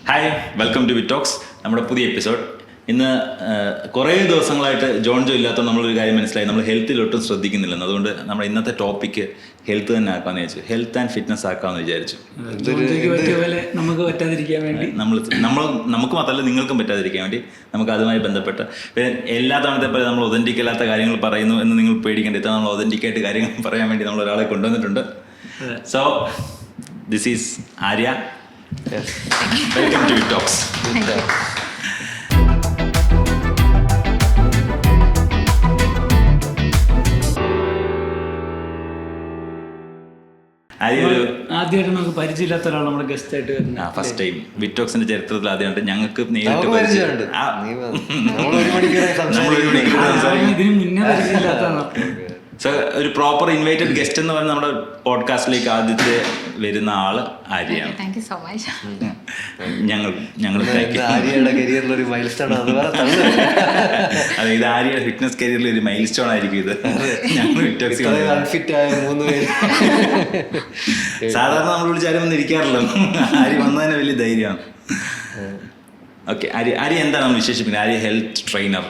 Hi, welcome to വിറ്റോക്സ്, നമ്മുടെ പുതിയ episode. ഇന്ന് കുറേ ദിവസങ്ങളായിട്ട് ജോൺ ഇല്ലാത്തപ്പോൾ നമ്മളൊരു കാര്യം മനസ്സിലായി, നമ്മൾ ഹെൽത്തിലൊട്ടും ശ്രദ്ധിക്കുന്നില്ലെന്ന്. അതുകൊണ്ട് നമ്മുടെ ഇന്നത്തെ ടോപ്പിക്ക് ഹെൽത്ത് തന്നെ ആക്കാമെന്ന് വിചാരിച്ചു, ഹെൽത്ത് ആൻഡ് ഫിറ്റ്നസ് ആക്കാമെന്ന് വിചാരിച്ചു. നമുക്ക് മാത്രമല്ല നിങ്ങൾക്കും പറ്റാതിരിക്കാൻ വേണ്ടി നമുക്ക് അതുമായി ബന്ധപ്പെട്ട് പിന്നെ എല്ലാ തവണത്തെ പോലെ നമ്മൾ ഒതന്റിക് അല്ലാത്ത കാര്യങ്ങൾ പറയുന്നു എന്ന് നിങ്ങൾ പേടിക്കേണ്ട. ഇത്ര നമ്മൾ ഒതന്റിക്കായിട്ട് കാര്യങ്ങൾ പറയാൻ വേണ്ടി നമ്മൾ ഒരാളെ കൊണ്ടുവന്നിട്ടുണ്ട്. So this is Arya. Welcome to Vitox. ആദ്യമായിട്ട് നമുക്ക് പരിചയമില്ലാത്ത ഒരാൾ നമ്മുടെ ഗസ്റ്റ് ആയിട്ട് ഫസ്റ്റ് ടൈം വിറ്റോക്സിന്റെ ചരിത്രത്തിൽ ആദ്യമായിട്ട് ഞങ്ങൾക്ക് നേരിട്ട് ഇതിന് മുന്നേ പരിചയമില്ലാത്തതാണ്. സോ ഒരു പ്രോപ്പർ ഇൻവൈറ്റഡ് ഗസ്റ്റ് എന്ന് പറഞ്ഞ നമ്മുടെ പോഡ്കാസ്റ്റിലേക്ക് ആദ്യത്തെ വരുന്ന ആള് ആര്യയാണ്. അതെ, ഇത് ആര്യയുടെ ഫിറ്റ്നസ് കരിയറിൽ ഒരു മൈൽ സ്റ്റോൺ ആയിരിക്കും ഇത്. ഞങ്ങൾ സാധാരണ നമ്മൾ വിളിച്ച് ആരും വന്ന് ഇരിക്കാറില്ല. ആര്യ വന്നതിന് വലിയ ധൈര്യമാണ്. ഓക്കെ, ആര്യ എന്താണ് നമ്മൾ വിശേഷിപ്പിക്കുന്നത്? ആര്യ ഹെൽത്ത് ട്രെയിനർ,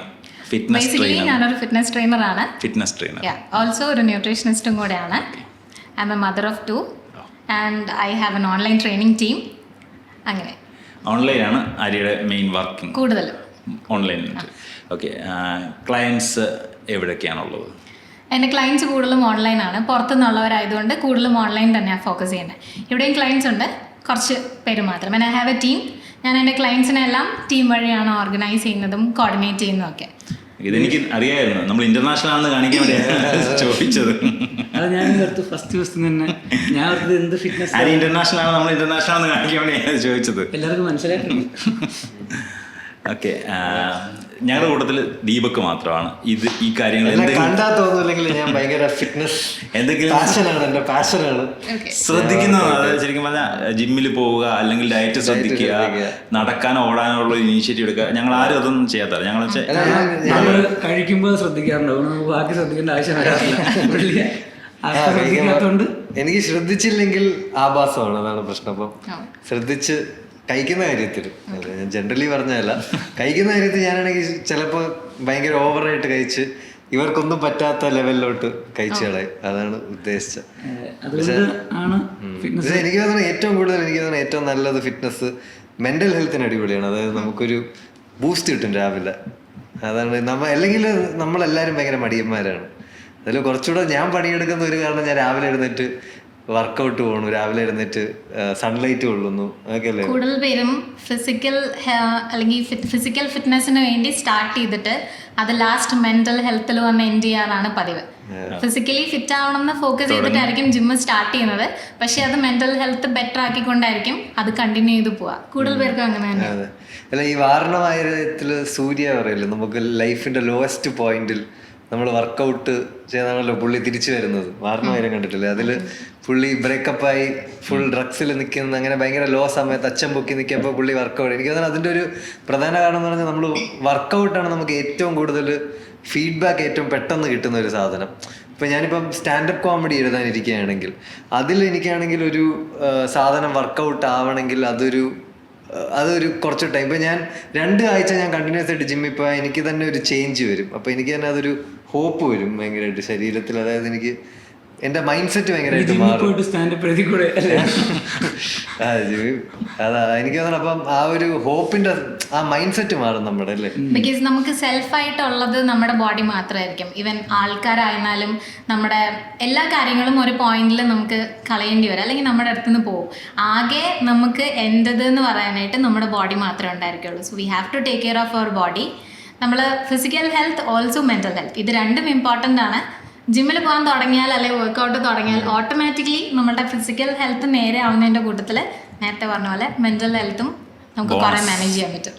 ഞാനൊരു ഫിറ്റ്നസ് ട്രെയിനറാണ്. ഫിറ്റ്നസ് ട്രെയിനർ, ഓൾസോ ഒരു ന്യൂട്രീഷനിസ്റ്റും കൂടെയാണ്. I am a mother of 2 and I have an online training team. അങ്ങനെ ഓൺലൈനാണ് ആര്യയുടെ മെയിൻ വർക്കിംഗ്, കൂടുതലും ഓൺലൈനിൽ. ഓക്കെ, ക്ലയൻസ് എവിടെയൊക്കെയാണുള്ളത്? എൻ്റെ ക്ലയൻസ് കൂടുതലും ഓൺലൈനാണ്. പുറത്തുനിന്നുള്ളവരായതുകൊണ്ട് കൂടുതലും ഓൺലൈൻ തന്നെയാണ് ഫോക്കസ് ചെയ്യുന്നത്. ഇവിടെയും ക്ലയൻസ് ഉണ്ട്, കുറച്ച് പേര് മാത്രം. And I have A team. ഞാൻ എൻ്റെ ക്ലയൻസിനെ എല്ലാം ടീം വഴിയാണ് ഓർഗനൈസ് ചെയ്യുന്നതും കോർഡിനേറ്റ് ചെയ്യുന്നതും ഒക്കെ. ഇതെനിക്ക് അറിയായിരുന്നു, നമ്മൾ ഇന്റർനാഷണൽ ആണെന്ന് കാണിക്കാൻ വേണ്ടിയാണ് ചോദിച്ചത്. അത് ഞാൻ ഫസ്റ്റ് ദിവസം തന്നെ ഞാൻ എന്ത് ഫിറ്റ്നസ് ഇന്റർനാഷണൽ ആണ്, നമ്മൾ ഇന്റർനാഷണൽ ആണെന്ന് കാണിക്കാൻ വേണ്ടിയാണ് ചോദിച്ചത്. എല്ലാവർക്കും മനസ്സിലായിട്ടുണ്ട്. ഓക്കെ, ഞങ്ങളുടെ കൂട്ടത്തിൽ ദീപക് മാത്രമാണ് ഇത് ഈ കാര്യങ്ങൾ ശ്രദ്ധിക്കുന്നതാണ്. ശരിക്കും പറഞ്ഞാൽ ജിമ്മിൽ പോവുക, അല്ലെങ്കിൽ ഡയറ്റ് ശ്രദ്ധിക്കുക, നടക്കാനോ ഓടാനോ ഉള്ള ഇനീഷ്യേറ്റീവ് എടുക്കുക. ഞങ്ങൾ ആരും അതൊന്നും ചെയ്യാത്തത്. ഞങ്ങൾ കഴിക്കുമ്പോൾ ശ്രദ്ധിക്കാറുണ്ട്, ബാക്കി ശ്രദ്ധിക്കേണ്ട ആവശ്യം വരാറില്ല. എനിക്ക് ശ്രദ്ധിച്ചില്ലെങ്കിൽ ആഭാസമാണ്, അതാണ് പ്രശ്നം. അപ്പം ശ്രദ്ധിച്ച് കഴിക്കുന്ന കാര്യത്തിൽ, ഞാൻ ജനറലി പറഞ്ഞതല്ല, കഴിക്കുന്ന കാര്യത്തിൽ ഞാനാണെങ്കിൽ ചിലപ്പോൾ ഭയങ്കര ഓവറായിട്ട് കഴിച്ച് ഇവർക്കൊന്നും പറ്റാത്ത ലെവലിലോട്ട് കഴിച്ചു കളയും. അതാണ് ഉദ്ദേശിച്ചത്. എനിക്ക് തോന്നുന്നു ഏറ്റവും കൂടുതൽ ഏറ്റവും നല്ലത് ഫിറ്റ്നസ് മെന്റൽ ഹെൽത്തിന് അടിപൊളിയാണ്. അതായത് നമുക്കൊരു ബൂസ്റ്റ് കിട്ടും രാവിലെ. അതാണ് അല്ലെങ്കിൽ നമ്മളെല്ലാവരും ഭയങ്കര മടിയന്മാരാണ്. അതിൽ കുറച്ചുകൂടെ ഞാൻ പണിയെടുക്കുന്ന ഒരു കാരണം, ഞാൻ രാവിലെ എഴുന്നേറ്റ് വർക്കൗട്ട് പോകണു, രാവിലെ എഴുന്നേറ്റ് സൺലൈറ്റ് കൊള്ളുന്നു, അതൊക്കെയല്ലേ. കൂടുതൽ പേരും ഫിസിക്കൽ ഫിറ്റ്നസിന് വേണ്ടി സ്റ്റാർട്ട് ചെയ്തിട്ട് അത് ലാസ്റ്റ് മെന്റൽ ഹെൽത്തിൽ വന്ന് എൻഡ് ചെയ്യാറാണ് പതിവ്. ഫിസിക്കലി ഫിറ്റ് ആവണമെന്ന് ഫോക്കസ് ചെയ്തിട്ടായിരിക്കും ജിമ്മ് സ്റ്റാർട്ട് ചെയ്യുന്നത്, പക്ഷെ അത് മെന്റൽ ഹെൽത്ത് ബെറ്റർ ആക്കിക്കൊണ്ടായിരിക്കും അത് കണ്ടിന്യൂ ചെയ്ത് പോവാ. കൂടുതൽ പേർക്കും അങ്ങനെ തന്നെ. അല്ല, ഈ വാരണമായിരത്തില് സൂര്യ പറയല്ലോ, നമുക്ക് ലൈഫിന്റെ ലോവസ്റ്റ് പോയിന്റിൽ നമ്മൾ വർക്കൗട്ട് ചെയ്താണല്ലോ പുള്ളി തിരിച്ചു വരുന്നത്. വാരണമായിരം കണ്ടിട്ടില്ലേ? അതിൽ പുള്ളി ബ്രേക്കപ്പായി ഫുൾ ഡ്രഗ്സിൽ നിൽക്കുന്ന, അങ്ങനെ ഭയങ്കര ലോ സമയത്ത് അച്ഛൻ പൊക്കി നിൽക്കുമ്പോൾ പുള്ളി വർക്കൗട്ട്. എനിക്ക് തോന്നുന്നു അതിൻ്റെ ഒരു പ്രധാന കാരണം എന്ന് പറഞ്ഞാൽ, നമ്മൾ വർക്കൗട്ടാണ് നമുക്ക് ഏറ്റവും കൂടുതൽ ഫീഡ്ബാക്ക് ഏറ്റവും പെട്ടെന്ന് കിട്ടുന്ന ഒരു സാധനം. ഇപ്പം ഞാനിപ്പം സ്റ്റാൻഡപ്പ് കോമഡി എഴുതാനിരിക്കുകയാണെങ്കിൽ അതിൽ എനിക്കാണെങ്കിൽ ഒരു സാധനം വർക്കൗട്ട് ആവണമെങ്കിൽ അതൊരു കുറച്ച് ടൈം. ഇപ്പം ഞാൻ 2 ആഴ്ച ഞാൻ കണ്ടിന്യൂസ് ആയിട്ട് ജിമ്മിൽ പോയാൽ എനിക്ക് തന്നെ ഒരു ചേഞ്ച് വരും. അപ്പം എനിക്ക് തന്നെ അതൊരു ഹോപ്പ് വരും ഭയങ്കരമായിട്ട് ശരീരത്തിൽ. അതായത് എനിക്ക് എന്റെ മൈൻഡ് സെറ്റ് ഭയങ്കരമായിട്ട് മാറും. അതാ എനിക്ക് തോന്നുന്നു. അപ്പം ആ ഒരു ഹോപ്പിന്റെ ആ മൈൻഡ് സെറ്റ് മാറും നമ്മുടെ, അല്ലേ? ബിക്കോസ് നമുക്ക് സെൽഫായിട്ടുള്ളത് നമ്മുടെ ബോഡി മാത്രമായിരിക്കും. ഈവൻ ആൾക്കാരായിരുന്നാലും നമ്മുടെ എല്ലാ കാര്യങ്ങളും ഒരു പോയിന്റിൽ നമുക്ക് കളയേണ്ടി വരും, അല്ലെങ്കിൽ നമ്മുടെ അടുത്തുനിന്ന് പോകും. ആകെ നമുക്ക് എൻ്റെത് എന്ന് പറയാനായിട്ട് നമ്മുടെ ബോഡി മാത്രമേ ഉണ്ടായിരിക്കുള്ളൂ. So we have to take care of our body. നമ്മൾ physical health also mental health, ഇത് രണ്ടും ഇമ്പോർട്ടൻ്റ് ആണ്. ജിമ്മിൽ പോകാൻ തുടങ്ങിയാൽ അല്ലെങ്കിൽ വർക്കൗട്ട് തുടങ്ങിയാൽ ഓട്ടോമാറ്റിക്കലി നമ്മുടെ ഫിസിക്കൽ ഹെൽത്ത് നേരെ ആവുന്നതിൻ്റെ കൂട്ടത്തിൽ നേരത്തെ പറഞ്ഞ പോലെ മെൻ്റൽ ഹെൽത്തും നമുക്ക് കുറേ മാനേജ് ചെയ്യാൻ പറ്റും.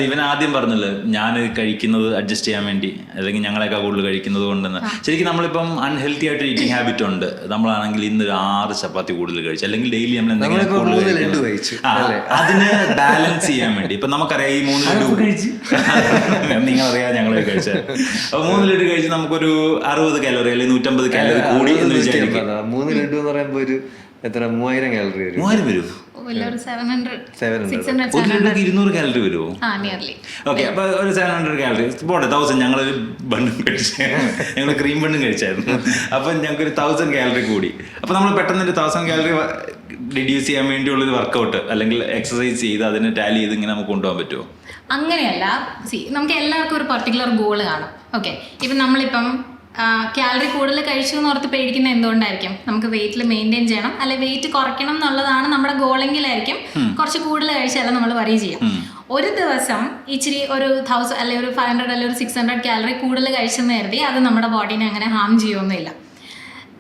ഇവൻ ആദ്യം പറഞ്ഞല്ലോ, ഞാൻ കഴിക്കുന്നത് അഡ്ജസ്റ്റ് ചെയ്യാൻ വേണ്ടി, അല്ലെങ്കിൽ ഞങ്ങളെക്കാൾ കൂടുതൽ കഴിക്കുന്നത് കൊണ്ടെന്ന്. ശരിക്കും നമ്മളിപ്പം അൺഹെൽത്തി ആയിട്ട് ഈറ്റിംഗ് ഹാബിറ്റ് ഉണ്ട്. നമ്മളാണെങ്കിൽ ഇന്ന് 6 ചപ്പാത്തി കൂടുതൽ കഴിച്ചു, അല്ലെങ്കിൽ ഡെയിലി നമ്മൾ എന്തെങ്കിലും കൂടുതൽ കഴിച്ചു. അതിനെ ബാലൻസ് ചെയ്യാൻ വേണ്ടി ഇപ്പൊ നമുക്കറിയാം, ഈ 3 ലഡു നിങ്ങളറിയാം ഞങ്ങൾ കഴിച്ചത്. അപ്പൊ 3 ലഡു കഴിച്ച് നമുക്കൊരു 60 കാലറി അല്ലെങ്കിൽ 150 കാലറി കൂടി എന്ന് വിചാരിക്കും. 3 ലഡു എന്ന് പറയുമ്പോ ഒരു എത്ര 3000 കാലറി വരും. 3000 വരും. ഒരു 700 700. 600 ഒരു 700 ലഡുക്ക് 200 കാലറി വരുമോ? ആ നിയർലി. ഓക്കെ, അപ്പൊ ഒരു 700 കാലറി പോട്ടെ. 1000 ഞങ്ങളൊരു ബണ്ണും കഴിച്ചു, ഞങ്ങൾ ക്രീം ബണ്ണും കഴിച്ചായിരുന്നു. അപ്പൊ ഞങ്ങൾക്ക് ഒരു 1000 കാലറി കൂടി. അപ്പൊ നമ്മൾ പെട്ടെന്ന് ഒരു 1000 കാലറി റിഡ്യൂസ് ചെയ്യാൻ വേണ്ടിയുള്ളൊരു വർക്കൗട്ട് അല്ലെങ്കിൽ എക്സസൈസ് ചെയ്ത് അതിനെ ടാലി ചെയ്ത് ഇങ്ങനെ നമുക്ക് കൊണ്ടുപോകാൻ പറ്റുമോ? അങ്ങനെയല്ല. നമുക്ക് എല്ലാവർക്കും ഒരു പർട്ടിക്കുലർ ഗോൾ കാണും. ഓക്കെ, ഇപ്പം നമ്മളിപ്പം കാലറി കൂടുതൽ കഴിച്ചു എന്ന് ഓർത്ത് പേടിക്കുന്ന എന്തുകൊണ്ടായിരിക്കും? നമുക്ക് വെയിറ്റിൽ മെയിൻറ്റെയിൻ ചെയ്യണം, അല്ലെ വെയിറ്റ് കുറയ്ക്കണം എന്നുള്ളതാണ് നമ്മുടെ ഗോളെങ്കിലായിരിക്കും കുറച്ച് കൂടുതൽ കഴിച്ചാലും നമ്മൾ വറി ചെയ്യാം. ഒരു ദിവസം ഇച്ചിരി ഒരു 1000 അല്ലെ ഒരു 500 അല്ലെ ഒരു 600 കാലറി കൂടുതൽ കഴിച്ചെന്ന് കരുതി അത് നമ്മുടെ ബോഡീനെ അങ്ങനെ ഹാം ചെയ്യുമൊന്നുമില്ല.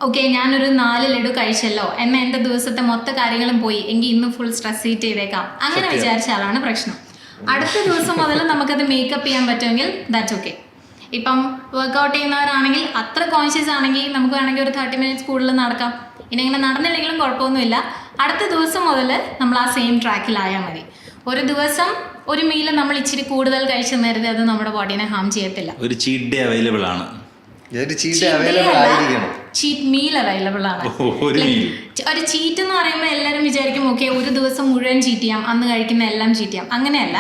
ഓക്കെ, ഞാനൊരു 4 ലഡു കഴിച്ചല്ലോ എന്നാൽ എൻ്റെ ദിവസത്തെ മൊത്ത കാര്യങ്ങളും പോയി എങ്കിൽ ഇന്ന് ഫുൾ സ്ട്രെസ് ഹീറ്റ് ചെയ്തേക്കാം, അങ്ങനെ വിചാരിച്ചാലാണ് പ്രശ്നം. അടുത്ത ദിവസം മുതൽ നമുക്കത് മേക്കപ്പ് ചെയ്യാൻ പറ്റുമെങ്കിൽ ദാറ്റ്സ് ഓക്കെ. ഇപ്പം വർക്കൗട്ട് ചെയ്യുന്നവരാണെങ്കിൽ അത്ര കോൺഷ്യസ് ആണെങ്കിൽ നമുക്ക് വേണമെങ്കിൽ ഒരു 30 മിനിറ്റ്സ് കൂടുതൽ നടക്കാം. ഇനി ഇങ്ങനെ നടന്നില്ലെങ്കിലും കുഴപ്പമൊന്നുമില്ല. അടുത്ത ദിവസം മുതൽ നമ്മൾ ആ സെയിം ട്രാക്കിലായാൽ മതി. ഒരു ദിവസം ഒരു മീൽ നമ്മൾ ഇച്ചിരി കൂടുതൽ കഴിച്ചെന്ന് കരുതി അത് നമ്മുടെ ബോഡീനെ ഹാം ചെയ്യത്തില്ല. ഒരു ചീറ്റ് ഡേ അവൈലബിൾ ആണ്. ചീറ്റ് മീൽ അവൈലബിൾ ആണ്. ഒരു ചീറ്റ് എന്ന് പറയുമ്പോൾ എല്ലാവരും വിചാരിക്കും ഓക്കെ ഒരു ദിവസം മുഴുവൻ ചീറ്റ് ചെയ്യാം, അന്ന് കഴിക്കുന്ന എല്ലാം ചീറ്റ് ചെയ്യാം. അങ്ങനെയല്ല.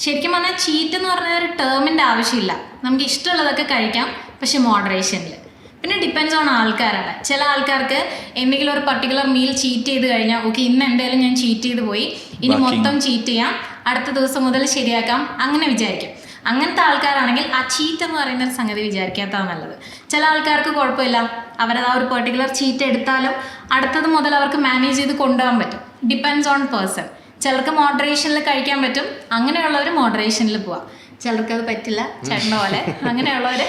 ശരിക്കും പറഞ്ഞാൽ ചീറ്റ് എന്ന് പറഞ്ഞ ഒരു ടേമിൻ്റെ ആവശ്യമില്ല. നമുക്ക് ഇഷ്ടമുള്ളതൊക്കെ കഴിക്കാം, പക്ഷെ മോഡറേഷനിൽ. പിന്നെ ഡിപ്പെൻഡ്സ് ഓൺ ആൾക്കാരാണ്. ചില ആൾക്കാർക്ക് എന്തെങ്കിലും ഒരു പർട്ടിക്കുലർ മീൽ ചീറ്റ് ചെയ്ത് കഴിഞ്ഞാൽ ഓക്കെ ഇന്ന് എന്തായാലും ഞാൻ ചീറ്റ് ചെയ്ത് പോയി, ഇനി മൊത്തം ചീറ്റ് ചെയ്യാം, അടുത്ത ദിവസം മുതൽ ശരിയാക്കാം, അങ്ങനെ വിചാരിക്കും. അങ്ങനത്തെ ആൾക്കാരാണെങ്കിൽ ആ ചീറ്റ് എന്ന് പറയുന്ന ഒരു സംഗതി വിചാരിക്കാത്തതാണ് നല്ലത്. ചില ആൾക്കാർക്ക് കുഴപ്പമില്ല, അവരത് ആ ഒരു പെർട്ടിക്കുലർ ചീറ്റ് എടുത്താലും അടുത്തത് മുതൽ അവർക്ക് മാനേജ് ചെയ്ത് കൊണ്ടുപോകാൻ പറ്റും. Depends on person. ചിലർക്ക് മോഡറേഷനിൽ കഴിക്കാൻ പറ്റും, അങ്ങനെയുള്ളവർ മോഡറേഷനിൽ പോവാം. ചിലർക്ക് അത് പറ്റില്ല, ചേട്ടൻ്റെ പോലെ. അങ്ങനെയുള്ളവർ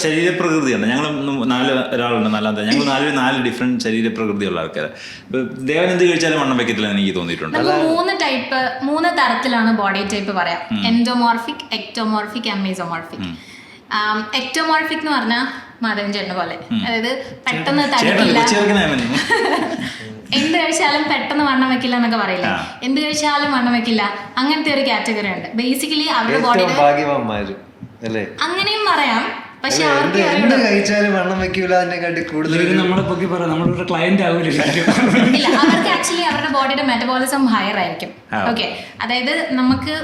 ശരീരപ്രകൃതിയാണ്. ഞങ്ങൾ 4 ഒരാളുണ്ട്, 4 ഞങ്ങൾ 4 ഡിഫറെന്റ് ശരീരപ്രകൃതിയുള്ള ആൾക്കാർ. ദേവൻ എന്ത് കഴിച്ചാലും വണ്ണം വെക്കത്തില്ല എനിക്ക് തോന്നിയിട്ടുണ്ട്. നമുക്ക് 3 തരത്തിലാണ് ബോഡി ടൈപ്പ് പറയാം. Endomorphic, ectomorphic and mesomorphic. Ectomorphic എന്ന് പറഞ്ഞാൽ മാധവൻ ചേട്ടൻ്റെ പോലെ, അതായത് പെട്ടെന്ന് തടിക്കില്ല, എന്ത് കഴിച്ചാലും പെട്ടെന്ന് വണ്ണം വെക്കില്ല എന്നൊക്കെ പറയില്ല, എന്ത് കഴിച്ചാലും വണ്ണം വെക്കില്ല, അങ്ങനത്തെ ഒരു കാറ്റഗറി ഉണ്ട്. ബേസിക്കലി അവരുടെ ബോഡിയുടെ അങ്ങനെയും പറയാം. പക്ഷെ ഇല്ല, അവർക്ക് ആക്ച്വലി അവരുടെ ബോഡിയുടെ മെറ്റബോളിസം ഹയർ ആയിരിക്കും. ഓക്കെ, അതായത് നമുക്ക്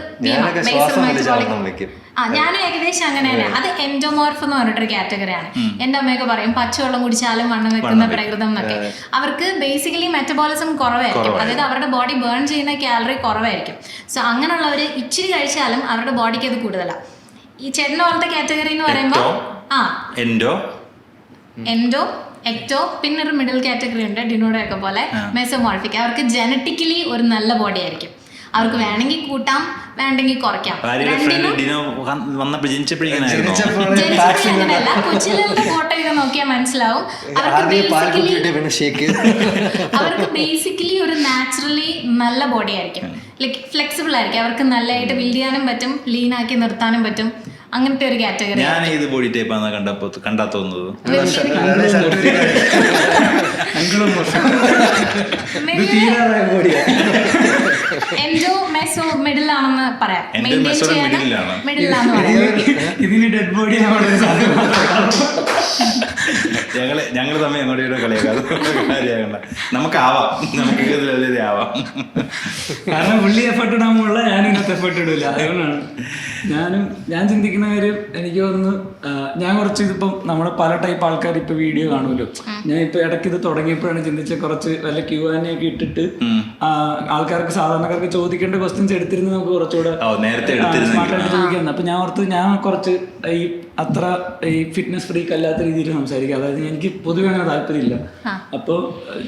ഞാനും ഏകദേശം അങ്ങനെ തന്നെ. അത് എൻഡോമോർഫ് എന്ന് പറഞ്ഞിട്ടൊരു കാറ്റഗറിയാണ്. എൻ്റെ അമ്മയൊക്കെ പറയും പച്ചവെള്ളം കുടിച്ചാലും വണ്ണം വെക്കുന്ന പ്രകൃതം എന്നൊക്കെ. അവർക്ക് ബേസിക്കലി മെറ്റബോളിസം കുറവായിരിക്കും, അതായത് അവരുടെ ബോഡി ബേൺ ചെയ്യുന്ന കാലറി കുറവായിരിക്കും. സോ അങ്ങനെയുള്ളവർ ഇച്ചിരി കഴിച്ചാലും അവരുടെ ബോഡിക്ക് അത് കൂടുതലാണ്. ഈ ചേട്ടൻ്റെ പോലത്തെ കാറ്റഗറി എന്ന് പറയുമ്പോൾ എൻഡോ, എക്ടോ, പിന്നെ ഒരു മിഡിൽ കാറ്റഗറി ഉണ്ട് ഡിനോയുടെ ഒക്കെ പോലെ മെസോമോർഫിക്. അവർക്ക് ജനറ്റിക്കലി ഒരു നല്ല ബോഡി ആയിരിക്കും. അവർക്ക് വേണമെങ്കിൽ കൂട്ടാം, വേണ്ടെങ്കിൽ കുറയ്ക്കാം. അങ്ങനെയല്ല, കൊച്ചിലെ ഫോട്ടോ ഒക്കെ നോക്കിയാൽ മനസ്സിലാവും. അവർക്ക് ബേസിക്കലി ഒരു നാച്ചുറലി നല്ല ബോഡി ആയിരിക്കും. ലൈക്ക് ഫ്ലെക്സിബിൾ ആയിരിക്കും. അവർക്ക് നല്ലതായിട്ട് ബിൽഡ് ചെയ്യാനും പറ്റും, ലീൻ ആക്കി നിർത്താനും പറ്റും. അങ്ങനത്തെ ഒരു കാറ്റഗറി. ഞാൻ ഏത് ബോഡി ടൈപ്പാണ് കണ്ടാ തോന്നുന്നത്? എൻഡോ, മെസോ, മിഡിൽ ആണെന്ന് പറയാം. മിഡിലാണെന്ന് പറയാം. ഇതിന് ഡെഡ് ബോഡി ഞങ്ങൾ തമ്മിൽ അങ്ങോട്ട് കളിയാക്കണ്ട. നമുക്കാവാം, നമുക്ക് ആവാം. കാരണം പുള്ളി എഫേർട്ട് ഇടാമുള്ള ഞാൻ ഇങ്ങനത്തെ എഫേർട്ട് ഇടില്ല. അതുകൊണ്ടാണ് ഞാൻ ചിന്തിക്കുന്ന കാര്യം. എനിക്ക് തോന്നുന്നു ഞാൻ കുറച്ച് ഇതിപ്പം നമ്മുടെ പല ടൈപ്പ് ആൾക്കാർ ഇപ്പൊ വീഡിയോ കാണുമല്ലോ. ഞാൻ ഇപ്പൊ ഇടയ്ക്ക് ഇത് തുടങ്ങിയപ്പോഴാണ് ചിന്തിച്ച കുറച്ച് വല്ല Q&A ഒക്കെ ഇട്ടിട്ട് ആൾക്കാർക്ക് സാധാരണക്കാർക്ക് ചോദിക്കേണ്ട ക്വസ്റ്റ്യൻസ് എടുത്തിരുന്ന് നമുക്ക് കുറച്ചുകൂടെ സ്മാർട്ടായിട്ട് ചോദിക്കാം. അപ്പൊ ഞാൻ ഓർത്ത് ഞാൻ കുറച്ച് ഈ അത്ര ഈ ഫിറ്റ്നസ് ഫ്രീക്ക് അല്ലാത്ത രീതിയിൽ സംസാരിക്കുക. അതായത് എനിക്ക് പൊതുവെ അങ്ങനെ താല്പര്യമില്ല. അപ്പോൾ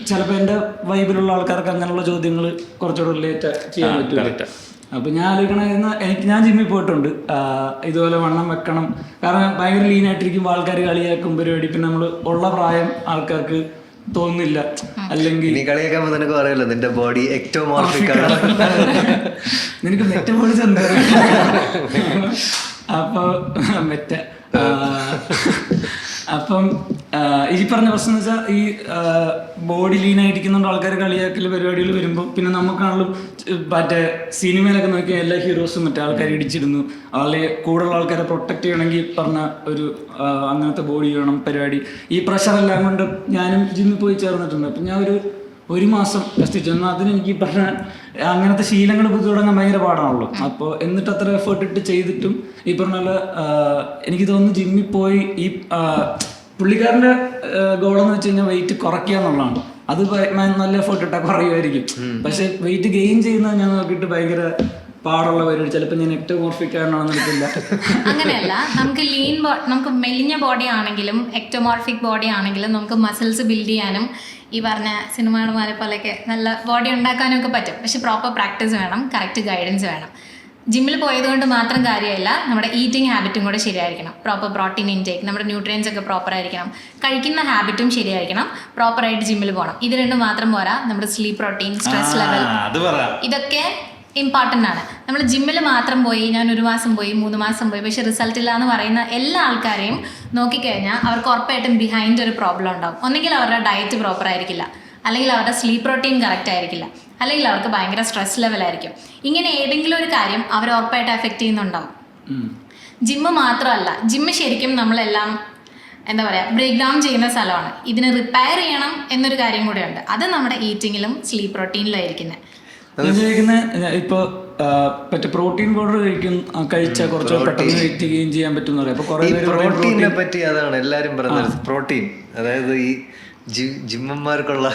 ചിലപ്പോൾ എൻ്റെ വൈബിലുള്ള ആൾക്കാർക്ക് അങ്ങനെയുള്ള ചോദ്യങ്ങൾ കുറച്ചുകൂടെ റിലേറ്റ് ചെയ്യാൻ പറ്റും. അപ്പോൾ ഞാൻ ആലോചിക്കണമായിരുന്നു, ഞാൻ ജിമ്മിൽ പോയിട്ടുണ്ട്. ഇതുപോലെ വണ്ണം വെക്കണം, കാരണം ഭയങ്കര ലീനായിട്ടിരിക്കുമ്പോൾ ആൾക്കാർ കളിയാക്കും പരിപാടി. പിന്നെ നമ്മൾ ഉള്ള പ്രായം ആൾക്കാർക്ക് തോന്നുന്നില്ല. അല്ലെങ്കിൽ നിനക്ക് പറയല്ലോ നിന്റെ ബോഡി എക്ടോമോർഫിക് ആണ്. നിനക്ക് മെറ്റബോളിസം എന്താ? അപ്പോൾ അപ്പം ഈ പറഞ്ഞ പ്രശ്നം എന്ന് വെച്ചാൽ ഈ ബോഡി ലീനായിരിക്കുന്നുണ്ട് ആൾക്കാർ കളിയാക്കൽ പരിപാടികൾ വരുമ്പോൾ പിന്നെ നമുക്കാണെങ്കിലും മറ്റേ സിനിമയിലൊക്കെ നോക്കിയാൽ എല്ലാ ഹീറോസും മറ്റേ ആൾക്കാർ ഇടിച്ചിടുന്നു. അല്ലെങ്കിൽ കൂടുതലുള്ള ആൾക്കാരെ പ്രൊട്ടക്ട് ചെയ്യണമെങ്കിൽ പറഞ്ഞ ഒരു അങ്ങനത്തെ ബോഡി വേണം പരിപാടി. ഈ പ്രഷറെല്ലാം കൊണ്ട് ഞാനും ജിമ്മിൽ പോയി ചേർന്നിട്ടുണ്ട്. അപ്പം ഞാൻ 1 മാസം കഷ്ടിച്ചു. എന്നാൽ അതിനെനിക്ക് പറഞ്ഞ അങ്ങനത്തെ ശീലങ്ങൾ പുതു തുടങ്ങാൻ ഭയങ്കര പാടാണല്ലോ. അപ്പോൾ എന്നിട്ട് അത്ര എഫേർട്ട് ഇട്ട് ചെയ്തിട്ടും ഈ പറഞ്ഞ പോലെ എനിക്ക് തോന്നുന്നു ജിമ്മിൽ പോയി ഈ പുള്ളിക്കാരൻ്റെ ഗോളെന്ന് വെച്ച് കഴിഞ്ഞാൽ വെയിറ്റ് കുറയ്ക്കുക എന്നുള്ളതാണ്. അത് നല്ല എഫേർട്ട് ഇട്ടാൽ കുറയുമായിരിക്കും. പക്ഷെ വെയിറ്റ് ഗെയിൻ ചെയ്യുന്നത് ഞാൻ നോക്കിയിട്ട് ഭയങ്കര പാടുള്ള പരിപാടി. ചിലപ്പോൾ ഞാൻ എക്ടോമോർഫിക് ആണെന്ന് എടുക്കില്ല. അങ്ങനെയല്ല, നമുക്ക് മെലിഞ്ഞ ബോഡി ആണെങ്കിലും എക്ടോമോർഫിക് ബോഡി ആണെങ്കിലും നമുക്ക് മസിൽസ് ബിൽഡ് ചെയ്യാനും ഈ പറഞ്ഞ സിനിമാണുമാരെ പോലെയൊക്കെ നല്ല ബോഡി ഉണ്ടാക്കാനും ഒക്കെ പറ്റും. പക്ഷെ പ്രോപ്പർ പ്രാക്ടീസ് വേണം, കറക്റ്റ് ഗൈഡൻസ് വേണം. ജിമ്മിൽ പോയത് കൊണ്ട് മാത്രം കാര്യമില്ല, നമ്മുടെ ഈറ്റിംഗ് ഹാബിറ്റും കൂടെ ശരിയായിരിക്കണം. പ്രോപ്പർ പ്രോട്ടീൻ ഇൻടേക്ക്, നമ്മുടെ ന്യൂട്രിയൻസ് ഒക്കെ പ്രോപ്പർ ആയിരിക്കണം, കഴിക്കുന്ന ഹാബിറ്റും ശരിയായിരിക്കണം, പ്രോപ്പറായിട്ട് ജിമ്മിൽ പോകണം. ഇത് രണ്ടും മാത്രം പോരാ, നമ്മുടെ സ്ലീപ്പ് റൊട്ടീൻ, സ്ട്രെസ് ലെവൽ, ഇതൊക്കെ ഇമ്പോർട്ടൻ്റ് ആണ്. നമ്മൾ ജിമ്മിൽ മാത്രം പോയി, ഞാൻ 1 മാസം പോയി 3 മാസം പോയി പക്ഷെ റിസൾട്ട് ഇല്ല എന്ന് പറയുന്ന എല്ലാ ആൾക്കാരെയും നോക്കിക്കഴിഞ്ഞാൽ അവർക്ക് ഉറപ്പായിട്ടും ബിഹൈൻഡ് ഒരു പ്രോബ്ലം ഉണ്ടാവും. ഒന്നെങ്കിൽ അവരുടെ ഡയറ്റ് പ്രോപ്പർ ആയിരിക്കില്ല, അല്ലെങ്കിൽ അവരുടെ സ്ലീപ്പ് റൊട്ടീൻ കറക്റ്റ് ആയിരിക്കില്ല, അല്ലെങ്കിൽ അവർക്ക് ഭയങ്കര സ്ട്രെസ് ലെവലായിരിക്കും. ഇങ്ങനെ ഏതെങ്കിലും ഒരു കാര്യം അവരെ ഉറപ്പായിട്ട് എഫക്റ്റ് ചെയ്യുന്നുണ്ടാവും. ജിമ്മ് മാത്രമല്ല, ജിമ്മ് ശരിക്കും നമ്മളെല്ലാം എന്താ പറയുക ബ്രേക്ക് ഡൗൺ ചെയ്യുന്ന സ്ഥലമാണ്. ഇതിനെ റിപ്പയർ ചെയ്യണം എന്നൊരു കാര്യം കൂടെയുണ്ട്. അത് നമ്മുടെ ഈറ്റിങ്ങിലും സ്ലീപ്പ് റൊട്ടീനിലും ആയിരിക്കുന്നത്. ഇപ്പൊ മറ്റേ പ്രോട്ടീൻ പൗഡർ കഴിച്ചാൽ കുറച്ച് പെട്ടെന്ന് വെയിറ്റ് ഗെയിൻ ചെയ്യാൻ പറ്റും എന്ന് പറയാം. അപ്പൊ കുറെ പ്രോട്ടീനെ പറ്റി അതാണ് എല്ലാരും പറഞ്ഞത്. പ്രോട്ടീൻ അതായത് ഈ ജിമ്മന്മാർക്കുള്ള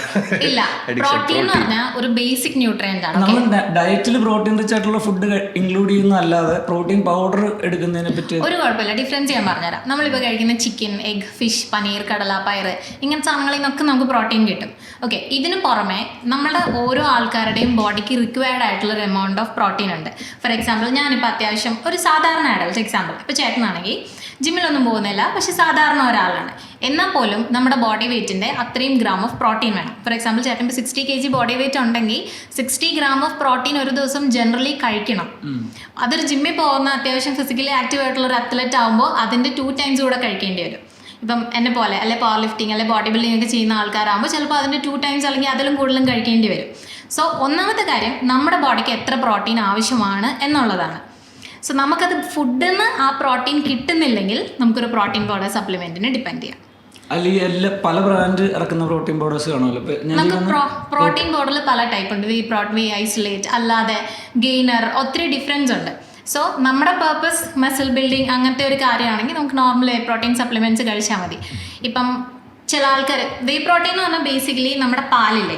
ഇല്ല, പ്രോട്ടീൻ എന്ന് പറഞ്ഞാൽ ഒരു ബേസിക് ന്യൂട്രിയന്റ് ആണ്. നമ്മൾ ഡയറ്റിൽ പ്രോട്ടീൻ റിച്ച് ആയിട്ടുള്ള ഫുഡ് ഇൻക്ലൂഡ് ചെയ്യുന്നതല്ലാതെ പ്രോട്ടീൻ പൗഡർ എടുക്കുന്നതിനെ പറ്റി ഒരു കുഴപ്പമില്ല. ഡിഫറൻസ് ഞാൻ പറഞ്ഞുതരാം. നമ്മളിപ്പോൾ കഴിക്കുന്ന ചിക്കൻ, എഗ്, ഫിഷ്, പനീർ, കടല, പയർ ഇങ്ങനത്തെ സാധനങ്ങളിൽ നിന്നൊക്കെ നമുക്ക് പ്രോട്ടീൻ കിട്ടും. ഓക്കെ, ഇതിന് പുറമെ നമ്മുടെ ഓരോ ആൾക്കാരുടെയും ബോഡിക്ക് റിക്വയർഡ് ആയിട്ടുള്ള ഒരു എമൗണ്ട് ഓഫ് പ്രോട്ടീൻ ഉണ്ട്. ഫോർ എക്സാമ്പിൾ, ഞാനിപ്പോൾ അത്യാവശ്യം ഒരു സാധാരണ അഡൽട്ട് എക്സാമ്പിൾ, ഇപ്പോൾ ചേട്ടനാണെങ്കിൽ ജിമ്മിലൊന്നും പോകുന്നില്ല, പക്ഷെ സാധാരണ ഒരാളാണ്. എന്നാൽ പോലും നമ്മുടെ ബോഡി വെയ്റ്റിൻ്റെ അത്രയും ഗ്രാം ഓഫ് പ്രോട്ടീൻ വേണം. ഫോർ എക്സാമ്പിൾ, ചേട്ടൻ ഇപ്പോൾ 60 kg ബോഡി വെയിറ്റ് ഉണ്ടെങ്കിൽ 60 ഗ്രാം ഓഫ് പ്രോട്ടീൻ ഒരു ദിവസം ജനറലി കഴിക്കണം. അതൊരു ജിമ്മിൽ പോകുന്ന അത്യാവശ്യം ഫിസിക്കലി ആക്റ്റീവ് ആയിട്ടുള്ള ഒരു അത്ലറ്റ് ആകുമ്പോൾ അതിൻ്റെ 2 times കൂടെ കഴിക്കേണ്ടി വരും. ഇപ്പം എന്നെ പോലെ അല്ലെ പവർ ലിഫ്റ്റിംഗ് അല്ലെ ബോഡി ബിൽഡിംഗ് ഒക്കെ ചെയ്യുന്ന ആൾക്കാരാകുമ്പോൾ ചിലപ്പോൾ അതിൻ്റെ 2 times അല്ലെങ്കിൽ അതിലും കൂടുതലും കഴിക്കേണ്ടി വരും. സോ ഒന്നാമത്തെ കാര്യം നമ്മുടെ ബോഡിക്ക് എത്ര പ്രോട്ടീൻ ആവശ്യമാണ് എന്നുള്ളതാണ്. സോ നമുക്കത് ഫുഡിൽ നിന്ന് ആ പ്രോട്ടീൻ കിട്ടുന്നില്ലെങ്കിൽ നമുക്കൊരു പ്രോട്ടീൻ പൗഡർ സപ്ലിമെന്റിന് ഡിപ്പെൻഡ് ചെയ്യാം. അല്ലെങ്കിൽ എല്ലാ പല ബ്രാൻഡ് ഇറക്കുന്ന പ്രോട്ടീൻ പൗഡേഴ്സ് കാണുമല്ലോ. നമുക്ക് പ്രോട്ടീൻ പൗഡറിൽ പല ടൈപ്പ് ഉണ്ട്. വി ഐസൊലേറ്റ്, അല്ലാതെ ഗെയിനർ, ഒത്തിരി ഡിഫറൻസ് ഉണ്ട്. സോ നമ്മുടെ പർപ്പസ് മസിൽ ബിൽഡിംഗ് അങ്ങനത്തെ ഒരു കാര്യമാണെങ്കിൽ നമുക്ക് നോർമൽ വേ പ്രോട്ടീൻ സപ്ലിമെന്റ്സ് കഴിച്ചാൽ മതി. ഇപ്പം ചില ആൾക്കാർ വേ പ്രോട്ടീൻ എന്ന് പറഞ്ഞാൽ ബേസിക്കലി നമ്മുടെ പാലിൽ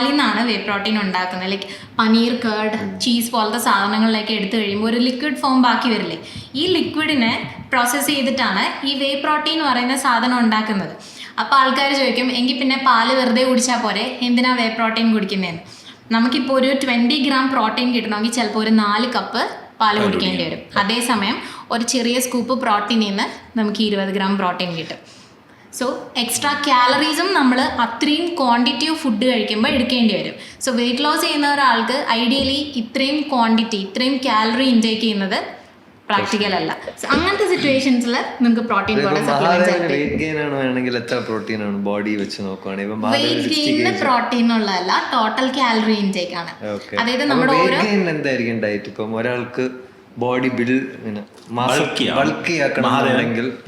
നിന്നാണ് വേ പ്രോട്ടീൻ ഉണ്ടാക്കുന്നത്. ലൈക്ക് പനീർ, കേർഡ്, ചീസ് പോലത്തെ സാധനങ്ങളിലേക്ക് എടുത്തു കഴിയുമ്പോൾ ഒരു ലിക്വിഡ് ഫോം ബാക്കി വരില്ലേ. ഈ ലിക്വിഡിനെ പ്രോസസ്സ് ചെയ്തിട്ടാണ് ഈ വേ പ്രോട്ടീൻ എന്ന് പറയുന്ന സാധനം ഉണ്ടാക്കുന്നത്. അപ്പോൾ ആൾക്കാർ ചോദിക്കും, എങ്കിൽ പിന്നെ പാല് വെറുതെ കുടിച്ചാൽ പോരെ, എന്തിനാ വേ പ്രോട്ടീൻ കുടിക്കുന്നതെന്ന്. നമുക്കിപ്പോൾ ഒരു 20 ഗ്രാം പ്രോട്ടീൻ കിട്ടണമെങ്കിൽ ചിലപ്പോൾ ഒരു 4 കപ്പ് പാല് കുടിക്കേണ്ടി വരും. അതേസമയം ഒരു ചെറിയ സ്കൂപ്പ് പ്രോട്ടീനിൽ നിന്ന് നമുക്ക് 20 ഗ്രാം പ്രോട്ടീൻ കിട്ടും. സോ എക്സ്ട്രാ കാലറീസും നമ്മൾ അത്രയും ക്വാണ്ടിറ്റി ഓഫ് ഫുഡ് കഴിക്കുമ്പോൾ എടുക്കേണ്ടി വരും. സോ വെയിറ്റ് ലോസ് ചെയ്യുന്ന ഒരാൾക്ക് ഐഡിയലി ഇത്രയും ക്വാണ്ടിറ്റി, ഇത്രയും കാലറി ഇൻടേക്ക് ചെയ്യുന്നത് പ്രാക്ടിക്കൽ അല്ല. അങ്ങനത്തെ സിറ്റുവേഷൻസിൽ നിങ്ങൾക്ക് പ്രോട്ടീൻ വെയിറ്റ് ഗെയിനിന് പ്രോട്ടീൻ ഉള്ളതല്ല, ടോട്ടൽ കാലറി ഇൻടേക്ക് ആണ്. അതായത് നമ്മുടെ ഓരോ ഒരാൾക്ക് ബോഡി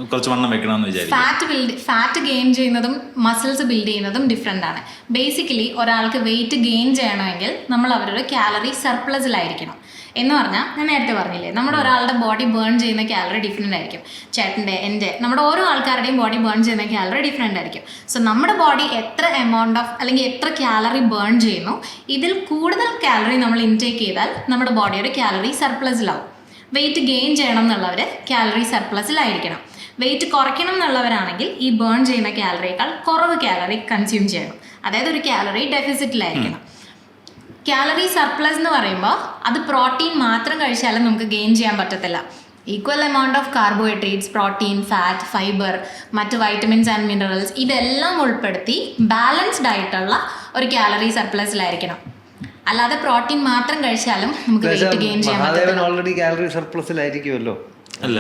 കുറച്ച് വണ്ണം വെക്കണമെന്ന് വിചാരിക്കും. ഫാറ്റ് ഗെയിൻ ചെയ്യുന്നതും മസിൽസ് ബിൽഡ് ചെയ്യുന്നതും ഡിഫറെൻ്റ് ആണ്. ബേസിക്കലി ഒരാൾക്ക് വെയിറ്റ് ഗെയിൻ ചെയ്യണമെങ്കിൽ നമ്മൾ അവരൊരു കാലറി സർപ്ലസിലായിരിക്കണം. എന്ന് പറഞ്ഞാൽ ഞാൻ നേരത്തെ പറഞ്ഞില്ലേ, നമ്മുടെ ഒരാളുടെ ബോഡി ബേൺ ചെയ്യുന്ന കാലറി ഡിഫറെൻ്റ് ആയിരിക്കും. ചേട്ടൻ്റെ, എൻ്റെ, നമ്മുടെ ഓരോ ആൾക്കാരുടെയും ബോഡി ബേൺ ചെയ്യുന്ന കാലറി ഡിഫറെൻ്റ് ആയിരിക്കും. സോ നമ്മുടെ ബോഡി എത്ര എമൗണ്ട് ഓഫ് അല്ലെങ്കിൽ എത്ര കാലറി ബേൺ ചെയ്യുന്നു, ഇതിൽ കൂടുതൽ കാലറി നമ്മൾ ഇൻടേക്ക് ചെയ്താൽ നമ്മുടെ ബോഡി ഒരു കാലറി സർപ്ലസിലാവും. വെയിറ്റ് ഗെയിൻ ചെയ്യണം എന്നുള്ളവർ കാലറി സർപ്ലസിലായിരിക്കണം. വെയിറ്റ് കുറയ്ക്കണം എന്നുള്ളവരാണെങ്കിൽ ഈ ബേൺ ചെയ്യുന്ന കാലറിയേക്കാൾ കുറവ് കാലറി കൺസ്യൂം ചെയ്യണം. അതായത് ഒരു കാലറി ഡെഫിസിറ്റിലായിരിക്കണം. കാലറി സർപ്ലസ് എന്ന് പറയുമ്പോൾ അത് പ്രോട്ടീൻ മാത്രം കഴിച്ചാലും നമുക്ക് ഗെയിൻ ചെയ്യാൻ പറ്റത്തില്ല. Equal amount of carbohydrates, protein, fat, fibre, മറ്റ് വൈറ്റമിൻസ് ആൻഡ് മിനറൽസ് ഇതെല്ലാം ഉൾപ്പെടുത്തി ബാലൻസ്ഡ് ആയിട്ടുള്ള ഒരു കാലറി സർപ്ലസിലായിരിക്കണം. അല്ലാതെ പ്രോട്ടീൻ മാത്രം കഴിച്ചാലും നമുക്ക് വെയിറ്റ് ഗെയിൻ ചെയ്യാൻ പറ്റില്ല. ഓൾറെഡി കാലറി സർപ്ലസിലായിരിക്കുമല്ലോ. അല്ല,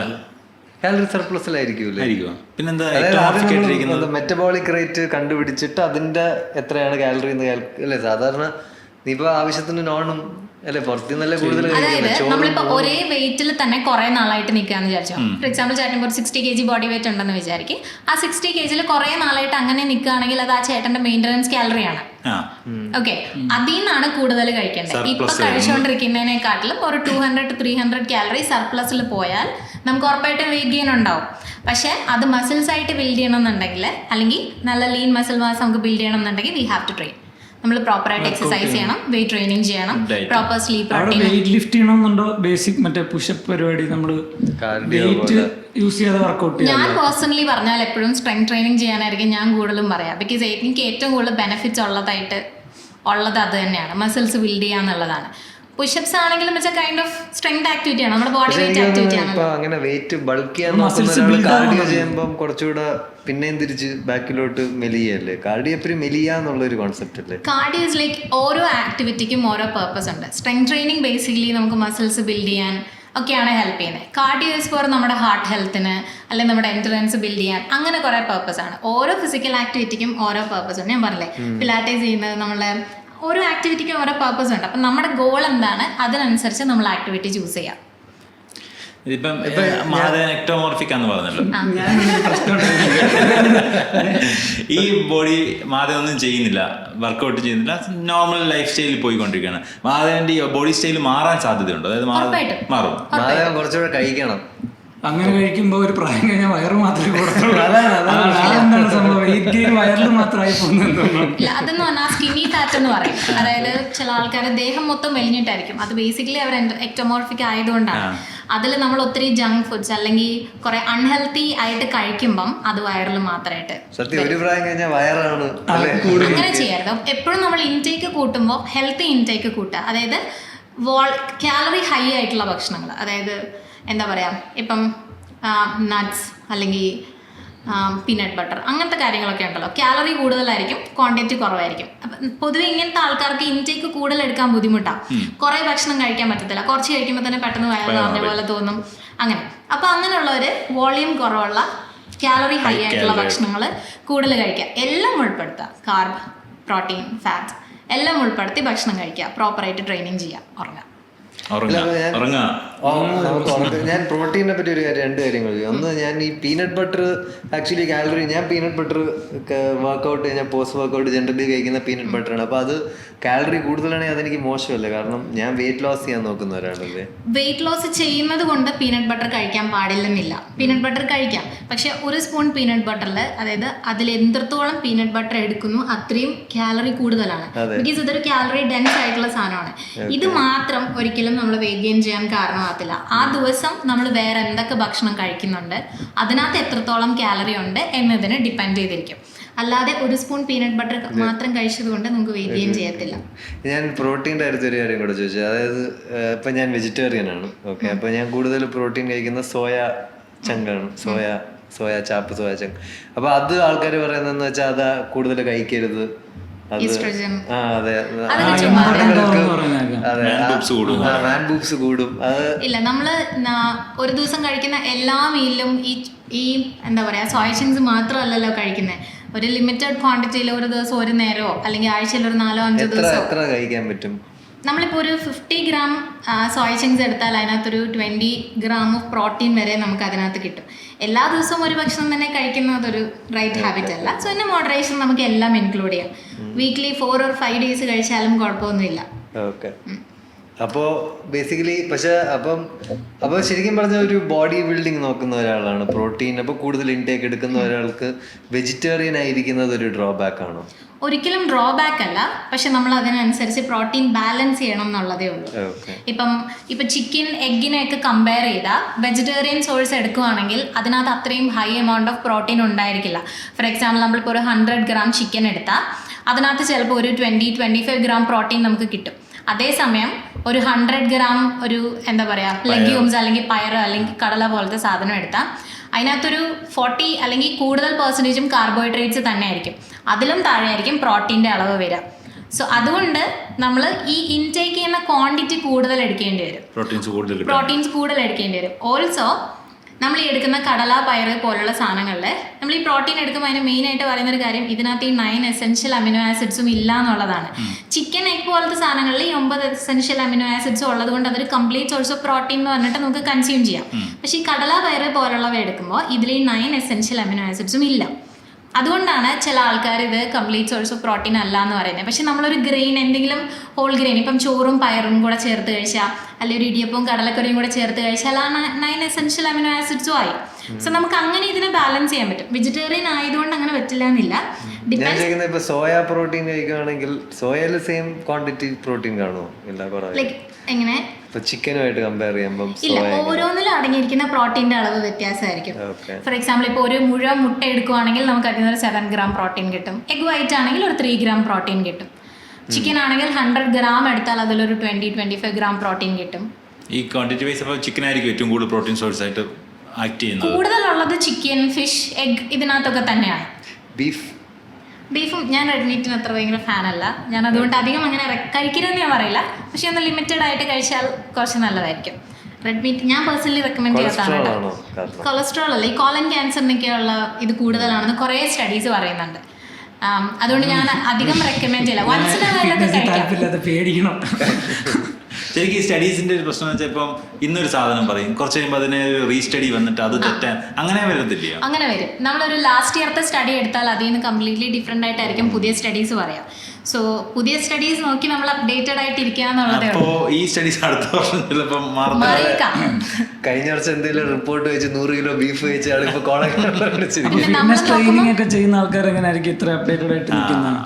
കാലറി സർപ്ലസിലായിരിക്കുമല്ലോ. പിന്നെന്താ മെറ്റബോളിക് റേറ്റ് കണ്ടുപിടിച്ചിട്ട് അതിന്റെ എത്രയാണ് കാലറി അല്ലേ? സാധാരണ നീ ഇപ്പൊ ആവശ്യത്തിന് നോണും അല്ലെ പുറത്തുനിന്നല്ലേ കൂടുതൽ. അതായത് നമ്മളിപ്പോ ഒരേ വെയിറ്റിൽ തന്നെ കുറെ നാളായിട്ട് നിൽക്കാന്ന് വിചാരിച്ചോ. ഫോർ എക്സാമ്പിൾ, ചേട്ടൻ ഒരു 60 kg ബോഡി വെയിറ്റ് ഉണ്ടെന്ന് വിചാരിക്കും. ആ 60 kg കുറെ നാളായിട്ട് അങ്ങനെ നിൽക്കുകയാണെങ്കിൽ അത് ആ ചേട്ടന്റെ മെയിൻ്റനൻസ് കാലറിയാണ്. ഓക്കെ, അതിൽ നിന്നാണ് കൂടുതൽ കഴിക്കേണ്ടത്. ഇപ്പൊ കഴിച്ചുകൊണ്ടിരിക്കുന്നതിനെക്കാട്ടിലും ഒരു 200 to 300 കാലറി സർപ്ലസിൽ പോയാൽ നമുക്ക് ഉറപ്പായിട്ടും വെയിറ്റ് ഗെയിൻ ഉണ്ടാവും. പക്ഷെ അത് മസിൽസ് ആയിട്ട് ബിൽഡ് ചെയ്യണമെന്നുണ്ടെങ്കിൽ, അല്ലെങ്കിൽ നല്ല ലീൻ മസിൽ മാസ് നമുക്ക് ബിൽഡ് ചെയ്യണമെന്നുണ്ടെങ്കിൽ വി ഹാവ് ടു ട്രെയിൻ. നമ്മൾ പ്രോപ്പറായിട്ട് എക്സസൈസ് ചെയ്യണം, വെയിറ്റ് ട്രെയിനിങ് ചെയ്യണം, proper sleep routine. Weight lift ചെയ്യണമെന്നുണ്ടോ? ബേസിക് മറ്റേ പുഷപ്പ് പരിപാടി നമ്മൾ വെയിറ്റ് യൂസ് ചെയ്യാതെ വർക്കൗട്ട് ചെയ്യാം. ഞാൻ പേഴ്സണലി പറഞ്ഞാൽ എപ്പോഴും സ്ട്രെങ്ത് ട്രെയിനിങ് ചെയ്യാനായിരിക്കും ഞാൻ കൂടുതലും പറയാം. ബിക്കോസ് എനിക്ക് ഏറ്റവും കൂടുതൽ ബെനിഫിറ്റ്സ് ഉള്ളത് അത് തന്നെയാണ്, മസിൽസ് ബിൽഡ് ചെയ്യാന്നുള്ളതാണ്. പുഷപ്സ് ആണെങ്കിലും കൈൻഡ് ഓഫ് സ്ട്രെങ്ത് ആക്ടിവിറ്റി ആണ്, നമ്മുടെ ബോഡി വെയിറ്റ് ആക്ടിവിറ്റി ആണ്. അങ്ങനെ വെയിറ്റ് ബൾക്ക് ചെയ്യാൻ കാർഡിയോ ചെയ്യുമ്പോൾ കുറച്ചുകൂടെ പിന്നെയും തിരിച്ച് ബാക്കിലോട്ട് മെലിയല്ലേ? കാർഡിയോ എപ്പോഴും മെലിയ എന്നുള്ള ഒരു കോൺസെപ്റ്റ് അല്ലേ? കാർഡിയോ ഇസ് ലൈക്ക് ഓരോ ആക്ടിവിറ്റിക്കും ഓരോ പർപ്പസ് ഉണ്ട്. സ്ട്രെങ്ത് ട്രെയിനിങ് ബേസിക്കലി നമുക്ക് മസിൽസ് ബിൽഡ് ചെയ്യാൻ ഒക്കെയാണ് ഹെൽപ്പ് ചെയ്യുന്നത്. കാർഡിയോ ഇസ് ഫോർ നമ്മുടെ ഹാർട്ട് ഹെൽത്തിന്, അല്ലെങ്കിൽ നമ്മുടെ എൻഡുറൻസ് ബിൽഡ് ചെയ്യാൻ, അങ്ങനെ കുറേ പർപ്പസ് ആണ്. ഓരോ ഫിസിക്കൽ ആക്ടിവിറ്റിക്കും ഓരോ പർപ്പസ് ഉണ്ട്. ഞാൻ പറഞ്ഞില്ലേ, പിലാറ്റൈസ് ചെയ്യുന്നത് നമ്മളെ ഓരോ ആക്ടിവിറ്റിക്കും ഓരോ പർപ്പസ് ഉണ്ട്. അപ്പം നമ്മുടെ ഗോൾ എന്താണ്, അതിനനുസരിച്ച് നമ്മൾ ആക്ടിവിറ്റി ചൂസ് ചെയ്യാം. ഇതിപ്പം മാധവൻ എക്ടോമോർഫിക് എന്ന് പറഞ്ഞല്ലോ. ഈ ബോഡി മാധവൻ ഒന്നും ചെയ്യുന്നില്ല, വർക്കൗട്ട് ചെയ്യുന്നില്ല, നോർമൽ ലൈഫ് സ്റ്റൈലിൽ പോയിക്കൊണ്ടിരിക്കുകയാണ്. മാധവന്റെ ബോഡി സ്റ്റൈൽ മാറാൻ സാധ്യതയുണ്ട്. അതായത് മാറും. മാധവൻ കുറച്ചുകൂടെ കഴിക്കണം. അങ്ങനെ കഴിക്കുമ്പോൾ ഒരു പ്രായം കഴിഞ്ഞാൽ വയറ് മാത്രമേ കൊടുത്തുള്ളൂ. എന്താണ് സംഭവം? വെയിറ്റ് ഗെയിൻ വയറിൽ മാത്രമായി പോകുന്നത്. അതെന്ന് പറഞ്ഞാൽ സ്കിന്നി ഫാറ്റ് എന്ന് പറയും. അതായത് ചില ആൾക്കാർ ദേഹം മൊത്തം മെലിഞ്ഞിട്ടായിരിക്കും. അത് ബേസിക്കലി അവർ എക്ടോമോർഫിക് ആയതുകൊണ്ടാണ്. അതിൽ നമ്മൾ ഒത്തിരി ജങ്ക് ഫുഡ്സ് അല്ലെങ്കിൽ കുറെ അൺഹെൽത്തി ആയിട്ട് കഴിക്കുമ്പം അത് വയറിൽ മാത്രമായിട്ട് ഒരു പ്രായം കഴിഞ്ഞാൽ വയറാണ്. അങ്ങനെ ചെയ്യരുത്. എപ്പോഴും നമ്മൾ ഇൻടേക്ക് കൂട്ടുമ്പോൾ ഹെൽത്തി ഇൻടേക്ക് കൂട്ടുക. അതായത് കാലറി ഹൈ ആയിട്ടുള്ള ഭക്ഷണങ്ങൾ, അതായത് എന്താ പറയുക, ഇപ്പം നട്ട്സ് അല്ലെങ്കിൽ പീനട്ട് ബട്ടർ അങ്ങനത്തെ കാര്യങ്ങളൊക്കെ ഉണ്ടല്ലോ, കാലറി കൂടുതലായിരിക്കും, ക്വാണ്ടിറ്റി കുറവായിരിക്കും. അപ്പം പൊതുവെ ഇങ്ങനത്തെ ആൾക്കാർക്ക് ഇൻടേക്ക് കൂടുതൽ എടുക്കാൻ ബുദ്ധിമുട്ടാണ്. കുറേ ഭക്ഷണം കഴിക്കാൻ പറ്റത്തില്ല, കുറച്ച് കഴിക്കുമ്പോൾ തന്നെ പെട്ടെന്ന് വയറ് നിറഞ്ഞ പോലെ തോന്നും. അങ്ങനെ അപ്പോൾ അങ്ങനെയുള്ളവർ വോളിയം കുറവുള്ള കാലറി ഹൈ ആയിട്ടുള്ള ഭക്ഷണങ്ങൾ കൂടുതൽ കഴിക്കുക. എല്ലാം ഉൾപ്പെടുത്തുക, കാർബ്, പ്രോട്ടീൻ, ഫാറ്റ് എല്ലാം ഉൾപ്പെടുത്തി ഭക്ഷണം കഴിക്കുക. പ്രോപ്പറായിട്ട് ട്രെയിനിങ് ചെയ്യുക, ഉറങ്ങുക. ഞാൻ പ്രോട്ടീനെ പറ്റി രണ്ട് കാര്യങ്ങൾ. ഒന്ന്, ഞാൻ ഈ പീനട്ട് ബട്ടർ ആക്ച്വലി കാലറി, ഞാൻ പീനട്ട് ബട്ടർ വർക്കൗട്ട് കഴിഞ്ഞാൽ പോസ്റ്റ് വർക്കൗട്ട് ജനറലി കഴിക്കുന്ന പീനട്ട് ബട്ടറാണ്. അപ്പോൾ അത് കാലറി കൂടുതലാണെങ്കിൽ അതെനിക്ക് മോശമല്ലേ? കാരണം ഞാൻ വെയിറ്റ് ലോസ് ചെയ്യാൻ നോക്കുന്ന ഒരാളല്ലേ. വെയിറ്റ് ലോസ് ചെയ്യുന്നത് കൊണ്ട് പീനട്ട് ബട്ടർ കഴിക്കാൻ പാടില്ലെന്നില്ല. പീനട്ട് ബട്ടർ കഴിക്കാം, പക്ഷെ ഒരു സ്പൂൺ പീനട്ട് ബട്ടറിൽ, അതായത് അതിൽ എത്രത്തോളം പീനട്ട് ബട്ടർ എടുക്കുന്നു അത്രയും കാലറി കൂടുതലാണ്. ബിക്കോസ് ഇതൊരു കാലറി ഡെൻസ് ആയിട്ടുള്ള സാധനമാണ്. ഇത് മാത്രം ഒരിക്കലും നമ്മൾ വെയിറ്റ് ഗെയിൻ ചെയ്യാൻ കാരണമാകത്തില്ല. ആ ദിവസം നമ്മൾ വേറെ എന്തൊക്കെ ഭക്ഷണം കഴിക്കുന്നുണ്ട്, അതിനകത്ത് എത്രത്തോളം കാലറി ഉണ്ട് എന്നതിന് ഡിപ്പെൻഡ് ചെയ്തിരിക്കും. അല്ലാതെ ഒരു സ്പൂൺ പീനട്ട് ബട്ടർ മാത്രം കഴിച്ചത് കൊണ്ട് നമുക്ക് വെയിറ്റ് ഗെയിൻ ചെയ്യത്തില്ല. ഞാൻ പ്രോട്ടീൻ്റെ കാര്യത്തിൽ ഒരു കാര്യം കൂടെ ചോദിച്ചത്, അതായത് ഇപ്പം ഞാൻ വെജിറ്റേറിയൻ ആണ്. ഓക്കെ, അപ്പോൾ ഞാൻ കൂടുതൽ പ്രോട്ടീൻ കഴിക്കുന്ന സോയ ചങ്കാണ്, സോയ ചാപ്പ്, സോയ ചങ്ക്. അപ്പോൾ അത് ആൾക്കാർ പറയുന്നതെന്ന് വെച്ചാൽ അത് കൂടുതൽ കഴിക്കരുത്, ഇല്ല. നമ്മള് ഒരു ദിവസം കഴിക്കുന്ന എല്ലാ മീലിലും ഈ എന്താ പറയാ സോയ ചങ്ക്സ് മാത്രമല്ലല്ലോ കഴിക്കുന്നത്. ഒരു ലിമിറ്റഡ് ക്വാണ്ടിറ്റിയിൽ ഒരു ദിവസം ഒരു നേരമോ അല്ലെങ്കിൽ ആഴ്ചയിൽ ഒരു 4-5 ദിവസം കഴിക്കാൻ പറ്റും. നമ്മളിപ്പോൾ ഒരു 50 ഗ്രാം സോയ ചങ്ക്സ് എടുത്താൽ അതിനകത്തൊരു 20 ഗ്രാം ഓഫ് പ്രോട്ടീൻ വരെ നമുക്ക് അതിനകത്ത് കിട്ടും. എല്ലാ ദിവസവും ഒരു ഭക്ഷണം തന്നെ കഴിക്കുന്നത് ഒരു റൈറ്റ് ഹാബിറ്റ് അല്ല. സോ ഇന്ന മോഡറേഷൻ നമുക്ക് എല്ലാം ഇൻക്ലൂഡ് ചെയ്യാം. വീക്ക്ലി 4 or 5 days കഴിച്ചാലും കുഴപ്പമൊന്നുമില്ല. ഓക്കെ, അപ്പോൾ ബേസിക്കലി പക്ഷെ അപ്പോൾ ശരിക്കും പറഞ്ഞ ഒരു ബോഡി ബിൽഡിങ് നോക്കുന്ന ഒരാളാണ് പ്രോട്ടീൻ, അപ്പോൾ കൂടുതൽ ഇൻടേക്ക് എടുക്കുന്ന ഒരാൾക്ക് വെജിറ്റേറിയൻ ആയിരിക്കുന്നത് ഒരു ഡ്രോബാക്ക് ആണോ? ഒരിക്കലും ഡ്രോബാക്ക് അല്ല, പക്ഷെ നമ്മൾ അതിനനുസരിച്ച് പ്രോട്ടീൻ ബാലൻസ് ചെയ്യണം എന്നുള്ളതേ ഉള്ളൂ. ഇപ്പം ചിക്കൻ, എഗ്ഗിനെയൊക്കെ കമ്പയർ ചെയ്താൽ വെജിറ്റേറിയൻ സോഴ്സ് എടുക്കുകയാണെങ്കിൽ അതിനകത്ത് അത്രയും ഹൈ എമൗണ്ട് ഓഫ് പ്രോട്ടീൻ ഉണ്ടായിരിക്കില്ല. ഫോർ എക്സാമ്പിൾ, നമ്മളിപ്പോൾ ഒരു 100 ഗ്രാം ചിക്കൻ എടുത്താൽ അതിനകത്ത് ചിലപ്പോൾ ഒരു 20-25 ഗ്രാം പ്രോട്ടീൻ നമുക്ക് കിട്ടും. അതേസമയം ഒരു 100 ഗ്രാം ഒരു എന്താ പറയുക ലെഗ്യൂംസ് അല്ലെങ്കിൽ പയറ് അല്ലെങ്കിൽ കടല പോലത്തെ സാധനം എടുത്താൽ അതിനകത്തൊരു 40 അല്ലെങ്കിൽ കൂടുതൽ % കാർബോഹൈഡ്രേറ്റ്സ് തന്നെ ആയിരിക്കും. അതിലും താഴെ ആയിരിക്കും പ്രോട്ടീൻ്റെ അളവ് വരിക. സോ അതുകൊണ്ട് നമ്മൾ ഈ ഇൻടേക്ക് ചെയ്യുന്ന ക്വാണ്ടിറ്റി കൂടുതൽ എടുക്കേണ്ടി വരും, പ്രോട്ടീൻസ് കൂടുതൽ എടുക്കേണ്ടി വരും. ഓൾസോ നമ്മൾ ഈ എടുക്കുന്ന കടല, പയറ് പോലുള്ള സാധനങ്ങളിൽ നമ്മൾ ഈ പ്രോട്ടീൻ എടുക്കുമ്പോൾ അതിന് മെയിനായിട്ട് പറയുന്നൊരു കാര്യം ഇതിനകത്ത് ഈ 9 എസെൻഷ്യൽ അമിനോ ആസിഡ്സും ഇല്ല എന്നുള്ളതാണ്. ചിക്കൻ, എഗ് പോലത്തെ സാധനങ്ങളിൽ ഈ 9 എസെൻഷ്യൽ അമിനോ ആസിഡ്സും ഉള്ളത് കൊണ്ട് അതൊരു കംപ്ലീറ്റ് സോഴ്സ് ഓഫ് പ്രോട്ടീൻ എന്ന് പറഞ്ഞിട്ട് നമുക്ക് കൺസ്യൂം ചെയ്യാം. പക്ഷേ ഈ കടല, പയറ് പോലുള്ളവ എടുക്കുമ്പോൾ ഇതിൽ ഈ 9 എസെൻഷ്യൽ അമിനോ ആസിഡ്സും ഇല്ല. അതുകൊണ്ടാണ് ചില ആൾക്കാർ ഇത് കംപ്ലീറ്റ് സോഴ്സ് ഓഫ് പ്രോട്ടീൻ അല്ല എന്ന് പറയുന്നത്. പക്ഷെ നമ്മളൊരു ഗ്രെയിൻ, എന്തെങ്കിലും ഹോൾ ഗ്രെയിൻ, ഇപ്പം ചോറും പയറും കൂടെ ചേർത്ത് കഴിച്ചാൽ, അല്ലെങ്കിൽ ഒരു ഇടിയപ്പവും കടലക്കറിയും കൂടെ ചേർത്ത് കഴിച്ചാൽ ആ 9 എസെൻഷ്യൽ അമിനോ ആസിഡ്സും ആയി. സോ നമുക്ക് അങ്ങനെ ഇതിനെ ബാലൻസ് ചെയ്യാൻ പറ്റും. വെജിറ്റേറിയൻ ആയതുകൊണ്ട് അങ്ങനെ പറ്റില്ല എന്നില്ല. ഞാൻ ചോദിക്കുന്നത് ഇപ്പൊ സോയ പ്രോട്ടീൻ കഴിക്കുകയാണെങ്കിൽ സോയയിൽ സെയിം ക്വാണ്ടിറ്റി പ്രോട്ടീൻ കാണുമോ? ഇല്ല, ലൈക്ക് എങ്ങനെ ചിക്കനുമായിട്ട് കമ്പയർ ചെയ്യുമ്പോൾ ഇല്ല, ഓരോന്നിലും അടങ്ങിയിരിക്കുന്ന പ്രോട്ടീൻ്റെ അളവ് വ്യത്യാസമായിരിക്കും. ഫോർ എക്സാമ്പിൾ, ഇപ്പോൾ ഒരു മുഴുവൻ മുട്ട എടുക്കുവാണെങ്കിൽ നമുക്ക് അതിൽ നിന്ന് 7 ഗ്രാം പ്രോട്ടീൻ കിട്ടും. എഗ് വൈറ്റ് ആണെങ്കിൽ ഒരു 3 ഗ്രാം പ്രോട്ടീൻ കിട്ടും. ചിക്കൻ ആണെങ്കിൽ 100 ഗ്രാം എടുത്താൽ അതിലൊരു 20-25 ഗ്രാം പ്രോട്ടീൻ കിട്ടും. ഈ ക്വാണ്ടിറ്റി വൈസ് അപ്പോൾ ചിക്കൻ ആയിരിക്കും ഏറ്റവും കൂടുതൽ പ്രോട്ടീൻ സോഴ്സ് ആയിട്ട് ആക്ട് ചെയ്യുന്നത്. കൂടുതലുള്ളത് ചിക്കൻ, ഫിഷ്, എഗ് ഇതിനകത്തൊക്കെ തന്നെയാണ്. ബീഫും ഞാൻ റെഡ് മീറ്റിന് അത്ര ഭയങ്കര ഫാനല്ല. ഞാൻ അതുകൊണ്ട് അധികം അങ്ങനെ കഴിക്കരുതെന്ന് ഞാൻ പറയില്ല. പക്ഷെ ഒന്ന് ലിമിറ്റഡ് ആയിട്ട് കഴിച്ചാൽ കുറച്ച് നല്ലതായിരിക്കും. റെഡ് മീറ്റ് ഞാൻ പേഴ്സണലി റെക്കമെൻഡ് ചെയ്യാത്തതാണ്. കൊളസ്ട്രോൾ അല്ല, ഈ കോളൻ ക്യാൻസറിനൊക്കെയുള്ള ഇത് കൂടുതലാണെന്ന് കുറേ സ്റ്റഡീസ് പറയുന്നുണ്ട്. അതുകൊണ്ട് ഞാൻ അധികം റെക്കമെൻഡ് ചെയ്യില്ല. വൺസ് ഇൻ എ വൈലൊക്കെ കഴിക്കാം. പേടിക്കണം. ശരിക്കും ഈ സ്റ്റഡീസിന്റെ ഒരു പ്രശ്നം വെച്ചാൽ ഇപ്പം ഇന്നൊരു സാധനം പറയും, കുറച്ച് കഴിയുമ്പോൾ അതിന് റീസ്റ്റഡി വന്നിട്ട് അത് തെറ്റാൻ അങ്ങനെ വരത്തില്ല. അങ്ങനെ വരും. നമ്മളൊരു ലാസ്റ്റ് ഇയർത്തെ സ്റ്റഡി എടുത്താൽ അതിൽ നിന്ന് കംപ്ലീറ്റ്ലി ഡിഫറെൻ്റ് ആയിട്ടായിരിക്കും പുതിയ സ്റ്റഡീസ് പറയാം. സോ പുതിയ സ്റ്റഡീസ് നോക്കി നമ്മൾ അപ്ഡേറ്റഡ് ആയിട്ട് ഇരിക്കുക എന്നുള്ളതേ ഉള്ളൂ. ഈ സ്റ്റഡീസ് അടുത്ത വർഷം ചിലപ്പോൾ മാറിയേക്കാം. കഴിഞ്ഞ വർഷം എന്തെങ്കിലും റിപ്പോർട്ട് വെച്ച് 100 കിലോ ബീഫ് വെച്ചാണ് ഇപ്പൊ ട്രെയിനിങ് ഒക്കെ ചെയ്യുന്ന ആൾക്കാർ എങ്ങനെ ആയിരിക്കും ഇത്ര അപ്ഡേറ്റഡ് ആയിട്ട് നിൽക്കുന്നത്?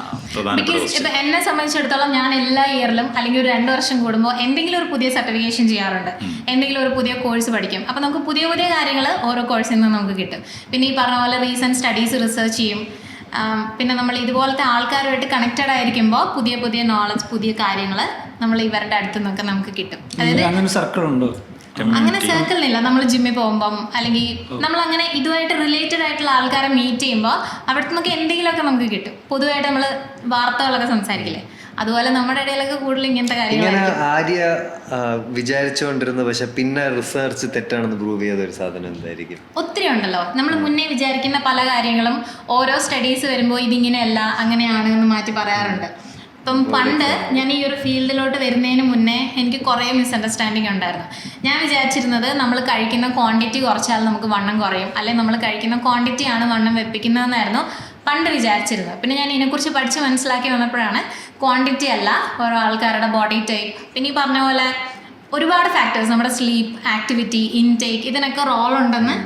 ബിക്കോസ് ഇപ്പൊ എന്നെ സംബന്ധിച്ചിടത്തോളം ഞാൻ എല്ലാ ഇയറിലും അല്ലെങ്കിൽ ഒരു 2 വർഷം കൂടുമ്പോൾ എന്തെങ്കിലും ഒരു പുതിയ സർട്ടിഫിക്കേഷൻ ചെയ്യാറുണ്ട്, എന്തെങ്കിലും ഒരു പുതിയ കോഴ്സ് പഠിക്കും. അപ്പൊ നമുക്ക് പുതിയ പുതിയ കാര്യങ്ങൾ ഓരോ കോഴ്സിൽ നിന്ന് നമുക്ക് കിട്ടും. പിന്നെ ഈ പറഞ്ഞ പോലെ റീസെന്റ് സ്റ്റഡീസ് റിസർച്ച് ചെയ്യും. പിന്നെ നമ്മൾ ഇതുപോലത്തെ ആൾക്കാരുമായിട്ട് കണക്റ്റഡ് ആയിരിക്കുമ്പോൾ പുതിയ പുതിയ നോളജ്, പുതിയ കാര്യങ്ങൾ നമ്മൾ ഇവരുടെ അടുത്ത് നിന്നൊക്കെ നമുക്ക് കിട്ടും. അതായത് അങ്ങനെ സർക്കിൾ ഉണ്ടോ? അങ്ങനെ സർക്കിളിനില്ല. നമ്മൾ ജിമ്മിൽ പോകുമ്പം അല്ലെങ്കിൽ നമ്മൾ അങ്ങനെ ഇതുമായിട്ട് റിലേറ്റഡ് ആയിട്ടുള്ള ആൾക്കാരെ മീറ്റ് ചെയ്യുമ്പോൾ അവിടുത്തെ നിന്നൊക്കെ എന്തെങ്കിലുമൊക്കെ നമുക്ക് കിട്ടും. പൊതുവായിട്ട് നമ്മൾ വാർത്തകളൊക്കെ സംസാരിക്കില്ലേ, അതുപോലെ നമ്മുടെ ഇടയിലൊക്കെ കൂടുതൽ ഇങ്ങനത്തെ കാര്യങ്ങൾ. ആര്യ വിചാരിച്ചുകൊണ്ടിരുന്നത് പക്ഷെ പിന്നെ റിസർച്ച് തെറ്റാണെന്ന് പ്രൂവ് ചെയ്ത ഒരു സാധനം എന്തായിരിക്കും? ഒത്തിരി ഉണ്ടല്ലോ. നമ്മൾ മുന്നേ വിചാരിക്കുന്ന പല കാര്യങ്ങളും ഓരോ സ്റ്റഡീസ് വരുമ്പോൾ ഇതിങ്ങനെയല്ല അങ്ങനെയാണ് എന്ന് മാറ്റി പറയാറുണ്ട്. ഇപ്പം പണ്ട് ഞാൻ ഈ ഒരു ഫീൽഡിലോട്ട് വരുന്നതിന് മുന്നേ എനിക്ക് കുറേ മിസ്അണ്ടർസ്റ്റാൻഡിങ് ഉണ്ടായിരുന്നു. ഞാൻ വിചാരിച്ചിരുന്നത് നമ്മൾ കഴിക്കുന്ന ക്വാണ്ടിറ്റി കുറച്ചാൽ നമുക്ക് വണ്ണം കുറയും, അല്ലെങ്കിൽ നമ്മൾ കഴിക്കുന്ന ക്വാണ്ടിറ്റിയാണ് വണ്ണം വെപ്പിക്കുന്നതെന്നായിരുന്നു പണ്ട് വിചാരിച്ചിരുന്നത്. പിന്നെ ഞാൻ ഇതിനെക്കുറിച്ച് പഠിച്ച് മനസ്സിലാക്കി വന്നപ്പോഴാണ് ക്വാണ്ടിറ്റി അല്ല, ഓരോ ആൾക്കാരുടെ ബോഡി ടൈപ്പ്, പിന്നെ ഈ പറഞ്ഞ പോലെ ഒരുപാട് ഫാക്ടേഴ്സ്, നമ്മുടെ സ്ലീപ്പ്, ആക്ടിവിറ്റി, ഇൻടേക്ക്, ഇതിനൊക്കെ റോൾ ഉണ്ടെന്ന്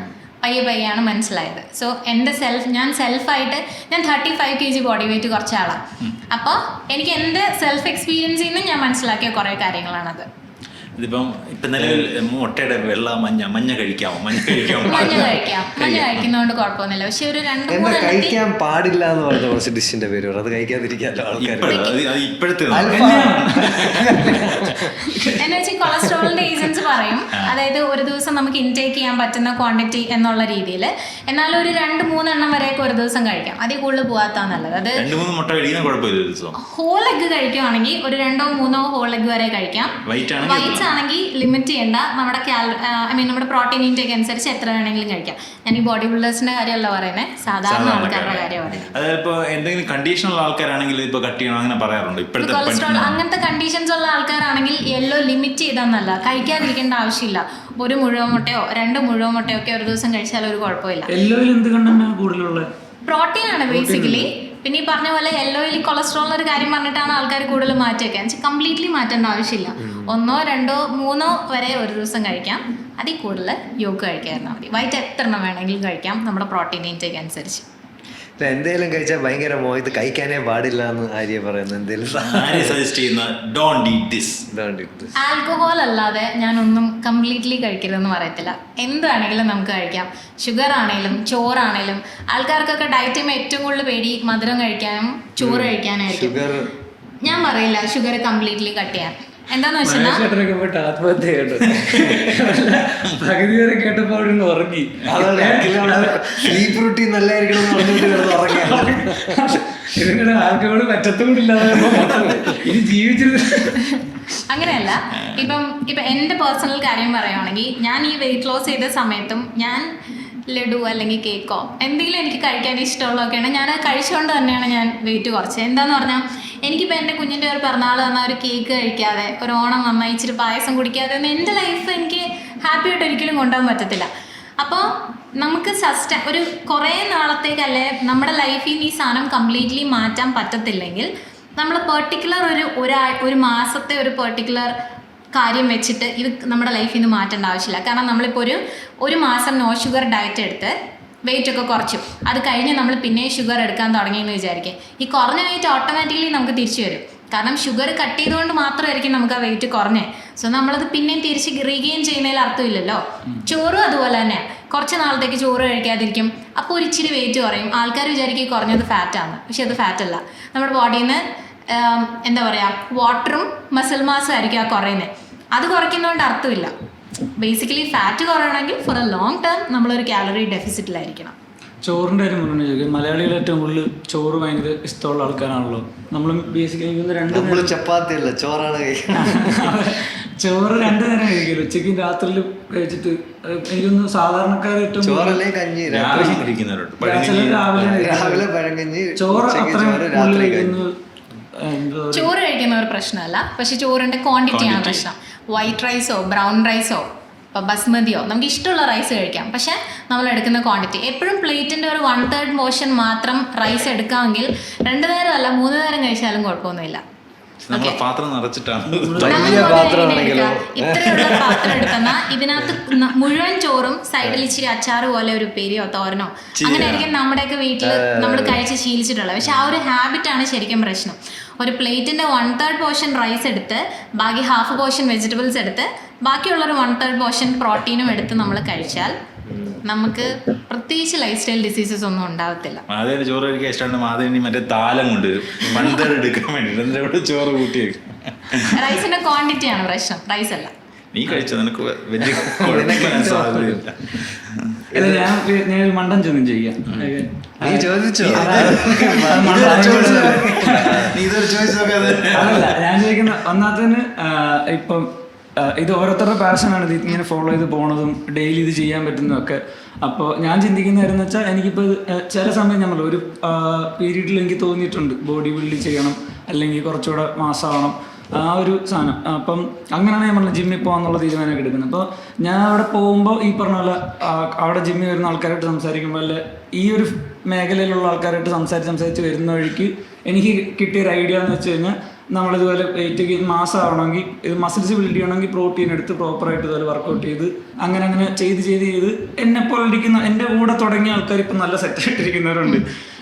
പയ്യാണ് മനസ്സിലായത്. സോ ഞാൻ സെൽഫായിട്ട് 35 kg ബോഡി വെയിറ്റ് കുറച്ച ആളാണ്. അപ്പോൾ എനിക്ക് എൻ്റെ സെൽഫ് എക്സ്പീരിയൻസിൽ നിന്ന് ഞാൻ മനസ്സിലാക്കിയ കുറേ കാര്യങ്ങളാണത്. ഇതിപ്പം ഇപ്പം നിലവിൽ മുട്ടയുടെ വെള്ള മഞ്ഞ കഴിക്കാമോ? മഞ്ഞ കഴിക്കുന്നതുകൊണ്ട് കുഴപ്പമൊന്നുമില്ല. പക്ഷെ ഒരു 2-3 കഴിക്കാൻ പാടില്ല എന്ന് പറഞ്ഞ കുറച്ച് ഡിഷിന്റെ പേര് അത് കഴിക്കാതിരിക്കാമല്ലോ ആൾക്കാർ. ഇപ്പോഴത്തെ എന്ന് വെച്ചാൽ കൊളസ്ട്രോളിന്റെ ഏജൻസ് പറയും, അതായത് ഒരു ദിവസം നമുക്ക് ഇൻടേക്ക് ചെയ്യാൻ പറ്റുന്ന ക്വാണ്ടിറ്റി എന്നുള്ള രീതിയിൽ. എന്നാലും ഒരു 2-3 എണ്ണം വരെയൊക്കെ ഒരു ദിവസം കഴിക്കാം. അതിൽ കൂടുതൽ പോകാത്ത നല്ലത്. അത് 2-3 മുട്ട കഴിക്കുന്ന കുഴപ്പമില്ല. ഹോൾ എഗ് കഴിക്കുവാണെങ്കിൽ ഒരു 2-3 ഹോൾ എഗ് വരെ കഴിക്കാം. വൈറ്റ് ആണെങ്കിൽ ലിമിറ്റ് ചെയ്യേണ്ട. നമ്മുടെ നമ്മുടെ പ്രോട്ടീൻ ഇൻടേക്ക് അനുസരിച്ച് എത്ര വേണമെങ്കിലും കഴിക്കാം. ഞാൻ ഈ ബോഡി ബിൽഡേഴ്സിന്റെ കാര്യമല്ല പറയുന്നത്, സാധാരണ ആൾക്കാരുടെ കാര്യം പറയുന്നത്. അതായത് ഇപ്പോൾ എന്തെങ്കിലും കണ്ടീഷനുള്ള ആൾക്കാരാണെങ്കിൽ ഇപ്പോൾ കട്ട് ചെയ്യണം അങ്ങനെ പറയാറുണ്ട്. ഇപ്പോഴത്തെ കൊളസ്ട്രോൾ അങ്ങനത്തെ കണ്ടീഷൻസ് ഉള്ള ആൾക്കാരാണെങ്കിൽ യെല്ലോ ലിമിറ്റ് ചെയ്താന്നല്ല, കഴിക്കാതിരിക്കേണ്ട ആവശ്യമില്ല. ഒരു മുഴുവൻ മുട്ടയോ 2 മുഴുവൻ മുട്ടയോ ഒക്കെ ഒരു ദിവസം കഴിച്ചാൽ ഒരു കുഴപ്പമില്ല. പ്രോട്ടീൻ ആണ് ബേസിക്കലി. പിന്നെ ഈ പറഞ്ഞ പോലെ യെല്ലോയിൽ കൊളസ്ട്രോളിന് ഒരു കാര്യം പറഞ്ഞിട്ടാണ് ആൾക്കാർ കൂടുതൽ മാറ്റി വെക്കാൻ. കംപ്ലീറ്റ്ലി മാറ്റേണ്ട ആവശ്യമില്ല. 1, 2, 3 വരെ ഒരു ദിവസം കഴിക്കാം. അതിൽ കൂടുതൽ യോഗ കഴിക്കാതിരുന്നാൽ മതി. വൈറ്റ് എത്ര എണ്ണം വേണമെങ്കിലും കഴിക്കാം നമ്മുടെ പ്രോട്ടീൻ ഇൻടേക്ക് അനുസരിച്ച്. എന്തെങ്കിലും കഴിച്ചാൽ ഭയങ്കര ഇത് കഴിക്കാനേ പാടില്ല എന്ന് ആര്യ പറയുന്നത്. ആൽക്കഹോൾ അല്ലാതെ ഞാനൊന്നും കംപ്ലീറ്റ്ലി കഴിക്കരുതെന്ന് പറയത്തില്ല. എന്താണെങ്കിലും നമുക്ക് കഴിക്കാം. ഷുഗർ ആണെങ്കിലും ചോറാണെങ്കിലും. ആൾക്കാർക്കൊക്കെ ഡയറ്റിൽ ഏറ്റവും കൂടുതൽ പേടി മധുരം കഴിക്കാനും ചോറ് കഴിക്കാനായിരിക്കും. ഞാൻ പറയില്ല ഷുഗർ കംപ്ലീറ്റ്ലി കട്ട് ചെയ്യാൻ. എന്താന്ന് വെച്ചാൽ ആത്മഹത്യ കേട്ടോ, പകുതി വരെ കേട്ടപ്പോ ഉറങ്ങി. സ്ലീപ്പ് റൂട്ടീൻ നല്ലായിരിക്കണം ഇതിങ്ങനെ ആൾക്കാരോട് പറ്റത്തുകൂടില്ലാതെ ഇനി ജീവിച്ചിരുന്ന. അങ്ങനെയല്ല. ഇപ്പം എൻ്റെ പേഴ്സണൽ കാര്യം പറയുവാണെങ്കിൽ ഞാൻ ഈ വെയിറ്റ് ലോസ് ചെയ്ത സമയത്തും ഞാൻ ലഡു അല്ലെങ്കിൽ കേക്കോ എന്തെങ്കിലും എനിക്ക് കഴിക്കാൻ ഇഷ്ടമുള്ളതൊക്കെയാണ് ഞാൻ കഴിച്ചുകൊണ്ട് തന്നെയാണ് ഞാൻ വെയിറ്റ് കുറച്ചത്. എന്താന്ന് പറഞ്ഞാൽ എനിക്കിപ്പോൾ എൻ്റെ കുഞ്ഞിൻ്റെ ഒരു പിറന്നാൾ വന്നാൽ ഒരു കേക്ക് കഴിക്കാതെ, ഒരു ഓണം വന്നാൽ ഇച്ചിരി പായസം കുടിക്കാതെ ഒന്നും എൻ്റെ ലൈഫ് എനിക്ക് ഹാപ്പി ആയിട്ട് ഒരിക്കലും കൊണ്ടുപോകാൻ പറ്റത്തില്ല. അപ്പോൾ നമുക്ക് ഒരു കുറേ നാളത്തേക്കല്ലേ നമ്മുടെ ലൈഫിൽ നിന്ന് ഈ സാധനം കംപ്ലീറ്റ്ലി മാറ്റാൻ പറ്റത്തില്ലെങ്കിൽ നമ്മൾ പെർട്ടിക്കുലർ ഒരു മാസത്തെ ഒരു പെർട്ടിക്കുലർ കാര്യം വെച്ചിട്ട് ഇത് നമ്മുടെ ലൈഫിൽ നിന്ന് മാറ്റേണ്ട ആവശ്യമില്ല. കാരണം നമ്മളിപ്പോൾ ഒരു മാസം നോ ഷുഗർ ഡയറ്റ് എടുത്ത് വെയിറ്റ് ഒക്കെ കുറച്ചു, അത് കഴിഞ്ഞ് നമ്മൾ പിന്നെ ഷുഗർ എടുക്കാൻ തുടങ്ങിയെന്ന് വിചാരിക്കും. ഈ കുറഞ്ഞ വെയിറ്റ് ഓട്ടോമാറ്റിക്കലി നമുക്ക് തിരിച്ചു വരും. കാരണം ഷുഗർ കട്ട് ചെയ്തുകൊണ്ട് മാത്രമായിരിക്കും നമുക്ക് ആ വെയിറ്റ് കുറഞ്ഞേ. സോ നമ്മളത് പിന്നെയും തിരിച്ച് റീഗെയിൻ ചെയ്യുന്നതിൽ അർത്ഥമില്ലല്ലോ. ചോറും അതുപോലെ തന്നെയാണ്. കുറച്ച് നാളത്തേക്ക് ചോറ് കഴിക്കാതിരിക്കും, അപ്പോൾ ഒരു ഇച്ചിരി വെയിറ്റ് കുറയും. ആൾക്കാർ വിചാരിക്കും കുറഞ്ഞത് ഫാറ്റാണ്, പക്ഷെ അത് ഫാറ്റല്ല. നമ്മുടെ ബോഡിയിൽ നിന്ന് എന്താ പറയുക, വാട്ടറും മസിൽ മാസും ആയിരിക്കും ആ കുറയുന്നത്. അത് കുറയ്ക്കുന്നതുകൊണ്ട് അർത്ഥമില്ല. ബേസിക്കലി ഫാറ്റ് കുറയണമെങ്കിൽ ഫോർ എ ലോങ് ടേം നമ്മളൊരു കാലറി ഡെഫിസിറ്റിലായിരിക്കണം. ചോറിൻ്റെ കാര്യം പറഞ്ഞു ചോദിക്കും. മലയാളികൾ ഏറ്റവും കൂടുതൽ ചോറ് ഭയങ്കര ഇഷ്ടമുള്ള ആൾക്കാരാണല്ലോ. നമ്മൾ ബേസിക്കലി ചപ്പാത്തി അല്ല ചോറാണ് ചോറ് 2 നേരം കഴിക്കില്ല, ഉച്ചയ്ക്കും രാത്രിയിലും കഴിച്ചിട്ട്. എനിക്കൊന്ന് സാധാരണക്കാർ ഏറ്റവും ചോറല്ലേ കഞ്ഞി രാവിലെ പഴങ്കഞ്ഞി ചോറ് അത്രയും ചോറ് കഴിക്കുന്ന ഒരു പ്രശ്നമല്ല, പക്ഷെ ചോറിന്റെ ക്വാണ്ടിറ്റിയാണ് പ്രശ്നം. വൈറ്റ് റൈസോ ബ്രൗൺ റൈസോ ഇപ്പോൾ ബസ്മതിയോ നമുക്ക് ഇഷ്ടമുള്ള റൈസ് കഴിക്കാം, പക്ഷെ നമ്മൾ എടുക്കുന്ന ക്വാണ്ടിറ്റി എപ്പോഴും പ്ലേറ്റിൻ്റെ ഒരു 1/3 പോർഷൻ മാത്രം റൈസ് എടുക്കാമെങ്കിൽ 2 നേരം അല്ല 3 നേരം കഴിച്ചാലും കുഴപ്പമൊന്നുമില്ല. പാത്രം നിറച്ചിട്ടാണ് ഇത്രയുള്ള പാത്രം എടുക്കുന്ന ഇതിനകത്ത് മുഴുവൻ ചോറും സൈഡിൽ ഇച്ചിരി അച്ചാറ് പോലെ ഒരു ഉപ്പേരിയോ തോരനോ അങ്ങനെ ആയിരിക്കും നമ്മുടെയൊക്കെ വീട്ടിൽ നമ്മൾ കഴിച്ച് ശീലിച്ചിട്ടുള്ളത്. പക്ഷെ ആ ഒരു ഹാബിറ്റാണ് ശരിക്കും പ്രശ്നം. ഒരു പ്ലേറ്റിൻ്റെ 1/3 പോർഷൻ റൈസ് എടുത്ത് ബാക്കി 1/2 പോർഷൻ വെജിറ്റബിൾസ് എടുത്ത് ബാക്കിയുള്ളൊരു 1/3 പോർഷൻ പ്രോട്ടീനും എടുത്ത് നമ്മൾ കഴിച്ചാൽ നമുക്ക് പ്രത്യേകിച്ച് ലൈഫ് സ്റ്റൈൽ ഡിസീസസ് ഒന്നും ഉണ്ടാവത്തില്ല. മാധവന് ചോറ് കഴിക്കാൻ ഇഷ്ടമാണ്. മാധവന് മറ്റേ താലം കൊണ്ടുവരും മൺതേട് എടുക്കാൻ വേണ്ടി ഇവിടെ ചോറ് കൂട്ടി വെക്കും. റൈസിന്റെ ക്വാണ്ടിറ്റിയാണ് പ്രശ്നം, റൈസ് അല്ല. നീ കഴിച്ചോ, നിനക്ക് ഞാൻ മണ്ടൻ ചോദ്യം ചെയ്യാം. നീ ചോദിച്ചോ? അതല്ല ഞാൻ ചോദിക്കുന്ന ഒന്നാമത്തേന് ഇപ്പം ഇത് ഓരോരുത്തരുടെ പാഷനാണ്. ഇത് ഇങ്ങനെ ഫോളോ ചെയ്ത് പോണതും ഡെയിലി ഇത് ചെയ്യാൻ പറ്റുന്നതൊക്കെ. അപ്പോൾ ഞാൻ ചിന്തിക്കുന്നതായിരുന്നു വെച്ചാൽ എനിക്കിപ്പോൾ ചില സമയം ഞങ്ങൾ ഒരു പീരീഡിൽ എനിക്ക് തോന്നിയിട്ടുണ്ട് ബോഡി ബിൽഡ് ചെയ്യണം, അല്ലെങ്കിൽ കുറച്ചുകൂടെ മാസമാവണം, ആ ഒരു സാധനം. അപ്പം അങ്ങനെയാണ് ഞാൻ പറഞ്ഞത് ജിമ്മിൽ പോകാന്നുള്ള തീരുമാനമൊക്കെ എടുക്കുന്നത്. അപ്പോൾ ഞാൻ അവിടെ പോകുമ്പോൾ ഈ പറഞ്ഞ പോലെ അവിടെ ജിമ്മിൽ വരുന്ന ആൾക്കാരായിട്ട് സംസാരിക്കുമ്പോൾ അല്ലെ ഈ ഒരു മേഖലയിലുള്ള ആൾക്കാരായിട്ട് സംസാരിച്ച് വരുന്ന വഴിക്ക് എനിക്ക് കിട്ടിയൊരു ഐഡിയ എന്ന് വെച്ച് കഴിഞ്ഞാൽ നമ്മളിതുപോലെ വെയിറ്റ് മാസമാവണമെങ്കിൽ ഇത് മസിൽസ് ബിൽഡ് ചെയ്യണമെങ്കിൽ പ്രോട്ടീൻ എടുത്ത് പ്രോപ്പറായിട്ട് ഇതുപോലെ വർക്കൗട്ട് ചെയ്ത് അങ്ങനെ ചെയ്ത് എന്നെപ്പോലെ ഇരിക്കുന്ന എൻ്റെ കൂടെ തുടങ്ങിയ ആൾക്കാർ ഇപ്പം നല്ല സെറ്റായിട്ടിരിക്കുന്നവരുണ്ട്.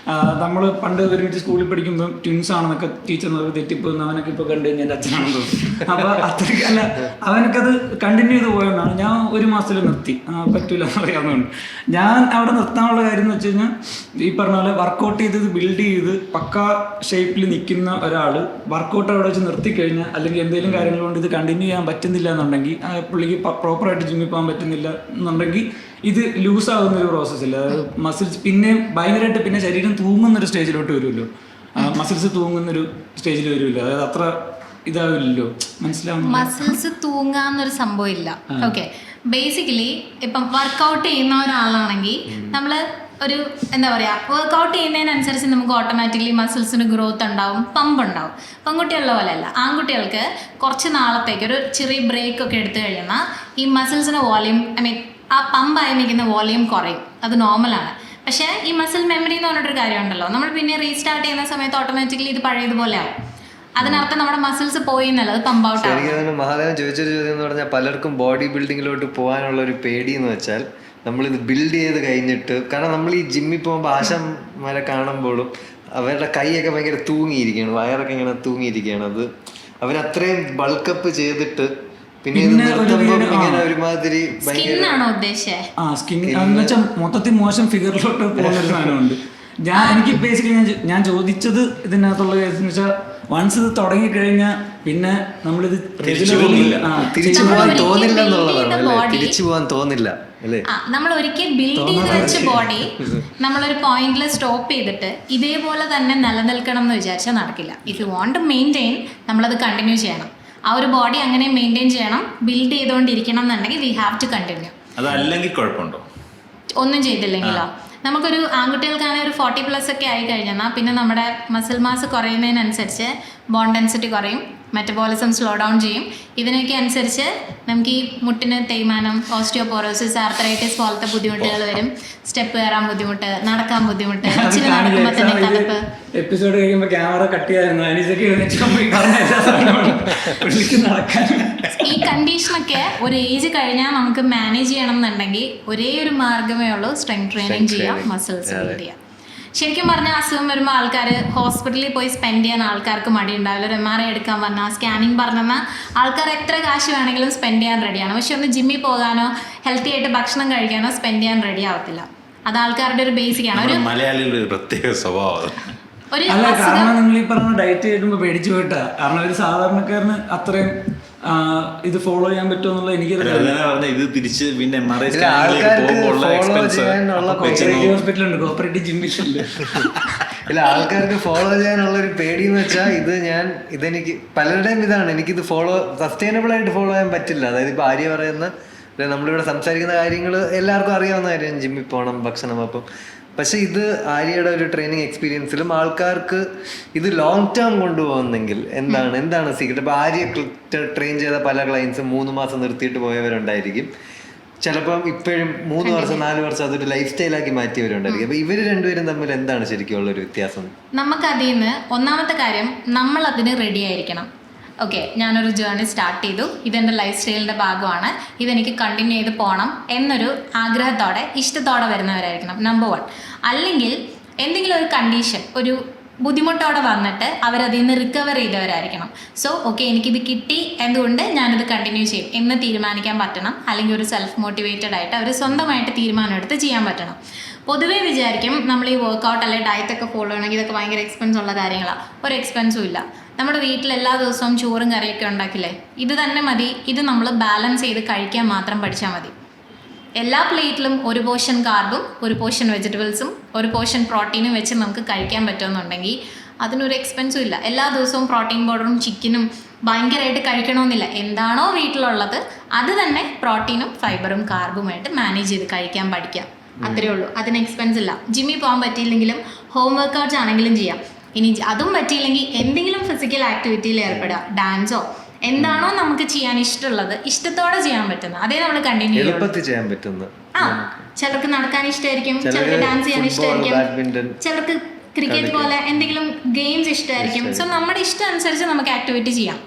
നമ്മൾ പണ്ട് ഒരുമിച്ച് സ്കൂളിൽ പഠിക്കുമ്പോൾ ട്വിൻസ് ആണെന്നൊക്കെ ടീച്ചർ തെറ്റിപ്പോകുന്ന അവനൊക്കെ ഇപ്പോൾ കണ്ടു കഴിഞ്ഞാൽ എൻ്റെ അച്ഛനാണെന്ന് തോന്നുന്നു. അപ്പോൾ അത്രയ്ക്ക് അല്ല, അവനൊക്കത് കണ്ടിന്യൂ ചെയ്ത് പോയതുകൊണ്ടാണ്. ഞാൻ ഒരു മാസത്തിൽ നിർത്തി, പറ്റൂല എന്നറിയാവുന്നതുകൊണ്ട്. ഞാൻ അവിടെ നിർത്താനുള്ള കാര്യം എന്ന് വെച്ച് കഴിഞ്ഞാൽ ഈ പറഞ്ഞ പോലെ വർക്കൗട്ട് ചെയ്ത് ബിൽഡ് ചെയ്ത് പക്കാ ഷേപ്പിൽ നിൽക്കുന്ന ഒരാൾ വർക്കൗട്ട് അവിടെ വെച്ച് നിർത്തിക്കഴിഞ്ഞാൽ അല്ലെങ്കിൽ എന്തെങ്കിലും കാര്യങ്ങൾ കൊണ്ട് ഇത് കണ്ടിന്യൂ ചെയ്യാൻ പറ്റുന്നില്ല എന്നുണ്ടെങ്കിൽ, പുള്ളിക്ക് പ്രോപ്പറായിട്ട് ജിമ്മിൽ പോകാൻ പറ്റുന്നില്ല എന്നുണ്ടെങ്കിൽ ഇത് ലൂസാകുന്ന ഒരു പ്രോസസ്സില്ല. അതായത് മസിൽസ് പിന്നെ ഭയങ്കരമായിട്ട് പിന്നെ ശരീരം തൂങ്ങുന്നൊരു സ്റ്റേജിലോട്ട് വരുമല്ലോ, മസിൽസ് തൂങ്ങുന്നൊരു സ്റ്റേജിൽ വരുമല്ലോ. അതായത് അത്ര ഇതാവില്ലല്ലോ, മനസ്സിലാവും. മസിൽസ് തൂങ്ങാന്നൊരു സംഭവം ഇല്ല. ഓക്കെ, ബേസിക്കലി ഇപ്പം വർക്കൗട്ട് ചെയ്യുന്ന ഒരാളാണെങ്കിൽ നമ്മൾ ഒരു എന്താ പറയുക, വർക്കൗട്ട് ചെയ്യുന്നതിനനുസരിച്ച് നമുക്ക് ഓട്ടോമാറ്റിക്കലി മസിൽസിന് ഗ്രോത്ത് ഉണ്ടാവും, പമ്പ് ഉണ്ടാവും. പെൺകുട്ടികളുടെ പോലെയല്ല, ആൺകുട്ടികൾക്ക് കുറച്ച് നാളത്തേക്ക് ഒരു ചെറിയ ബ്രേക്ക് ഒക്കെ എടുത്തു കഴിയുമ്പോൾ ഈ മസിൽസിന് വോളിയം ആ പമ്പായി നിൽക്കുന്ന വോളിയം കുറയും, അത് നോർമലാണ്. പക്ഷേ ഈ മസിൽ മെമ്മറി എന്ന് പറഞ്ഞിട്ടൊരു കാര്യമുണ്ടല്ലോ, നമ്മൾ പിന്നെ റീസ്റ്റാർട്ട് ചെയ്യുന്ന സമയത്ത് ഓട്ടോമാറ്റിക്കലി ഇത് പഴയതുപോലെ ആവും. അതിനർത്ഥം നമ്മുടെ മസിൽസ് പോയി എന്നല്ല, അത് പമ്പ് ഔട്ട് ആവും. എനിക്ക് മഹാദേവൻ ചോദിച്ചൊരു ചോദ്യം എന്ന് പറഞ്ഞാൽ പലർക്കും ബോഡി ബിൽഡിങ്ങിലോട്ട് പോകാനുള്ള ഒരു പേടി എന്ന് വെച്ചാൽ നമ്മളിത് ബിൽഡ് ചെയ്ത് കഴിഞ്ഞിട്ട്, കാരണം നമ്മൾ ഈ ജിമ്മിൽ പോകുമ്പോൾ ആശാന്മാരെ കാണുമ്പോഴും അവരുടെ കൈയൊക്കെ ഭയങ്കര തൂങ്ങിയിരിക്കുകയാണ്, വയറൊക്കെ ഇങ്ങനെ തൂങ്ങിയിരിക്കുകയാണ്. അത് അവരത്രയും ബൾക്കപ്പ് ചെയ്തിട്ട് പിന്നെ ഒരുമാതിരി മൊത്തത്തിൽ മോശം ഫിഗറിലോട്ട് പോകുന്ന ഒരു സാധനമുണ്ട്. എനിക്ക് ബേസിക്കലി ഞാൻ ചോദിച്ചത് ഇതിനകത്തുള്ള കേസെന്ന് വെച്ചാൽ വൺസ് ഇത് തുടങ്ങിക്കഴിഞ്ഞാൽ പിന്നെ നമ്മളിത് തിരിച്ചു പോകാൻ തോന്നില്ല എന്നുള്ളതാണ്. തിരിച്ചു പോകാൻ തോന്നില്ല അല്ലേ? നമ്മൾ ഒരിക്കൽ ബിൽഡ് ചെയ്ത് വെച്ച ബോഡി നമ്മളൊരു പോയിന്റിൽ സ്റ്റോപ്പ് ചെയ്തിട്ട് ഇതേപോലെ തന്നെ നിലനിൽക്കണം എന്ന് വിചാരിച്ചാൽ നടക്കില്ല. If you want to maintain നമ്മളത് കണ്ടിന്യൂ ചെയ്യണം. ആ ഒരു ബോഡി അങ്ങനെ മെയിൻറ്റെയിൻ ചെയ്യണം, ബിൽഡ് ചെയ്തുകൊണ്ടിരിക്കണം എന്നുണ്ടെങ്കിൽ വി ഹാവ് ടു കണ്ടിന്യൂ. അതല്ലെങ്കിൽ കുഴപ്പമുണ്ടോ? ഒന്നും ചെയ്തില്ലെങ്കിലോ? നമുക്കൊരു ആൺകുട്ടികൾക്കാണെങ്കിൽ ഒരു 40+ ഒക്കെ ആയി കഴിഞ്ഞാൽ പിന്നെ നമ്മുടെ മസിൽ മാസ് കുറയുന്നതിനനുസരിച്ച് ബോൺ ഡെൻസിറ്റി കുറയും, മെറ്റബോളിസം സ്ലോ ഡൗൺ ചെയ്യും. ഇതിനൊക്കെ അനുസരിച്ച് നമുക്ക് ഈ മുട്ടിന് തേയ്മാനം, ഓസ്റ്റിയോപോറോസിസ്, ആർത്രൈറ്റിസ് പോലത്തെ ബുദ്ധിമുട്ടുകൾ വരും. സ്റ്റെപ്പ് കയറാൻ ബുദ്ധിമുട്ട്, നടക്കാൻ ബുദ്ധിമുട്ട്, ഇച്ചിരി നടക്കുമ്പോൾ തന്നെ കലപ്പ്. എപ്പിസോഡ് കഴിയുമ്പോൾ ക്യാമറ കട്ട് ചെയ്യായിരുന്നു. ഈ കണ്ടീഷനൊക്കെ ഒരു ഏജ് കഴിഞ്ഞാൽ നമുക്ക് മാനേജ് ചെയ്യണം എന്നുണ്ടെങ്കിൽ ഒരേ ഒരു മാർഗ്ഗമേ ഉള്ളൂ, സ്ട്രെങ്ത് ട്രെയിനിങ് ചെയ്യാം, മസിൽസ് ബിൽഡ് ചെയ്യാം. ശരിക്കും പറഞ്ഞാൽ അസുഖം വരുമ്പോൾ ആൾക്കാർ ഹോസ്പിറ്റലിൽ പോയി സ്പെൻഡ് ചെയ്യാൻ ആൾക്കാർക്ക് മടി ഉണ്ടാവില്ല. ഒരു MRI എടുക്കാൻ പറഞ്ഞാൽ, സ്കാനിങ് പറഞ്ഞാൽ ആൾക്കാർ എത്ര കാശ് വേണമെങ്കിലും സ്പെൻഡ് ചെയ്യാൻ റെഡിയാണ്. പക്ഷെ ഒന്ന് ജിമ്മിൽ പോകാനോ ഹെൽത്തി ആയിട്ട് ഭക്ഷണം കഴിക്കാനോ സ്പെൻഡ് ചെയ്യാൻ റെഡി ആവത്തില്ല. അത് ആൾക്കാരുടെ ഒരു ബേസിക് ആണ്. ഒരു മലയാളികളുടെ ഒരു പ്രത്യേക സ്വഭാവം. അല്ല, കാരണം നിങ്ങൾ ഈ പറഞ്ഞ ഡയറ്റ് ചെയ്യുമ്പോൾ പേടിച്ചു പോയിട്ടാ. കാരണം ഒരു സാധാരണക്കാരന് അത്രയും ഇത് ഫോളോ ചെയ്യാൻ പറ്റുമോ എന്നുള്ളത് എനിക്കറിയാം. ഇത് തിരിച്ച് പിന്നെ ഹോസ്പിറ്റലുണ്ട്, കോപ്പറേറ്റീവ് ജിമ്മിലുണ്ട്. ഇല്ല, ആൾക്കാർക്ക് ഫോളോ ചെയ്യാനുള്ള ഒരു പേടി എന്ന് വെച്ചാൽ ഇതെനിക്ക് പലരുടെയും ഇതാണ്. എനിക്കിത് സസ്റ്റൈനബിൾ ആയിട്ട് ഫോളോ ചെയ്യാൻ പറ്റില്ല. അതായത് ഇപ്പൊ ആര്യ പറയുന്ന നമ്മളിവിടെ സംസാരിക്കുന്ന കാര്യങ്ങൾ എല്ലാവർക്കും അറിയാവുന്ന കാര്യം, ജിമ്മിൽ പോകണം, ഭക്ഷണം. അപ്പം പക്ഷെ ഇത് ആര്യയുടെ ഒരു ട്രെയിനിങ് എക്സ്പീരിയൻസിലും ആൾക്കാർക്ക് ഇത് ലോങ് ടേം കൊണ്ടുപോകുന്നെങ്കിൽ എന്താണ് സീക്രട്ട്? ഇപ്പൊ ആര്യ ട്രെയിൻ ചെയ്ത പല ക്ലയൻസും 3 മാസം നിർത്തിയിട്ട് പോയവരുണ്ടായിരിക്കും. ചിലപ്പം ഇപ്പോഴും 3 വർഷം 4 വർഷം അതൊരു ലൈഫ് സ്റ്റൈലാക്കി മാറ്റിയവരുണ്ടായിരിക്കും. അപ്പൊ ഇവര് രണ്ടുപേരും തമ്മിൽ എന്താണ് ശരിക്കും ഉള്ളൊരു വ്യത്യാസം? നമുക്കതിൽ നിന്ന് ഒന്നാമത്തെ കാര്യം, നമ്മൾ അതിന് റെഡി ആയിരിക്കണം. ഓക്കെ, ഞാനൊരു ജേർണി സ്റ്റാർട്ട് ചെയ്തു, ഇതെൻ്റെ ലൈഫ് സ്റ്റൈലിൻ്റെ ഭാഗമാണ്, ഇതെനിക്ക് കണ്ടിന്യൂ ചെയ്ത് പോകണം എന്നൊരു ആഗ്രഹത്തോടെ ഇഷ്ടത്തോടെ വരുന്നവരായിരിക്കണം, നമ്പർ 1. അല്ലെങ്കിൽ എന്തെങ്കിലും ഒരു കണ്ടീഷൻ, ഒരു ബുദ്ധിമുട്ടോടെ വന്നിട്ട് അവരതിൽ നിന്ന് റിക്കവർ ചെയ്തവരായിരിക്കണം. സോ ഓക്കെ, എനിക്കിത് കിട്ടി, എന്തുകൊണ്ട് ഞാനിത് കണ്ടിന്യൂ ചെയ്യും എന്ന് തീരുമാനിക്കാൻ പറ്റണം. അല്ലെങ്കിൽ ഒരു സെൽഫ് മോട്ടിവേറ്റഡ് ആയിട്ട് അവർ സ്വന്തമായിട്ട് തീരുമാനമെടുത്ത് ചെയ്യാൻ പറ്റണം. പൊതുവേ വിചാരിക്കും നമ്മൾ ഈ വർക്കൗട്ട് അല്ലെങ്കിൽ ഡയറ്റൊക്കെ ഫോളോ ചെയ്യണമെങ്കിൽ ഇതൊക്കെ ഭയങ്കര എക്സ്പെൻസ് ഉള്ള കാര്യങ്ങളാണ്. ഒരു എക്സ്പെൻസും ഇല്ല. നമ്മുടെ വീട്ടിൽ എല്ലാ ദിവസവും ചോറും കറിയൊക്കെ ഉണ്ടാക്കില്ലേ, ഇത് തന്നെ മതി. ഇത് നമ്മൾ ബാലൻസ് ചെയ്ത് കഴിക്കാൻ മാത്രം പഠിച്ചാൽ മതി. എല്ലാ പ്ലേറ്റിലും ഒരു പോർഷൻ കാർബും ഒരു പോർഷൻ വെജിറ്റബിൾസും ഒരു പോർഷൻ പ്രോട്ടീനും വെച്ച് നമുക്ക് കഴിക്കാൻ പറ്റുമെന്നുണ്ടെങ്കിൽ അതിനൊരു എക്സ്പെൻസും ഇല്ല. എല്ലാ ദിവസവും പ്രോട്ടീൻ പൗഡറും ചിക്കനും ഭയങ്കരമായിട്ട് കഴിക്കണമെന്നില്ല. എന്താണോ വീട്ടിലുള്ളത് അത് തന്നെ പ്രോട്ടീനും ഫൈബറും കാർബുമായിട്ട് മാനേജ് ചെയ്ത് കഴിക്കാൻ പഠിക്കാം. അത്രേ ഉള്ളൂ. അതിന് എക്സ്പെൻസ് ഇല്ല. ജിമ്മിൽ പോകാൻ പറ്റിയില്ലെങ്കിലും ഹോം വർക്കൗട്ട്സ് ആണെങ്കിലും ചെയ്യാം. ഇനി അതും പറ്റിയില്ലെങ്കിൽ എന്തെങ്കിലും ഫിസിക്കൽ ആക്ടിവിറ്റിയിൽ ഏർപ്പെടുക, ഡാൻസോ എന്താണോ നമുക്ക് ചെയ്യാൻ ഇഷ്ടമുള്ളത്, ഇഷ്ടത്തോടെ ചെയ്യാൻ പറ്റുന്നത് അതേ നമ്മൾ കണ്ടിന്യൂ ചെയ്യാൻ പറ്റുന്നത്. ചിലർക്ക് നടക്കാൻ ഇഷ്ടമായിരിക്കും, ചിലർക്ക് ഡാൻസ് ചെയ്യാൻ ഇഷ്ടമായിരിക്കും, ചിലർക്ക് ക്രിക്കറ്റ് പോലെ എന്തെങ്കിലും ഗെയിംസ് ഇഷ്ടമായിരിക്കും. സോ നമ്മുടെ ഇഷ്ടം അനുസരിച്ച് നമുക്ക് ആക്ടിവിറ്റി ചെയ്യാം.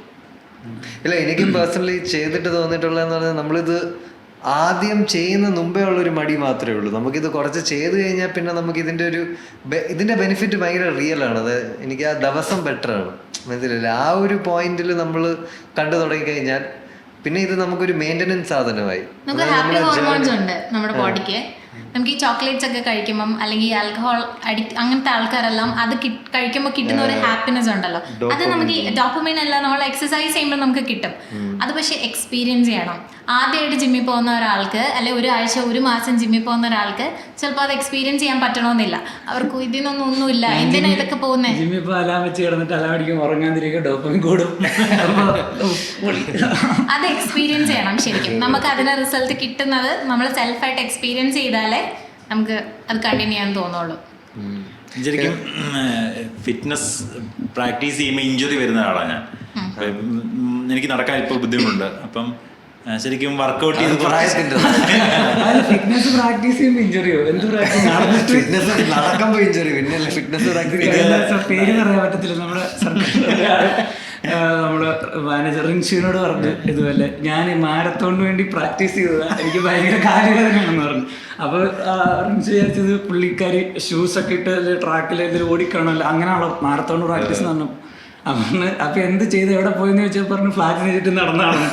ഇല്ല, എനിക്കും പേഴ്സണലി ചെയ്തിട്ട് തോന്നിയിട്ടുള്ളതെന്ന് പറഞ്ഞാൽ നമ്മളിത് ആദ്യം ചെയ്യുന്ന മുമ്പേ ഉള്ളൊരു മടി മാത്രമേ ഉള്ളൂ. നമുക്കിത് കുറച്ച് ചെയ്ത് കഴിഞ്ഞാൽ പിന്നെ നമുക്ക് ഇതിന്റെ ബെനിഫിറ്റ് ഭയങ്കര റിയൽ ആണ്. അത് എനിക്ക് ആ ദിവസം ബെറ്റർ ആണ്, മനസ്സിലായില്ല? ആ ഒരു പോയിന്റിൽ നമ്മൾ കണ്ടു തുടങ്ങിക്കഴിഞ്ഞാൽ പിന്നെ ഇത് നമുക്കൊരു മെയിൻ്റനൻസ് സാധനമായി. നമുക്ക് ഹാപ്പി ഹോർമോൺസ് ഉണ്ട് നമ്മുടെ ബോഡിക്ക്. നമുക്ക് ഈ ചോക്ലേറ്റ്സ് ഒക്കെ കഴിക്കുമ്പം അല്ലെങ്കിൽ ആൽക്കഹോൾ അഡിക്റ്റ് അങ്ങനത്തെ ആൾക്കാരെല്ലാം അത് കഴിക്കുമ്പോൾ കിട്ടുന്ന ഒരു ഹാപ്പിനെസ് ഉണ്ടല്ലോ, അത് നമുക്ക് ഈ ഡോപ്പമൈൻ അല്ല, നമ്മൾ എക്സസൈസ് ചെയ്യുമ്പോൾ നമുക്ക് കിട്ടും. അത് പക്ഷേ എക്സ്പീരിയൻസ് ചെയ്യണം. ആദ്യമായിട്ട് ജിമ്മിൽ പോകുന്ന ഒരാൾക്ക് അല്ലെങ്കിൽ ഒരാഴ്ച 1 മാസം ജിമ്മിൽ പോകുന്ന ഒരാൾക്ക് ചിലപ്പോൾ അത് എക്സ്പീരിയൻസ് ചെയ്യാൻ പറ്റണമെന്നില്ല. അവർക്ക് ഇതിനൊന്നും ഒന്നുമില്ല, എന്തിനാ ഇതൊക്കെ പോകുന്നത്. ജിമ്മിൽ ഇപ്പോൾ അലാം വെച്ച് കിടന്നിട്ട് അലാം അടിക്കും, ഉറങ്ങാതിരിക്കും, ഡോപ്പമൈൻ കൂടും. അത് എക്സ്പീരിയൻസ് ചെയ്യണം. ശരിക്കും നമുക്ക് അതിന് റിസൾട്ട് കിട്ടുന്നത് നമ്മൾ സെൽഫായിട്ട് എക്സ്പീരിയൻസ് ചെയ്താലേ നമുക്ക് അത് കണ്ടിന്യൂ ചെയ്യാൻ തോന്നുള്ളൂ. ശരിക്കും ഫിറ്റ്നസ് പ്രാക്ടീസ് ചെയ്യുമ്പോൾ ഇഞ്ചുറി വരുന്ന ആളാണ് ഞാൻ. എനിക്ക് നടക്കാൻ ഇപ്പോൾ ബുദ്ധിമുട്ടുണ്ട്. അപ്പം ശരിക്കും വർക്കൗട്ട് ചെയ്ത് ഫിറ്റ്നസ് പ്രാക്ടീസ് ചെയ്യുമ്പോൾ ഇഞ്ചുറിയോ? എന്ത് ഫിറ്റ്നസ് നടക്കുമ്പോൾ ഇഞ്ചുറി, പിന്നെ ഫിറ്റ്നസ് പ്രാക്ടീസ് പേര് പറയാൻ പറ്റത്തില്ല. നമ്മുടെ നമ്മുടെ മാനേജർ റിൻഷിനോട് പറഞ്ഞു ഇതുപോലെ, ഞാൻ മാരത്തോണിന് വേണ്ടി പ്രാക്ടീസ് ചെയ്തതാണ്, എനിക്ക് ഭയങ്കര കാലുവേദനയാണെന്ന് പറഞ്ഞു. അപ്പോൾ റിൻഷി വിചാരിച്ചത് പുള്ളിക്കാരി ഷൂസൊക്കെ ഇട്ട് ട്രാക്കിൽ എന്തെങ്കിലും ഓടിക്കണമല്ലോ, അങ്ങനെയാണല്ലോ മാരത്തോൺ പ്രാക്ടീസ് എന്ന് പറഞ്ഞു. അപ്പൊ എന്ത് ചെയ്ത് എവിടെ പോയെന്ന് ചോദിച്ചാൽ പറഞ്ഞു ഫ്ലാറ്റിന് ചുറ്റും നടന്നാണ്.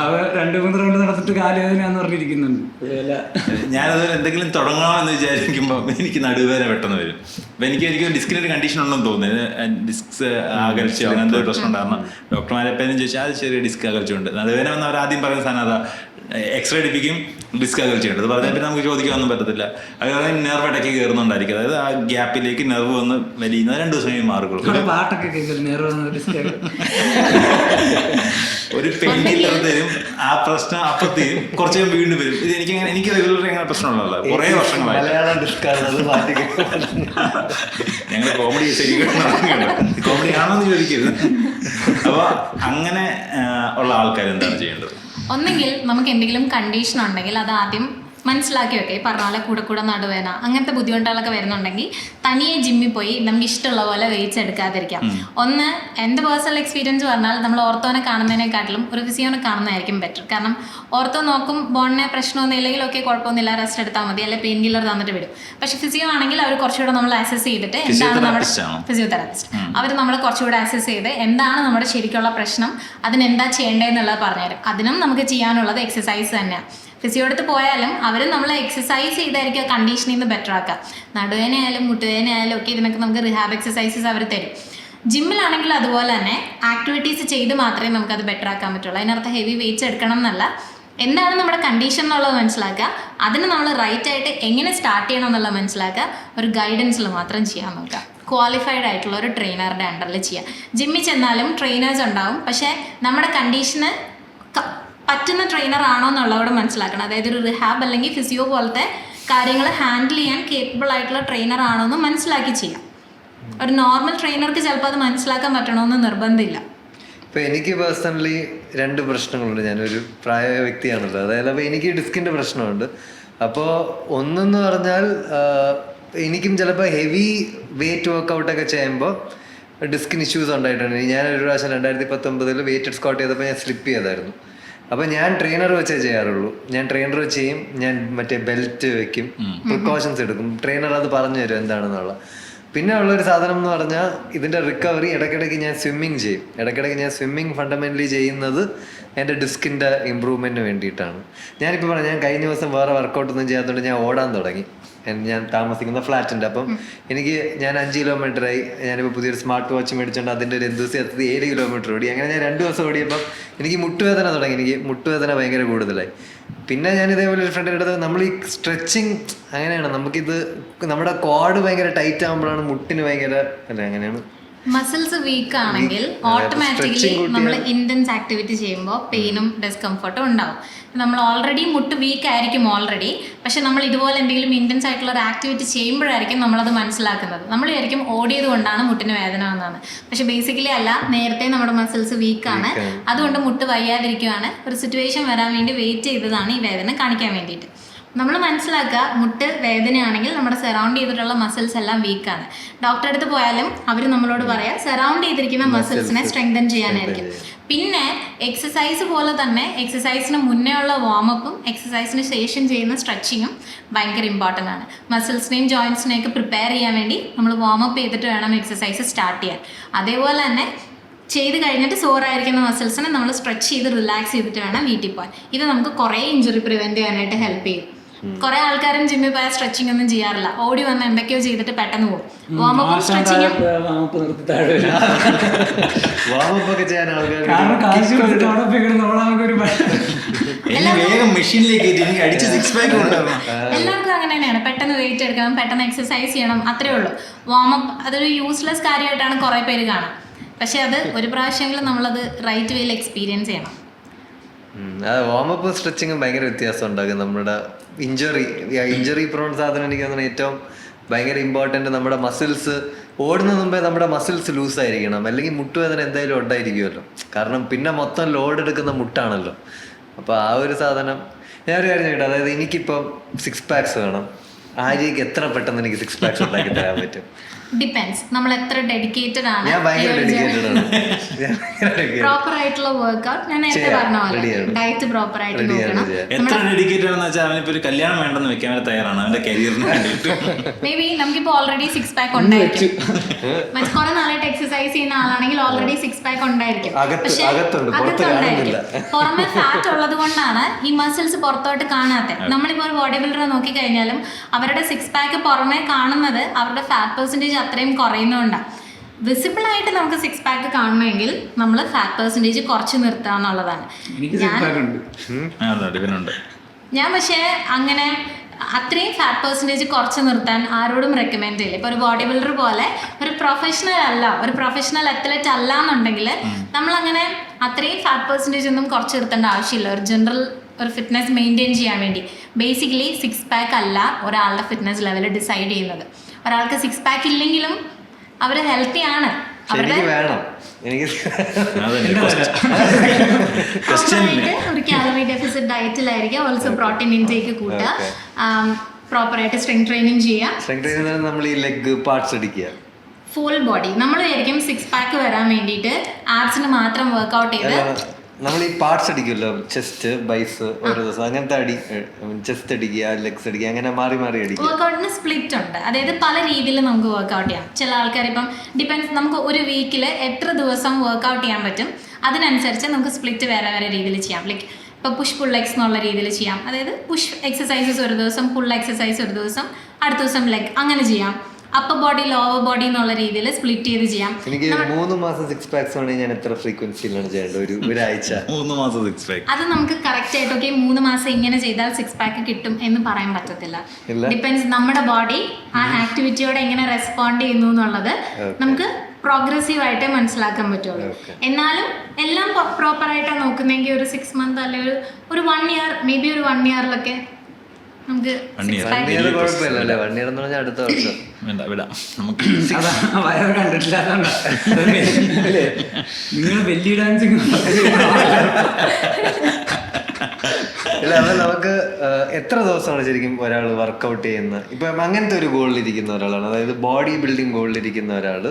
അവ 2-3 റൗണ്ട് നടത്തിട്ട് കാലുവേദനയാന്ന് പറഞ്ഞിരിക്കുന്നുണ്ട്. ഞാനതുപോലെ എന്തെങ്കിലും തുടങ്ങണമെന്ന് വിചാരിക്കുമ്പോൾ എനിക്ക് നടുവേദന പെട്ടെന്ന് വരും. അപ്പം എനിക്ക് ഡിസ്കിനൊരു കണ്ടീഷൻ ഉണ്ടെന്ന് തോന്നുന്നത്, ഡിസ്ക് അകൽച്ചയോ അങ്ങനത്തെ ഒരു പ്രശ്നം ഉണ്ടായിരുന്നു. ഡോക്ടർമാരെപ്പോഴും ചോദിച്ചാൽ അത് ചെറിയ ഡിസ്ക് അകൽച്ചുണ്ട്. നടുവേദന വന്ന് അവർ ആദ്യം പറയുന്ന സാധനം അതാ, എക്സ്റേ എടുപ്പിക്കും, ഡിസ്ക് അകൽച്ചയുണ്ട്. അത് പറഞ്ഞാൽ പിന്നെ നമുക്ക് ചോദിക്കാനൊന്നും പറ്റത്തില്ല. അതുപോലെ നെർവ് ഇടയ്ക്ക് കയറുന്നുണ്ടായിരിക്കും, അതായത് ആ ഗ്യാപ്പിലേക്ക് നെർവ് വന്ന് വലിയുന്നത് 2 ദിവസം മാറുകയുള്ളൂ. പാട്ടൊക്കെ കേൾക്കും, നെർവ് ഒരു പെയിൻ കില്ലർ തരും, ആ പ്രശ്നം അപ്പുറത്തേയും കുറച്ച് വീണ്ടും വരും. ഇത് എനിക്ക് റെഗുലർ അങ്ങനെ പ്രശ്നമുള്ളതല്ല, കുറേ വർഷങ്ങളായി. മലയാളം ഡിസ്കാണത് മാറ്റി ഞങ്ങൾ കോമഡി ശരിക്കും കോമഡി ആണോന്ന് ചോദിക്കരുത്. അപ്പോൾ അങ്ങനെ ഉള്ള ആൾക്കാർ എന്താണ് ചെയ്യേണ്ടത്? ഒന്നെങ്കിൽ നമുക്ക് എന്തെങ്കിലും കണ്ടീഷൻ ഉണ്ടെങ്കിൽ അത് ആദ്യം മനസ്സിലാക്കി വെക്കുക. ഈ പറഞ്ഞ പോലെ കൂടെ നടുവേന അങ്ങനത്തെ ബുദ്ധിമുട്ടുകളൊക്കെ വരുന്നുണ്ടെങ്കിൽ തനിയെ ജിമ്മിൽ പോയി നമുക്ക് ഇഷ്ടമുള്ള പോലെ വെയിറ്റ്സ് എടുക്കാതിരിക്കാം. ഒന്ന്, എൻ്റെ പേഴ്സണൽ എക്സ്പീരിയൻസ് പറഞ്ഞാൽ നമ്മൾ ഓർത്തോനെ കാണുന്നതിനെക്കാട്ടിലും ഒരു ഫിസിയോനെ കാണുന്നതായിരിക്കും ബെറ്റർ. കാരണം ഓർത്തോ നോക്കും ബോണിനെ പ്രശ്നമൊന്നും ഇല്ലെങ്കിൽ ഓക്കെ കുഴപ്പമൊന്നുമില്ല, റെസ്റ്റ് എടുത്താൽ മതി, അല്ലെങ്കിൽ പെയിൻ കില്ലർ തന്നിട്ട് വിടും. പക്ഷെ ഫിസിയോ ആണെങ്കിൽ അവർ കുറച്ചുകൂടെ നമ്മൾ അസസ് ചെയ്തിട്ട് എന്താണ് നമ്മുടെ ഫിസിയോതെറാപ്പിസ്റ്റ്, അവർ നമ്മൾ കുറച്ചുകൂടെ അസസ് ചെയ്ത് എന്താണ് നമ്മുടെ ശരിക്കുള്ള പ്രശ്നം, അതിനെന്താ ചെയ്യേണ്ടതെന്നുള്ളത് പറഞ്ഞുതരും. അതിനും നമുക്ക് ചെയ്യാനുള്ളത് എക്സസൈസ് തന്നെയാണ്. ഫിസിയോ എടുത്ത് പോയാലും അവർ നമ്മൾ എക്സസൈസ് ചെയ്തായിരിക്കും കണ്ടീഷനിൽ നിന്ന് ബെറ്റർ ആക്കുക. നടുവേനയായാലും മുട്ടുവേനയായാലും ഒക്കെ ഇതിനൊക്കെ നമുക്ക് റിഹാബ് എക്സസൈസസ് അവർ തരും. ജിമ്മിലാണെങ്കിൽ അതുപോലെ തന്നെ ആക്ടിവിറ്റീസ് ചെയ്ത് മാത്രമേ നമുക്കത് ബെറ്റർ ആക്കാൻ പറ്റുള്ളൂ. അതിനർത്ഥം ഹെവി വെയിറ്റ്സ് എടുക്കണം എന്നല്ല, എന്താണ് നമ്മുടെ കണ്ടീഷൻ എന്നുള്ളത് മനസ്സിലാക്കുക, അതിന് നമ്മൾ റൈറ്റ് ആയിട്ട് എങ്ങനെ സ്റ്റാർട്ട് ചെയ്യണം എന്നുള്ളത് മനസ്സിലാക്കുക, ഒരു ഗൈഡൻസിൽ മാത്രം ചെയ്യാൻ നോക്കുക. ക്വാളിഫൈഡ് ആയിട്ടുള്ള ഒരു ട്രെയിനറുടെ അണ്ടറിൽ ചെയ്യുക. ജിമ്മിൽ ചെന്നാലും ട്രെയിനേഴ്സ് ഉണ്ടാവും, പക്ഷേ നമ്മുടെ കണ്ടീഷന് പറ്റുന്ന ട്രെയിനർ ആണോ എന്നുള്ളതോടെ മനസ്സിലാക്കണം. അതായത് ഒരു റിഹാബ് അല്ലെങ്കിൽ ഫിസിയോ പോലത്തെ കാര്യങ്ങൾ ഹാൻഡിൽ ചെയ്യാൻ കേപ്പബിൾ ആയിട്ടുള്ള ട്രെയിനർ ആണോ എന്ന് മനസ്സിലാക്കി ചെയ്യാം. ഒരു നോർമൽ ട്രെയിനർക്ക് ചിലപ്പോൾ അത് മനസ്സിലാക്കാൻ പറ്റണമെന്ന് നിർബന്ധമില്ല. ഇപ്പോൾ എനിക്ക് പേഴ്സണലി 2 പ്രശ്നങ്ങളുണ്ട്. ഞാനൊരു പ്രായ വ്യക്തിയാണല്ലോ, അതായത് അപ്പോൾ എനിക്ക് ഡിസ്കിൻ്റെ പ്രശ്നമുണ്ട്. അപ്പോൾ ഒന്നെന്ന് പറഞ്ഞാൽ എനിക്കും ചിലപ്പോൾ ഹെവി വെയിറ്റ് വർക്കൗട്ടൊക്കെ ചെയ്യുമ്പോൾ ഡിസ്കിന് ഇഷ്യൂസ് ഉണ്ടായിട്ടുണ്ട്. ഞാനൊരു പ്രാവശ്യം 2019 വെയിറ്റഡ് സ്ക്വാട്ട് ചെയ്തപ്പോൾ ഞാൻ സ്ലിപ്പ് ചെയ്തായിരുന്നു. അപ്പോൾ ഞാൻ ട്രെയിനർ വെച്ചേ ചെയ്യാറുള്ളൂ. ഞാൻ ട്രെയിനർ വെച്ച് ചെയ്യും, ഞാൻ മറ്റേ ബെൽറ്റ് വെക്കും, പ്രിക്കോഷൻസ് എടുക്കും. ട്രെയിനർ അത് പറഞ്ഞു തരും എന്താണെന്നുള്ള. പിന്നെ ഉള്ളൊരു സാധനം എന്ന് പറഞ്ഞാൽ ഇതിൻ്റെ റിക്കവറി. ഇടയ്ക്കിടയ്ക്ക് ഞാൻ സ്വിമ്മിങ് ചെയ്യും. ഇടയ്ക്കിടയ്ക്ക് ഞാൻ സ്വിമ്മിങ് ഫണ്ടമെൻ്റലി ചെയ്യുന്നത് എൻ്റെ ഡിസ്കിൻ്റെ ഇമ്പ്രൂവ്മെൻറ്റിന് വേണ്ടിയിട്ടാണ്. ഞാനിപ്പോൾ പറയാം, ഞാൻ കഴിഞ്ഞ ദിവസം വേറെ വർക്കൗട്ടൊന്നും ചെയ്യാത്തതുകൊണ്ട് ഞാൻ ഓടാൻ തുടങ്ങി. ഞാൻ താമസിക്കുന്ന ഫ്ലാറ്റുണ്ട്. അപ്പം ഞാൻ 5 കിലോമീറ്ററായി. ഞാനിപ്പോൾ പുതിയൊരു സ്മാർട്ട് വാച്ച് മേടിച്ചുകൊണ്ട് അതിൻ്റെ ഒരു എന്തുസിയാത്തത് 7 കിലോമീറ്റർ ഓടി. അങ്ങനെ ഞാൻ 2 ദിവസം ഓടിയപ്പം എനിക്ക് മുട്ടുവേദന തുടങ്ങി. എനിക്ക് മുട്ടുവേദന ഭയങ്കര കൂടുതലായി. പിന്നെ ഞാൻ ഇതേപോലെ ഒരു ഫ്രണ്ടിൻ്റെ അടുത്ത് നമ്മൾ ഈ സ്ട്രെച്ചിങ് അങ്ങനെയാണ്, നമുക്കിത് നമ്മുടെ ക്വാഡ് ഭയങ്കര ടൈറ്റ് ആകുമ്പോഴാണ് മുട്ടിന് ഭയങ്കര അല്ലേ, അങ്ങനെയാണ്. മസിൽസ് വീക്ക് ആണെങ്കിൽ ഓട്ടോമാറ്റിക്കലി നമ്മൾ ഇന്റൻസ് ആക്ടിവിറ്റി ചെയ്യുമ്പോൾ പെയിനും ഡിസ്കംഫർട്ടും ഉണ്ടാവും. നമ്മൾ ഓൾറെഡി മുട്ട് വീക്ക് ആയിരിക്കും ഓൾറെഡി, പക്ഷെ നമ്മൾ ഇതുപോലെ എന്തെങ്കിലും ഇന്റൻസ് ആയിട്ടുള്ള ഒരു ആക്ടിവിറ്റി ചെയ്യുമ്പോഴായിരിക്കും നമ്മളത് മനസ്സിലാക്കുന്നത്. നമ്മൾ വിചാരിക്കും ഓടിയത് കൊണ്ടാണ് മുട്ടിന് വേദന വന്നതാണ്, പക്ഷെ ബേസിക്കലി അല്ല, നേരത്തെ നമ്മുടെ മസിൽസ് വീക്കാണ്, അതുകൊണ്ട് മുട്ട് വയ്യാതിരിക്കുകയാണ്. ഒരു സിറ്റുവേഷൻ വരാൻ വേണ്ടി വെയിറ്റ് ചെയ്തതാണ് ഈ വേദന കാണിക്കാൻ വേണ്ടിയിട്ട്. നമ്മൾ മനസ്സിലാക്കുക, മുട്ട് വേദനയാണെങ്കിൽ നമ്മുടെ സറൗണ്ട് ചെയ്തിട്ടുള്ള മസിൽസ് എല്ലാം വീക്കാണ്. ഡോക്ടറെ അടുത്ത് പോയാലും അവർ നമ്മളോട് പറയാം സറൗണ്ട് ചെയ്തിരിക്കുന്ന മസിൽസിനെ സ്ട്രെങ്തൻ ചെയ്യാനായിരിക്കും. പിന്നെ എക്സസൈസ് പോലെ തന്നെ എക്സസൈസിന് മുന്നേ ഉള്ള വാമപ്പും എക്സസൈസിന് ശേഷം ചെയ്യുന്ന സ്ട്രെച്ചിങ്ങും ഭയങ്കര ഇമ്പോർട്ടൻ്റ് ആണ്. മസിൽസിനെയും ജോയിൻസിനെയൊക്കെ പ്രിപ്പയർ ചെയ്യാൻ വേണ്ടി നമ്മൾ വാമപ്പ് ചെയ്തിട്ട് വേണം എക്സസൈസ് സ്റ്റാർട്ട് ചെയ്യാൻ. അതേപോലെ തന്നെ ചെയ്ത് കഴിഞ്ഞിട്ട് സോറായിരിക്കുന്ന മസിൽസിനെ നമ്മൾ സ്ട്രെച്ച് ചെയ്ത് റിലാക്സ് ചെയ്തിട്ട് വേണം വീട്ടിൽ പോകാൻ. ഇത് നമുക്ക് കുറേ ഇഞ്ചുറി പ്രിവെൻറ്റ് ചെയ്യാനായിട്ട് ഹെൽപ്പ് ചെയ്യും. കുറെ ആൾക്കാരും ജിമ്മിൽ പോയാൽ സ്ട്രെച്ചിങ് ഒന്നും ചെയ്യാറില്ല, ഓടി വന്ന് എന്തൊക്കെയോ ചെയ്തിട്ട് പെട്ടെന്ന് പോകും. വാമപ്പും സ്ട്രെച്ചിങ്ങും എല്ലാവർക്കും അങ്ങനെ തന്നെയാണ്. പെട്ടെന്ന് വെയിറ്റ് എടുക്കണം, പെട്ടെന്ന് എക്സസൈസ് ചെയ്യണം, അത്രേ ഉള്ളൂ. വാമപ്പ് അതൊരു യൂസ്ലെസ് കാര്യമായിട്ടാണ് കുറെ പേര് കാണാം. പക്ഷെ അത് ഒരു പ്രാവശ്യമെങ്കിലും നമ്മളത് റൈറ്റ് വേയിൽ എക്സ്പീരിയൻസ് ചെയ്യണം. വാമപ്പ് സ്ട്രെച്ചിങ്ങും ഭയങ്കര വ്യത്യാസം ഉണ്ടാകും. നമ്മുടെ ഇഞ്ചറി പ്രോൺ സാധനം എനിക്ക് തോന്നുന്നു ഏറ്റവും ഭയങ്കര ഇമ്പോർട്ടൻ്റ്. നമ്മുടെ മസിൽസ് ഓടുന്ന മുമ്പേ നമ്മുടെ മസിൽസ് ലൂസായിരിക്കണം, അല്ലെങ്കിൽ മുട്ടുവേദന എന്തായാലും ഉണ്ടായിരിക്കുമല്ലോ. കാരണം പിന്നെ മൊത്തം ലോഡ് എടുക്കുന്ന മുട്ടാണല്ലോ. അപ്പോൾ ആ ഒരു സാധനം ഞാനൊരു കാര്യം ചോദിക്കട്ടെ, അതായത് എനിക്കിപ്പം 6 പാക്സ് വേണം, ആര്യക്ക് എത്ര പെട്ടെന്ന് എനിക്ക് 6 പാക്സ് ഉണ്ടാക്കി തരാൻ പറ്റും? ഡിപ്പെൻസ് നമ്മൾ എത്ര ഡെഡിക്കേറ്റഡ് ആണ്. ഞാൻ ഭയങ്കര ഡെഡിക്കേറ്റഡ് ആണ്. പ്രോപ്പർ ആയിട്ടുള്ള വർക്ക്ഔട്ട് ഞാൻ നേരത്തെ പറഞ്ഞ പോലെ ഡയറ്റ് പ്രോപ്പർ ആയിട്ട് നോക്കണം. എത്ര ഡെഡിക്കേറ്റഡ് ആണെന്ന് വെച്ചാൽ അവനിപ്പോ ഒരു കല്യാണം വേണ്ടെന്ന് വെക്കാൻ വരെ തയ്യാറാണ് അവന്റെ കരിയറിന് വേണ്ടിയിട്ട്. മേ ബി നമുക്കിപ്പോ ഓൾറെഡി 6 പാക്ക് ഉണ്ടായിരിക്കും. കുറെ നാളായിട്ട് എക്സസൈസ് ചെയ്യുന്ന ആളാണെങ്കിൽ ഓൾറെഡി 6 പാക്ക് ഉണ്ടായിരിക്കും. പക്ഷെ അകത്തുണ്ടായിരിക്കും. പുറമെ ഫാറ്റ് ഉള്ളത് കൊണ്ടാണ് ഈ മസിൽസ് പുറത്തോട്ട് കാണാത്തത്. നമ്മളിപ്പോ ഒരു ബോഡി ബിൽഡറെ നോക്കി കഴിഞ്ഞാലും അവരുടെ 6 പാക്ക് പുറമെ കാണുന്നത് അവരുടെ ഫാറ്റ് പെർസെൻറ്റേജ് അത്രയും കുറയുന്നതുകൊണ്ടാണ്. വിസിബിൾ ആയിട്ട് നമുക്ക് 6 പാക്ക് കാണണമെങ്കിൽ നമ്മൾ ഫാറ്റ് പെർസെൻറ്റേജ് കുറച്ച് നിർത്തുക എന്നുള്ളതാണ്. ഞാൻ പക്ഷേ അങ്ങനെ അത്രയും ഫാറ്റ് പെർസെൻറ്റേജ് കുറച്ച് നിർത്താൻ ആരോടും റെക്കമെൻഡ് ചെയ്യില്ല. ഇപ്പോൾ ഒരു ബോഡി ബിൽഡർ പോലെ ഒരു പ്രൊഫഷണൽ അത്ലറ്റ് അല്ല എന്നുണ്ടെങ്കിൽ നമ്മളങ്ങനെ അത്രയും ഫാറ്റ് പെർസെൻറ്റേജ് ഒന്നും കുറച്ച് നിർത്തേണ്ട ആവശ്യമില്ല. ഒരു ജനറൽ ഒരു ഫിറ്റ്നസ് മെയിൻറ്റെയിൻ ചെയ്യാൻ വേണ്ടി ബേസിക്കലി 6 പാക്ക് അല്ല ഒരാളുടെ ഫിറ്റ്നസ് ലെവൽ ഡിസൈഡ് ചെയ്യുന്നത്. ഒരാൾക്ക് 6 പാക്ക് ഇല്ലെങ്കിലും അവർ ഹെൽത്തി ആണ്. എനിക്ക് വേണം, ഒരു കാലറി ഡെഫിസിറ്റ് ഡയറ്റിലായിരിക്കും. ഓൾസോ പ്രോട്ടീൻ ഇൻടേക്ക് കൂട്ടുക, പ്രോപ്പറായിട്ട് സ്ട്രെങ്ത് ട്രെയിനിങ് ചെയ്യുക. നമ്മൾ ഈ ലെഗ് പാർട്സ് അടിക്കുക, ഫുൾ ബോഡി. നമ്മൾ വിചാരിക്കും 6 പാക്ക് വരാൻ വേണ്ടിയിട്ട് ആബ്സിന് മാത്രം വർക്ക്ഔട്ട് ചെയ്ത് നമ്മൾ ഈ പാർട്സ് അടിക്കുമല്ലോ, ചെസ്റ്റ് ബൈസ് ഓരോ ദിവസം അങ്ങനത്തെ അടി, ചെസ്റ്റ് അടിക്കുക, ലെഗ്സ് അടിക്കുക, അങ്ങനെ മാറി മാറി അടിക്കുക. വർക്ക്ഔട്ടിന് സ്പ്ലിറ്റ് ഉണ്ട്, അതായത് പല രീതിയിൽ നമുക്ക് വർക്ക്ഔട്ട് ചെയ്യാം. ചില ആൾക്കാർ ഇപ്പം ഡിപ്പെൻസ്, നമുക്ക് ഒരു വീക്കിൽ എത്ര ദിവസം വർക്ക്ഔട്ട് ചെയ്യാൻ പറ്റും അതിനനുസരിച്ച് നമുക്ക് സ്പ്ലിറ്റ് വേറെ വേറെ രീതിയിൽ ചെയ്യാം. ലൈക്ക് ഇപ്പോൾ പുഷ് പുൾ ലെഗ്സ് എന്നുള്ള രീതിയിൽ ചെയ്യാം. അതായത് പുഷ് എക്സസൈസസ് ഒരു ദിവസം, പുൾ എക്സസൈസ് ഒരു ദിവസം, അടുത്ത ദിവസം ലെഗ്, അങ്ങനെ ചെയ്യാം. അപ്പർ ബോഡി ലോവർ ബോഡി എന്നുള്ള രീതിയിൽ സ്പ്ലിറ്റ് ചെയ്ത് ചെയ്യാം. എനിക്ക് 3 മാസം 6 പാക്സ് ആണെങ്കിൽ ഞാൻ എത്ര ഫ്രീക്വൻസിയിലാണ് ചെയ്യേണ്ടത്? ഒരാഴ്ച 3 മാസം 6 പാക്ക് അത് നമുക്ക് കറക്റ്റ് ആയിട്ട് 3 മാസം ഇങ്ങനെ ചെയ്താൽ 6 പാക്ക് കിട്ടും എന്ന് പറയാൻ പറ്റത്തില്ല. ഡിപ്പെൻസ് നമ്മുടെ ബോഡി ആ ആക്ടിവിറ്റിയോടെ എങ്ങനെ റെസ്പോണ്ട് ചെയ്യുന്നു എന്നുള്ളത് നമുക്ക് പ്രോഗ്രസീവ് ആയിട്ടേ മനസ്സിലാക്കാൻ പറ്റുള്ളൂ. എന്നാലും എല്ലാം പ്രോപ്പറായിട്ടാണ് നോക്കുന്നെങ്കിൽ ഒരു 6 മന്ത് അല്ലെങ്കിൽ ഒരു 1 ഇയർ, മേ ബി ഒരു 1 ഇയറിലൊക്കെ നമുക്ക് കുഴപ്പമില്ലല്ലേ? 1 ഇയർ എന്ന് പറഞ്ഞാൽ അടുത്ത വർഷം വയറ് കണ്ടിട്ടില്ല. നിങ്ങൾ വലിയ ഡാൻസിങ് അല്ല, അത് നമുക്ക് എത്ര ദിവസമാണ് ശരിക്കും ഒരാൾ വർക്കൗട്ട് ചെയ്യുന്നത്? ഇപ്പം അങ്ങനത്തെ ഒരു ഗോളിലിരിക്കുന്ന ഒരാളാണ്, അതായത് ബോഡി ബിൽഡിംഗ് ഗോളിലിരിക്കുന്ന ഒരാൾ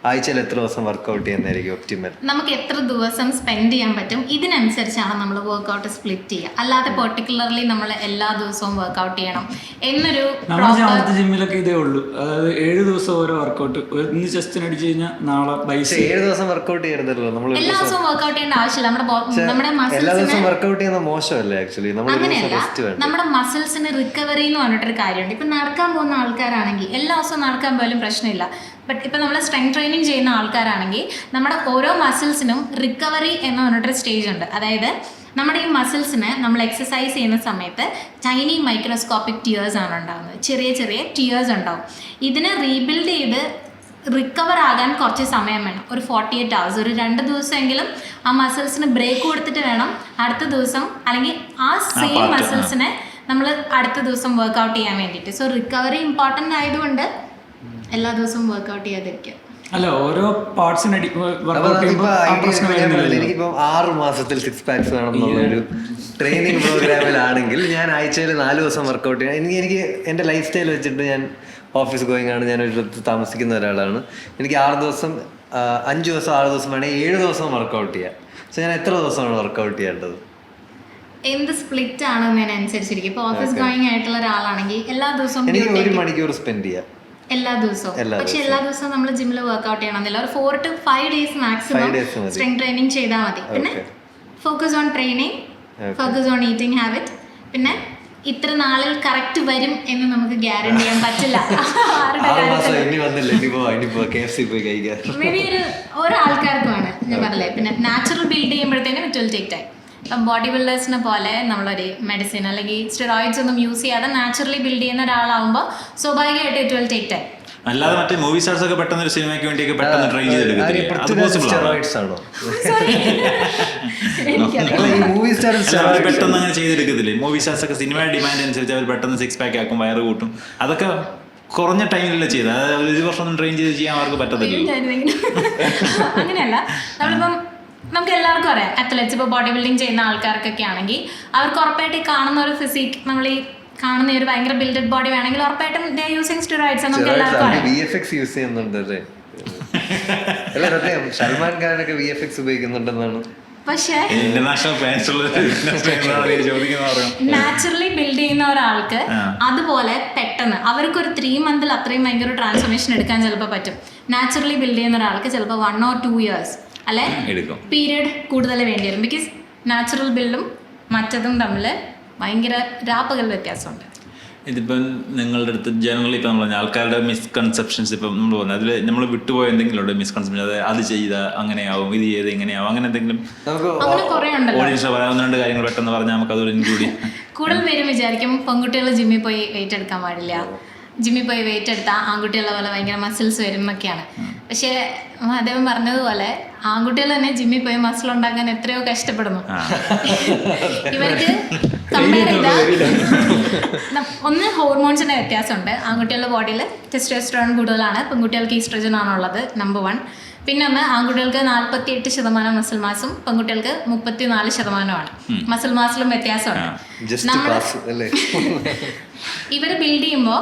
ആഴ്ചയിൽ എത്ര ദിവസം വർക്കൗട്ട് ചെയ്യുന്നതായിരിക്കും ഒപ്റ്റിമൽ? നമുക്ക് എത്ര ദിവസം സ്പെൻഡ് ചെയ്യാൻ പറ്റും ഇതിനനുസരിച്ചാണ് നമ്മൾ വർക്കൗട്ട് സ്പ്ലിറ്റ് ചെയ്യുക. അല്ലാതെ പെർട്ടിക്കുലർലി നമ്മൾ എല്ലാ ദിവസവും വർക്കൗട്ട് ചെയ്യണം എന്നൊരു നമ്മുടെ ജിമ്മിലൊക്കെ ഇതേ ഉള്ളൂ. അതായത് 7 ദിവസം ഓരോ വർക്കൗട്ട്. ഇന്ന് ചെസ്റ്റിന് അടിച്ചു കഴിഞ്ഞാൽ നാളെ ബൈസ്. 7 ദിവസം വർക്കൗട്ട് ചെയ്യരുതല്ലോ നമ്മൾ. എല്ലാ ദിവസവും വർക്കൗട്ട് ചെയ്യേണ്ട ആവശ്യമില്ല. നമ്മുടെ എല്ലാ ദിവസവും വർക്കൗട്ട് ചെയ്യുന്ന മോശമല്ലേ ആക്ച്വലി? അങ്ങനെയല്ല, നമ്മുടെ മസിൽസിന് റിക്കവറി എന്ന് പറഞ്ഞിട്ടൊരു കാര്യമുണ്ട്. ഇപ്പം നടക്കാൻ പോകുന്ന ആൾക്കാരാണെങ്കിൽ എല്ലാ ദിവസവും നടക്കാൻ പോയാലും പ്രശ്നമില്ല. ബട്ട് ഇപ്പം നമ്മൾ സ്ട്രെങ്ത് ട്രെയിനിങ് ചെയ്യുന്ന ആൾക്കാരാണെങ്കിൽ നമ്മുടെ ഓരോ മസിൽസിനും റിക്കവറി എന്ന് പറഞ്ഞിട്ടൊരു സ്റ്റേജ് ഉണ്ട്. അതായത് നമ്മുടെ ഈ മസിൽസിന് നമ്മൾ എക്സസൈസ് ചെയ്യുന്ന സമയത്ത് ടൈനി മൈക്രോസ്കോപ്പിക് ടിയേഴ്സ് ആണ് ഉണ്ടാകുന്നത്. ചെറിയ ചെറിയ ടിയേഴ്സ് ഉണ്ടാവും. ഇതിനെ റീബിൽഡ് ചെയ്ത് റിക്കവർ ആകാൻ കുറച്ച് സമയം വേണം. ഒരു 48 hours, ഒരു 2 ദിവസമെങ്കിലും ആ മസിൽസിന് ബ്രേക്ക് കൊടുത്തിട്ട് വേണം അടുത്ത ദിവസം, അല്ലെങ്കിൽ ആ സെയിം മസിൽസിനെ നമ്മൾ അടുത്ത ദിവസം വർക്കൗട്ട് ചെയ്യാൻ വേണ്ടിയിട്ട്. സോ റിക്കവറി ഇമ്പോർട്ടൻ്റ് ആയതുകൊണ്ട് എല്ലാ ദിവസവും വർക്കൗട്ട് ചെയ്യാതിരിക്കുക. അല്ല, ഓരോ പാർട്സിന് എനിക്കിപ്പോ 6 മാസത്തിൽ 6 പാക്സ് വേണമെന്നുള്ളൊരു ട്രെയിനിങ് പ്രോഗ്രാമിലാണെങ്കിൽ ഞാൻ ആഴ്ചയിൽ 4 ദിവസം വർക്കൗട്ട് ചെയ്യാം. എനിക്ക് എൻ്റെ ലൈഫ് സ്റ്റൈൽ വെച്ചിട്ട് ഞാൻ ഓഫീസ് ഗോയിങ് ആണ്, ഞാൻ ഒരിടത്ത് താമസിക്കുന്ന ഒരാളാണ്. എനിക്ക് 6 ദിവസം 5 ദിവസം 6 ദിവസം വേണമെങ്കിൽ 7 ദിവസം വർക്കൗട്ട് ചെയ്യാം. സോ ഞാൻ എത്ര ദിവസമാണ് വർക്കൗട്ട് ചെയ്യേണ്ടത്? എന്ത് സ്പ്ലിറ്റ് ആണെന്നതിനനുസരിച്ചിരിക്കും. ഇപ്പോൾ ഓഫീസ് ഗോയിങ് ആയിട്ടുള്ള ഒരാളാണെങ്കിൽ എല്ലാ ദിവസവും എനിക്ക് 1 മണിക്കൂർ സ്പെൻഡ് ചെയ്യാം എല്ലാ ദിവസവും. പക്ഷെ എല്ലാ ദിവസവും നമ്മൾ ജിമ്മിൽ വർക്കൗട്ട് ചെയ്യണമെന്നില്ല. ഒരു 4 to 5 days maximum strength training ചെയ്താൽ മതി. പിന്നെ focus on training, focus on eating habit. പിന്നെ ഇത്ര നാളിൽ കറക്റ്റ് വരും എന്ന് നമുക്ക് ഗ്യാരണ്ടി ചെയ്യാൻ പറ്റില്ല. മേ ബി ഓരോ ആൾക്കാർക്കുമാണ് ഞാൻ പറഞ്ഞില്ലേ. പിന്നെ നാച്ചുറൽ ബിൽഡ് ചെയ്യുമ്പോഴത്തേനും ഇറ്റ് വിൽ ടേക്ക് ടൈം. ഇപ്പം ബോഡി ബിൽഡേഴ്സിനെ പോലെ നമ്മളൊരു മെഡിസിൻ അല്ലെങ്കിൽ സ്റ്റിറോയിഡ്സ് ഒന്നും യൂസ് ചെയ്യാതെ നാച്ചുറലി ബിൽഡ് ചെയ്യുന്ന ഒരാളാവുമ്പോൾ സ്വാഭാവികമായിട്ട് ഇറ്റ് വിൽ ടേക്ക് ടൈം. അല്ലാതെ മറ്റേ മൂവി സ്റ്റാർസ് ഒക്കെ പെട്ടെന്ന് ഒരു സിനിമയ്ക്ക് വേണ്ടിയൊക്കെ പെട്ടെന്ന് ട്രൈ ചെയ്തെടുക്കത്തില്ലേ? പെട്ടെന്ന് അങ്ങനെ ചെയ്തെടുക്കത്തില്ലേ? മൂവി സ്റ്റാർസ് ഒക്കെ സിനിമ ഡിമാൻഡ് അനുസരിച്ച് അവർ പെട്ടെന്ന് 6 പാക്ക് ആക്കും, വയറ് കൂട്ടും. അതൊക്കെ കുറഞ്ഞ ടൈമിലല്ലേ ചെയ്ത്, അതായത് 1 വർഷം ഒന്നും ട്രെയിൻ ചെയ്ത് ചെയ്യാൻ അവർക്ക് പറ്റത്തില്ല. അങ്ങനെയല്ല, നമ്മളിപ്പം നമുക്ക് എല്ലാവർക്കും അറിയാം അത്ലറ്റ്സ്, ഇപ്പോൾ ബോഡി ബിൽഡിങ് ചെയ്യുന്ന ആൾക്കാർക്കൊക്കെ ആണെങ്കിൽ അവർക്ക് ഉറപ്പായിട്ട് ഈ കാണുന്ന ഒരു ഫിസിക്, നമ്മൾ ഈ കാണുന്ന ഒരു ഭയങ്കര ബിൽഡഡ് ബോഡി വേണമെങ്കിൽ ഉറപ്പായിട്ടും ദേ യൂസിങ് സ്റ്റിറോയിഡ്സ്. നമുക്ക് എല്ലാവർക്കും അറിയാം. VFX യൂസ് ചെയ്യുന്നുണ്ടല്ലേ? അല്ല സത്യം, സൽമാൻ ഖാനൊക്കെ VFX ഉപയോഗിക്കുന്നുണ്ടെന്നാണ്. പക്ഷേ നാച്ചുറലി ബിൽഡ് ചെയ്യുന്ന ഒരാൾക്ക് അതുപോലെ പെട്ടെന്ന് അവർക്കൊരു 3 month അത്രയും ഭയങ്കര ട്രാൻസ്ഫോർമേഷൻ എടുക്കാൻ ചിലപ്പോൾ പറ്റും. നാച്ചുറലി ബിൽഡ് ചെയ്യുന്ന ഒരാൾക്ക് ചിലപ്പോൾ 1 or 2 years അല്ലെ പീരിയഡ് കൂടുതൽ വേണ്ടി വരും. ബിക്കോസ് നാച്ചുറൽ ബിൽഡും മറ്റതും തമ്മിൽ ഭയങ്കര രാപ്പകൽ വ്യത്യാസമുണ്ട്. ഇതിപ്പം നിങ്ങളുടെ അടുത്ത് ജനറലി ഇപ്പം നമ്മൾ പറഞ്ഞ ആൾക്കാരുടെ മിസ്കൺസെപ്ഷൻസ് ഇപ്പം നമ്മൾ പറഞ്ഞു, അതിൽ നമ്മൾ വിട്ടുപോയ എന്തെങ്കിലും മിസ്കൺസെപ്ഷൻ, അത് ചെയ്ത അങ്ങനെയാവും, ഇത് ചെയ്ത് ഇങ്ങനെയാവും, അങ്ങനെ എന്തെങ്കിലും ഓഡിയൻസ് പറയാൻ 1-2 കാര്യങ്ങൾ പെട്ടെന്ന് പറഞ്ഞാൽ നമുക്ക് അതൊരു ഇൻക്ലൂഡ് ചെയ്യാം. കൂടുതൽ പേരും വിചാരിക്കും പെൺകുട്ടികൾ ജിമ്മിൽ പോയി വെയിറ്റ് എടുക്കാൻ പാടില്ല, ജിമ്മിൽ പോയി വെയിറ്റ് എടുത്താൽ ആൺകുട്ടികളെ പോലെ ഭയങ്കര മസിൽസ് വരും എന്നൊക്കെയാണ്. പക്ഷേ അദ്ദേഹം പറഞ്ഞതുപോലെ ആൺകുട്ടികൾ തന്നെ ജിമ്മിൽ പോയി മസിൽ ഉണ്ടാക്കാൻ എത്രയോ കഷ്ടപ്പെടുന്നു. ഇവർക്ക് കമ്പയർ ചെയ്താൽ ഒന്ന് ഹോർമോൺസിന്റെ വ്യത്യാസമുണ്ട്. ആൺകുട്ടികളുടെ ബോഡിയിൽ ടെസ്റ്റോസ്റ്ററോൺ കൂടുതലാണ്, പെൺകുട്ടികൾക്ക് ഈസ്ട്രജൻ ആണുള്ളത്, നമ്പർ 1. പിന്നെ ഒന്ന്, ആൺകുട്ടികൾക്ക് 48% മസിൽ മാസും പെൺകുട്ടികൾക്ക് 34%. മസിൽ മാസിലും വ്യത്യാസമുണ്ട്. നമ്മൾ ഇവർ ബിൽഡ് ചെയ്യുമ്പോൾ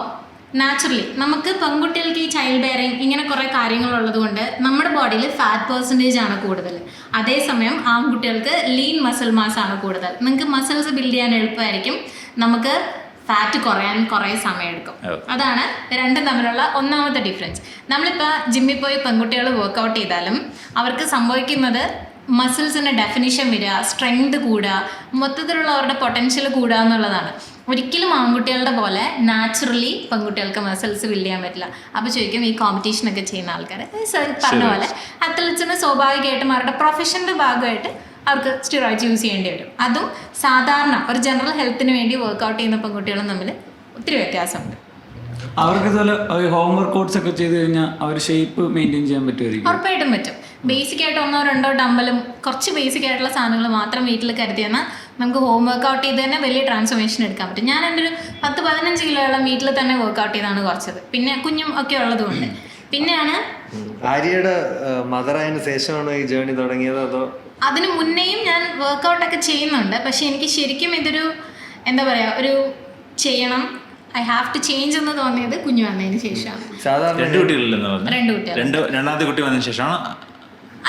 നാച്ചുറലി നമുക്ക് പെൺകുട്ടികൾക്ക് ഈ ചൈൽഡ് ബെയറിങ് ഇങ്ങനെ കുറേ കാര്യങ്ങളുള്ളത് കൊണ്ട് നമ്മുടെ ബോഡിയിൽ ഫാറ്റ് പെർസെൻറ്റേജ് ആണ് കൂടുതൽ. അതേസമയം ആൺകുട്ടികൾക്ക് ലീൻ മസിൽ മാസ് ആണ് കൂടുതൽ. നിങ്ങൾക്ക് മസിൽസ് ബിൽഡ് ചെയ്യാൻ എളുപ്പമായിരിക്കും, നമുക്ക് ഫാറ്റ് കുറയാൻ കുറേ സമയമെടുക്കും. അതാണ് രണ്ടും തമ്മിലുള്ള ഒന്നാമത്തെ ഡിഫറൻസ്. നമ്മളിപ്പോൾ ജിമ്മിൽ പോയി പെൺകുട്ടികൾ വർക്കൗട്ട് ചെയ്താലും അവർക്ക് സംഭവിക്കുന്നത് മസിൽസിൻ്റെ ഡെഫിനിഷൻ വരിക, സ്ട്രെങ്ത് കൂടുക, മൊത്തത്തിലുള്ള അവരുടെ പൊട്ടൻഷ്യൽ കൂടുക എന്നുള്ളതാണ്. ഒരിക്കലും ആൺകുട്ടികളുടെ പോലെ നാച്ചുറലി പെൺകുട്ടികൾക്ക് മസിൽസ് ബിൽഡ് ചെയ്യാൻ പറ്റില്ല. അപ്പോൾ ചോദിക്കും ഈ കോമ്പറ്റീഷനൊക്കെ ചെയ്യുന്ന ആൾക്കാർ പറഞ്ഞ പോലെ അത്ലറ്റ്സിന് സ്വാഭാവികമായിട്ടും അവരുടെ പ്രൊഫഷൻ്റെ ഭാഗമായിട്ട് അവർക്ക് സ്റ്റിറോയിഡ്സ് യൂസ് ചെയ്യേണ്ടി വരും. അതും സാധാരണ ഒരു ജനറൽ ഹെൽത്തിന് വേണ്ടി വർക്കൗട്ട് ചെയ്യുന്ന പെൺകുട്ടികളും തമ്മിൽ ഒത്തിരി വ്യത്യാസമുണ്ട്. അവർക്ക് ഇതുപോലെ ഹോം വർക്കൗട്ട്സ് ഒക്കെ ചെയ്ത് കഴിഞ്ഞാൽ അവർ ഷേപ്പ് മെയിൻറ്റെയിൻ ചെയ്യാൻ പറ്റുമായിരിക്കും. ഉറപ്പായിട്ടും പറ്റും. ബേസിക് ആയിട്ട് 1-2 ഡമ്പലും കുറച്ച് ബേസിക് ആയിട്ടുള്ള സാധനങ്ങൾ മാത്രം വീട്ടിൽ കരുതിയെന്നാൽ നമുക്ക് ഹോം വർക്കൗട്ട് ചെയ്ത് തന്നെ വലിയ ട്രാൻസ്ഫോർമേഷൻ എടുക്കാൻ പറ്റും. ഞാൻ എൻ്റെ ഒരു 10-15 കിലോയോളം വീട്ടിൽ തന്നെ വർക്കൗട്ട് ചെയ്താണ് കുറച്ചത്, പിന്നെ കുഞ്ഞും ഒക്കെ ഉള്ളതുകൊണ്ട്. പിന്നെയാണ് ആര്യയുടെ മദറായതിനു ശേഷമാണോ ഈ ജേർണി തുടങ്ങിയത് അതോ അതിന് മുന്നേയും ഞാൻ വർക്കൗട്ടൊക്കെ ചെയ്യുന്നുണ്ട്? പക്ഷെ എനിക്ക് ശരിക്കും ഇതൊരു എന്താ പറയുക, ഒരു ചെയ്യണം, ഐ ഹാവ് ടു ചേഞ്ച് എന്ന് തോന്നിയത് കുഞ്ഞു വന്നതിന് ശേഷമാണ്. സാധാരണ 2 കുട്ടികളില്ലെന്ന് പറഞ്ഞു. 2 കുട്ടികൾ. രണ്ടാമത്തെ കുട്ടി വന്നതിന് ശേഷമാണ്.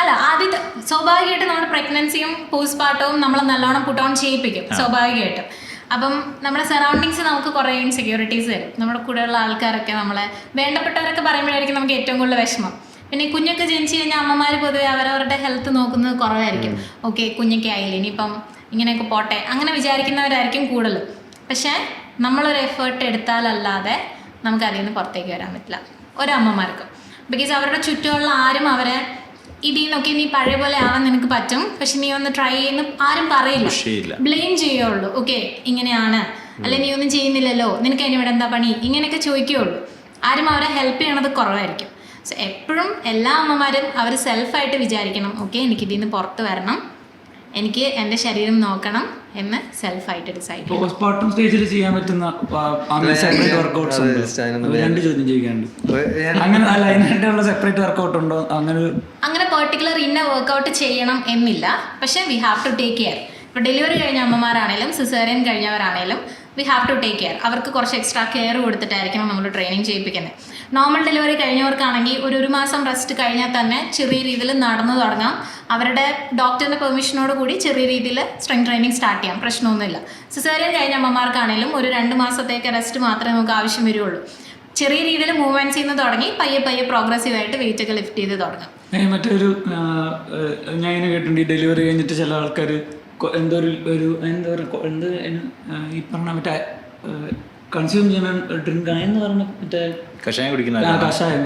അല്ല, ആദ്യത്തെ സ്വാഭാവികമായിട്ടും നമ്മുടെ പ്രഗ്നൻസിയും പോസ്റ്റ്പാർട്ടവും നമ്മളെ നല്ലോണം പുട്ട് ഓൺ ചെയ്യിപ്പിക്കും സ്വാഭാവികമായിട്ടും. അപ്പം നമ്മുടെ സറൗണ്ടിങ്സ് നമുക്ക് കുറേ ഇൻസെക്യൂരിറ്റീസ് തരും. നമ്മുടെ കൂടെയുള്ള ആൾക്കാരൊക്കെ നമ്മളെ വേണ്ടപ്പെട്ടവരൊക്കെ പറയുമ്പോഴായിരിക്കും നമുക്ക് ഏറ്റവും കൂടുതൽ വിഷമം. പിന്നെ കുഞ്ഞൊക്കെ ജനിച്ചു കഴിഞ്ഞാൽ അമ്മമാർ പൊതുവെ അവരവരുടെ ഹെൽത്ത് നോക്കുന്നത് കുറവായിരിക്കും. ഓക്കെ, കുഞ്ഞൊക്കെ ആയില്ലേ, ഇനിയിപ്പം ഇങ്ങനെയൊക്കെ പോട്ടെ, അങ്ങനെ വിചാരിക്കുന്നവരായിരിക്കും കൂടുതൽ. പക്ഷേ നമ്മളൊരു എഫേർട്ട് എടുത്താലല്ലാതെ നമുക്ക് അതിൽ നിന്ന് പുറത്തേക്ക് വരാൻ പറ്റില്ല ഒരമ്മമാർക്കും. ബിക്കോസ് അവരുടെ ചുറ്റുമുള്ള ആരും അവരെ ഇതിൽ നിന്നൊക്കെ നീ പഴയ പോലെ ആവാൻ നിനക്ക് പറ്റും, പക്ഷെ നീ ഒന്ന് ട്രൈ ചെയ്യുന്ന ആരും പറയില്ല, ബ്ലെയിം ചെയ്യുള്ളൂ. ഓക്കെ ഇങ്ങനെയാണ്, അല്ലെ നീ ഒന്നും ചെയ്യുന്നില്ലല്ലോ, നിനക്ക് അതിന് ഇവിടെ എന്താ പണി, ഇങ്ങനെയൊക്കെ ചോദിക്കുകയുള്ളൂ. ആരും അവരെ ഹെൽപ്പ് ചെയ്യണത് കുറവായിരിക്കും. സോ എപ്പോഴും എല്ലാ അമ്മമാരും അവർ സെൽഫായിട്ട് വിചാരിക്കണം, ഓക്കെ എനിക്കിതിൽ നിന്ന് പുറത്ത് വരണം, എനിക്ക് എൻ്റെ ശരീരം നോക്കണം എന്ന് സെൽഫായിട്ട് ഡിസൈഡ് ചെയ്യും. പോസ്റ്റ്മോർട്ടം സ്റ്റേജിൽ ചെയ്യാൻ പറ്റുന്ന സെപ്പറേറ്റ് വർക്കൗട്ട്സ് ഉണ്ട്. 2 ചോദ്യം ചോദിക്കാനുണ്ട്. അങ്ങനെ അല്ല, അതിനായിട്ടുള്ള സെപ്പറേറ്റ് വർക്കൗട്ട് ഉണ്ടോ? അങ്ങനെ പെർട്ടിക്കുലർ ഇന്ന വർക്കൗട്ട് ചെയ്യണം എന്നില്ല, പക്ഷേ we have to take care. ഇപ്പോൾ ഡെലിവറി കഴിഞ്ഞ അമ്മമാരാണേലും സിസേറിയൻ കഴിഞ്ഞവരാണേലും we have to take care. അവർക്ക് കുറച്ച് എക്സ്ട്രാ കെയർ കൊടുത്തിട്ടായിരിക്കണം നമ്മൾ ട്രെയിനിങ് ചെയ്യിപ്പിക്കുന്നത്. നോർമൽ ഡെലിവറി കഴിഞ്ഞവർക്കാണെങ്കിൽ ഒരു മാസം റെസ്റ്റ് കഴിഞ്ഞാൽ തന്നെ ചെറിയ രീതിയിൽ നടന്നു തുടങ്ങാം. അവരുടെ ഡോക്ടറിൻ്റെ പെർമിഷനോട് കൂടി ചെറിയ രീതിയിൽ സ്ട്രെങ്ത് ട്രെയിനിങ് സ്റ്റാർട്ട് ചെയ്യാം, പ്രശ്നമൊന്നുമില്ല. സിസേറിയൻ കഴിഞ്ഞ അമ്മമാർക്കാണെങ്കിലും ഒരു 2 മാസത്തേക്ക് റെസ്റ്റ് മാത്രമേ നമുക്ക് ആവശ്യം വരുള്ളൂ. ചെറിയ രീതിയിൽ മൂവ്മെൻറ്റ്സ് ചെയ്യുന്ന തുടങ്ങി പയ്യെ പ്രോഗ്രസീവായിട്ട് വെയിറ്റ് ഒക്കെ ലിഫ്റ്റ് ചെയ്ത് തുടങ്ങാം. മറ്റൊരു ഞാൻ ഇങ്ങനെ കേട്ടിട്ടുണ്ട്, ഈ ഡെലിവറി കഴിഞ്ഞിട്ട് ചില ആൾക്കാർ ഈ പറഞ്ഞ മറ്റേ കൺസ്യൂം ചെയ്യുന്ന ഡ്രിങ്ക് എന്ന് പറഞ്ഞ മറ്റേ കഷായം കുടിക്കുന്ന കഷായം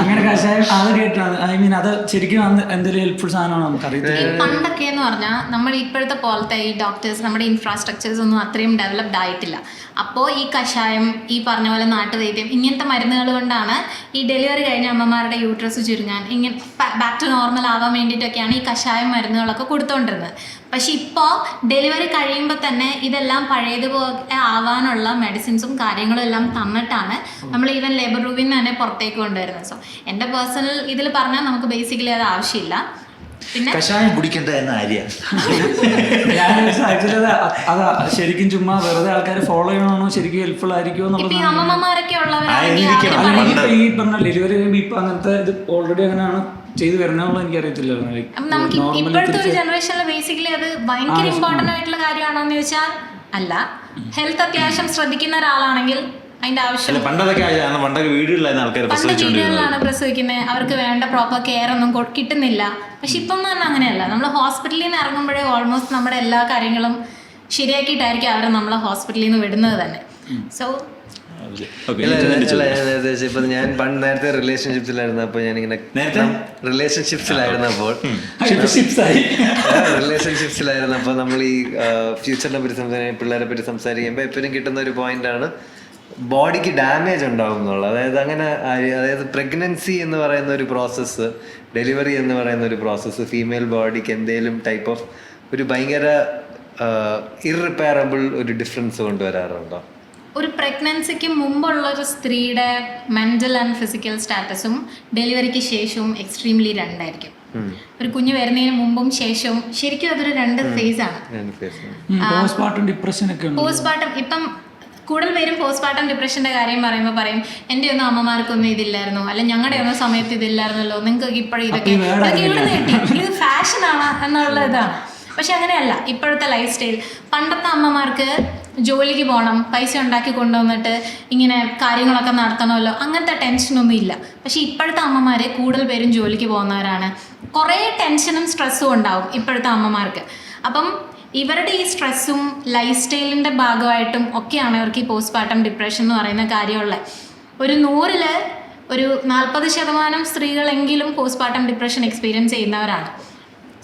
അങ്ങനെ കഷായം അത് കേട്ടാണ്. ഐ മീൻ അത് ശരിക്കും എന്തെങ്കിലും ഹെൽപ്ഫുൾ സാധനമാണോ നമുക്കറിയത്തില്ല. പണ്ടൊക്കെ എന്ന് പറഞ്ഞാൽ നമ്മൾ ഇപ്പോഴത്തെ പോലത്തെ ഈ ഡോക്ടേഴ്സ് നമ്മുടെ ഇൻഫ്രാസ്ട്രക്ചേഴ്സ് ഒന്നും അത്രയും ഡെവലപ്ഡ് ആയിട്ടില്ല. അപ്പോൾ ഈ കഷായം, ഈ പറഞ്ഞ പോലെ നാട്ടുവൈദ്യം, ഇങ്ങനത്തെ മരുന്നുകൾ കൊണ്ടാണ് ഈ ഡെലിവറി കഴിഞ്ഞ അമ്മമാരുടെ യൂട്രസ് ചുരുങ്ങാൻ, ഇങ്ങനെ ബാക്ക് ടു നോർമൽ ആവാൻ വേണ്ടിയിട്ടൊക്കെയാണ് ഈ കഷായം മരുന്നുകളൊക്കെ കൊടുത്തുകൊണ്ടിരുന്നത്. പക്ഷെ ഇപ്പോൾ ഡെലിവറി കഴിയുമ്പോൾ തന്നെ ഇതെല്ലാം പഴയതുപോലെ ആവാനുള്ള മെഡിസിൻസും കാര്യങ്ങളും എല്ലാം തന്നിട്ടാണ് നമ്മൾ ഈവൻ ലേബർ റൂമിൽ നിന്ന് തന്നെ പുറത്തേക്ക് കൊണ്ടുവരുന്നത്. സോ എൻ്റെ പേഴ്സണൽ ഇതിൽ പറഞ്ഞാൽ നമുക്ക് ബേസിക്കലി അത് ആവശ്യമില്ല. പിന്നെ കഷായം കുടിക്കേണ്ട എന്ന ആര്യ ആക്ച്വലി അതാ ശരിക്കും ചുമ്മാ വെറുതെ ആൾക്കാർ ഫോളോ ചെയ്യണോ, ശരിക്കും ഹെൽപ്ഫുൾ ആയിരിക്കുമോ ഇപ്പൊ ഈ അമ്മമാരൊക്കെ ഉള്ളവരാണെങ്കിൽ ഈ പറഞ്ഞ ഡെലിവറി കഴിയുമ്പോൾ ഇപ്പൊ അങ്ങനത്തെ ഇത് ഓൾറെഡി അങ്ങനെയാണ് ചെയ്തു വരണമെന്നുള്ള എനിക്കറിയത്തില്ല. നമുക്ക് ഇപ്പോഴത്തെ ഒരു ജനറേഷനിൽ ബേസിക്കലി അത് ഭയങ്കര ഇമ്പോർട്ടൻ്റ് ആയിട്ടുള്ള കാര്യമാണോ എന്ന് ചോദിച്ചാൽ അല്ല. ഹെൽത്ത് അത്യാവശ്യം ശ്രദ്ധിക്കുന്ന ഒരാളാണെങ്കിൽ അതിന്റെ ആവശ്യം. പണ്ട് വീടുകളിലാണ് പ്രസവിക്കുന്നത്, അവർക്ക് വേണ്ട പ്രോപ്പർ കെയർ ഒന്നും കിട്ടുന്നില്ല. പക്ഷെ ഇപ്പം എന്ന് പറഞ്ഞാൽ അങ്ങനെയല്ല. നമ്മൾ ഹോസ്പിറ്റലിൽ നിന്ന് ഇറങ്ങുമ്പോഴേ ഓൾമോസ്റ്റ് നമ്മുടെ എല്ലാ കാര്യങ്ങളും ശരിയാക്കിയിട്ടായിരിക്കും അവർ നമ്മളെ ഹോസ്പിറ്റലിൽ നിന്ന് വിടുന്നത് തന്നെ. സോ ഇപ്പൊ ഞാൻ പണ്ട് നേരത്തെ റിലേഷൻഷിപ്സിലായിരുന്നപ്പോൾ ഞാനിങ്ങനെ റിലേഷൻഷിപ്സിലായിരുന്നപ്പോൾ നമ്മൾ ഈ ഫ്യൂച്ചറിനെ പറ്റി സംസാരിക്കും, പിള്ളേരെ പറ്റി സംസാരിക്കുമ്പോൾ എപ്പോഴും കിട്ടുന്ന ഒരു പോയിന്റാണ് ബോഡിക്ക് ഡാമേജ് ഉണ്ടാവും എന്നുള്ളത്. അതായത് പ്രഗ്നൻസി എന്ന് പറയുന്ന ഒരു പ്രോസസ്സ്, ഡെലിവറി എന്ന് പറയുന്ന ഒരു പ്രോസസ്സ് ഫീമെയിൽ ബോഡിക്ക് എന്തെങ്കിലും ടൈപ്പ് ഓഫ് ഒരു ഭയങ്കര ഇർറിപ്പയറബിൾ ഒരു ഡിഫറൻസ് കൊണ്ടുവരാറുണ്ടോ? ഒരു പ്രഗ്നൻസിക്ക് മുമ്പുള്ള ഒരു സ്ത്രീയുടെ മെന്റൽ ആൻഡ് ഫിസിക്കൽ സ്റ്റാറ്റസും ഡെലിവറിക്ക് ശേഷവും എക്സ്ട്രീംലി രണ്ടായിരിക്കും. ഒരു കുഞ്ഞ് വരുന്നതിന് മുമ്പും ശേഷവും ശരിക്കും അതൊരു രണ്ട് ഫേസ് ആണ്. പോസ്റ്റ്മോർട്ടം ഇപ്പം കൂടുതൽ പേരും പോസ്റ്റ്മോർട്ടം ഡിപ്രഷന്റെ കാര്യം പറയുമ്പോൾ പറയും എൻ്റെ ഒന്നും അമ്മമാർക്കൊന്നും ഇതില്ലായിരുന്നു, അല്ല ഞങ്ങളുടെ ഒന്നും സമയത്ത് ഇതില്ലായിരുന്നല്ലോ, നിങ്ങൾക്ക് ഇപ്പോഴും ഇതൊക്കെ ഇത് ഫാഷനാണ് എന്നുള്ള ഇതാണ്. പക്ഷെ അങ്ങനെയല്ല ഇപ്പോഴത്തെ ലൈഫ് സ്റ്റൈൽ. പണ്ടത്തെ അമ്മമാർക്ക് ജോലിക്ക് പോകണം, പൈസ ഉണ്ടാക്കി കൊണ്ടുവന്നിട്ട് ഇങ്ങനെ കാര്യങ്ങളൊക്കെ നടത്തണമല്ലോ, അങ്ങനത്തെ ടെൻഷനൊന്നും ഇല്ല. പക്ഷെ ഇപ്പോഴത്തെ അമ്മമാർ കൂടുതൽ പേരും ജോലിക്ക് പോകുന്നവരാണ്. കുറേ ടെൻഷനും സ്ട്രെസ്സും ഉണ്ടാവും ഇപ്പോഴത്തെ അമ്മമാർക്ക്. അപ്പം ഇവരുടെ ഈ സ്ട്രെസ്സും ലൈഫ് സ്റ്റൈലിൻ്റെ ഭാഗമായിട്ടും ഒക്കെയാണ് ഇവർക്ക് ഈ പോസ്റ്റ്മോർട്ടം ഡിപ്രഷൻ എന്ന് പറയുന്ന കാര്യമുള്ളത്. ഒരു 100-ൽ ഒരു 40% സ്ത്രീകളെങ്കിലും പോസ്റ്റ്മോർട്ടം ഡിപ്രഷൻ എക്സ്പീരിയൻസ് ചെയ്യുന്നവരാണ്.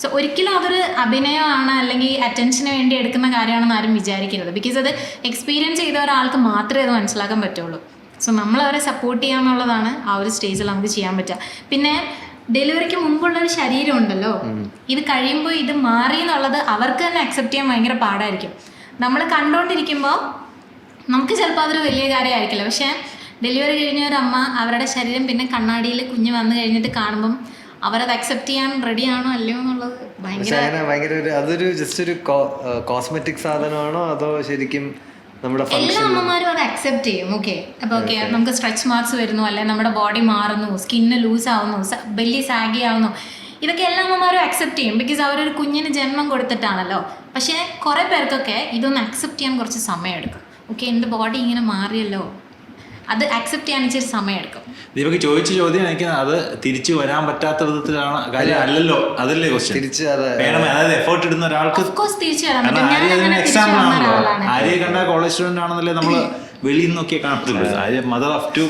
സോ ഒരിക്കലും അതൊരു അഭിനയമാണ് അല്ലെങ്കിൽ അറ്റൻഷന് വേണ്ടി എടുക്കുന്ന കാര്യമാണെന്ന് ആരും വിചാരിക്കരുത്. ബിക്കോസ് അത് എക്സ്പീരിയൻസ് ചെയ്ത ഒരാൾക്ക് മാത്രമേ അത് മനസ്സിലാക്കാൻ പറ്റുള്ളൂ. സോ നമ്മൾ അവരെ സപ്പോർട്ട് ചെയ്യുക എന്നുള്ളതാണ് ആ ഒരു സ്റ്റേജിൽ നമുക്ക് ചെയ്യാൻ പറ്റുക. പിന്നെ ഡെലിവറിക്ക് മുമ്പുള്ളൊരു ശരീരം ഉണ്ടല്ലോ, ഇത് കഴിയുമ്പോൾ ഇത് മാറി എന്നുള്ളത് അവർക്ക് തന്നെ അക്സെപ്റ്റ് ചെയ്യാൻ ഭയങ്കര പാടായിരിക്കും. നമ്മൾ കണ്ടുകൊണ്ടിരിക്കുമ്പോൾ നമുക്ക് ചിലപ്പോൾ അതൊരു വലിയ കാര്യമായിരിക്കില്ല. പക്ഷേ ഡെലിവറി കഴിഞ്ഞ ഒരു അമ്മ അവരുടെ ശരീരം പിന്നെ കണ്ണാടിയിൽ കുഞ്ഞ് വന്നു കഴിഞ്ഞിട്ട് കാണുമ്പം അവരത് അക്സെപ്റ്റ് ചെയ്യാൻ റെഡിയാണോ അല്ലയോ എന്നുള്ളത് ഭയങ്കര അതൊരു ജസ്റ്റ് ഒരു കോസ്മെറ്റിക് സാധനമാണോ അതോ ശരിക്കും നമ്മുടെ എല്ലാ അമ്മമാരും അത് അക്സെപ്റ്റ് ചെയ്യും. ഓക്കെ അപ്പോൾ ഓക്കെ നമുക്ക് സ്ട്രെച്ച് മാർക്സ് വരുന്നു, അല്ലെങ്കിൽ നമ്മുടെ ബോഡി മാറുന്നു, സ്കിന്ന് ലൂസ് ആവുന്നു, ബെല്ലി സാഗി ആവുന്നു, ഇതൊക്കെ എല്ലാ അമ്മമാരും അക്സെപ്റ്റ് ചെയ്യും. ബിക്കോസ് അവരൊരു കുഞ്ഞിന് ജന്മം കൊടുത്തിട്ടാണല്ലോ. പക്ഷേ കുറേ പേർക്കൊക്കെ ഇതൊന്ന് അക്സെപ്റ്റ് ചെയ്യാൻ കുറച്ച് സമയമെടുക്കും. ഓക്കെ എൻ്റെ ബോഡി ഇങ്ങനെ മാറിയല്ലോ, അത് അക്സെപ്റ്റ് ചെയ്യാൻ ഇച്ചിരി സമയമെടുക്കും. ദീപക്ക് ചോദിച്ച ചോദ്യം എനിക്ക് അത് തിരിച്ചു വരാൻ പറ്റാത്ത വിധത്തിലാണ് കാര്യം അല്ലല്ലോ, അതല്ലേ ക്വസ്റ്റ്യൻ. വേണം അതായത് എഫേർട്ട് ഇടുന്ന ഒരാൾക്ക് തിരിച്ചു വരാൻ പറ്റും. എക്സാം ആണല്ലോ. ആര്യെ കണ്ട കോളേജ് സ്റ്റുഡന്റ് ആണെന്നല്ലേ നമ്മള് വെളിയിൽ നിന്നൊക്കെ കാണത്തുള്ളൂ. ആര്യ മദർ ഓഫ് ടു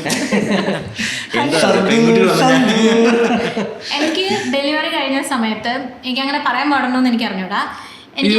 എനിക്ക് ഡെലിവറി കഴിഞ്ഞ സമയത്ത് എനിക്ക് അങ്ങനെ പറയാൻ പാടുണ്ടോന്ന് എനിക്ക് അറിഞ്ഞൂടാ. എനിക്ക്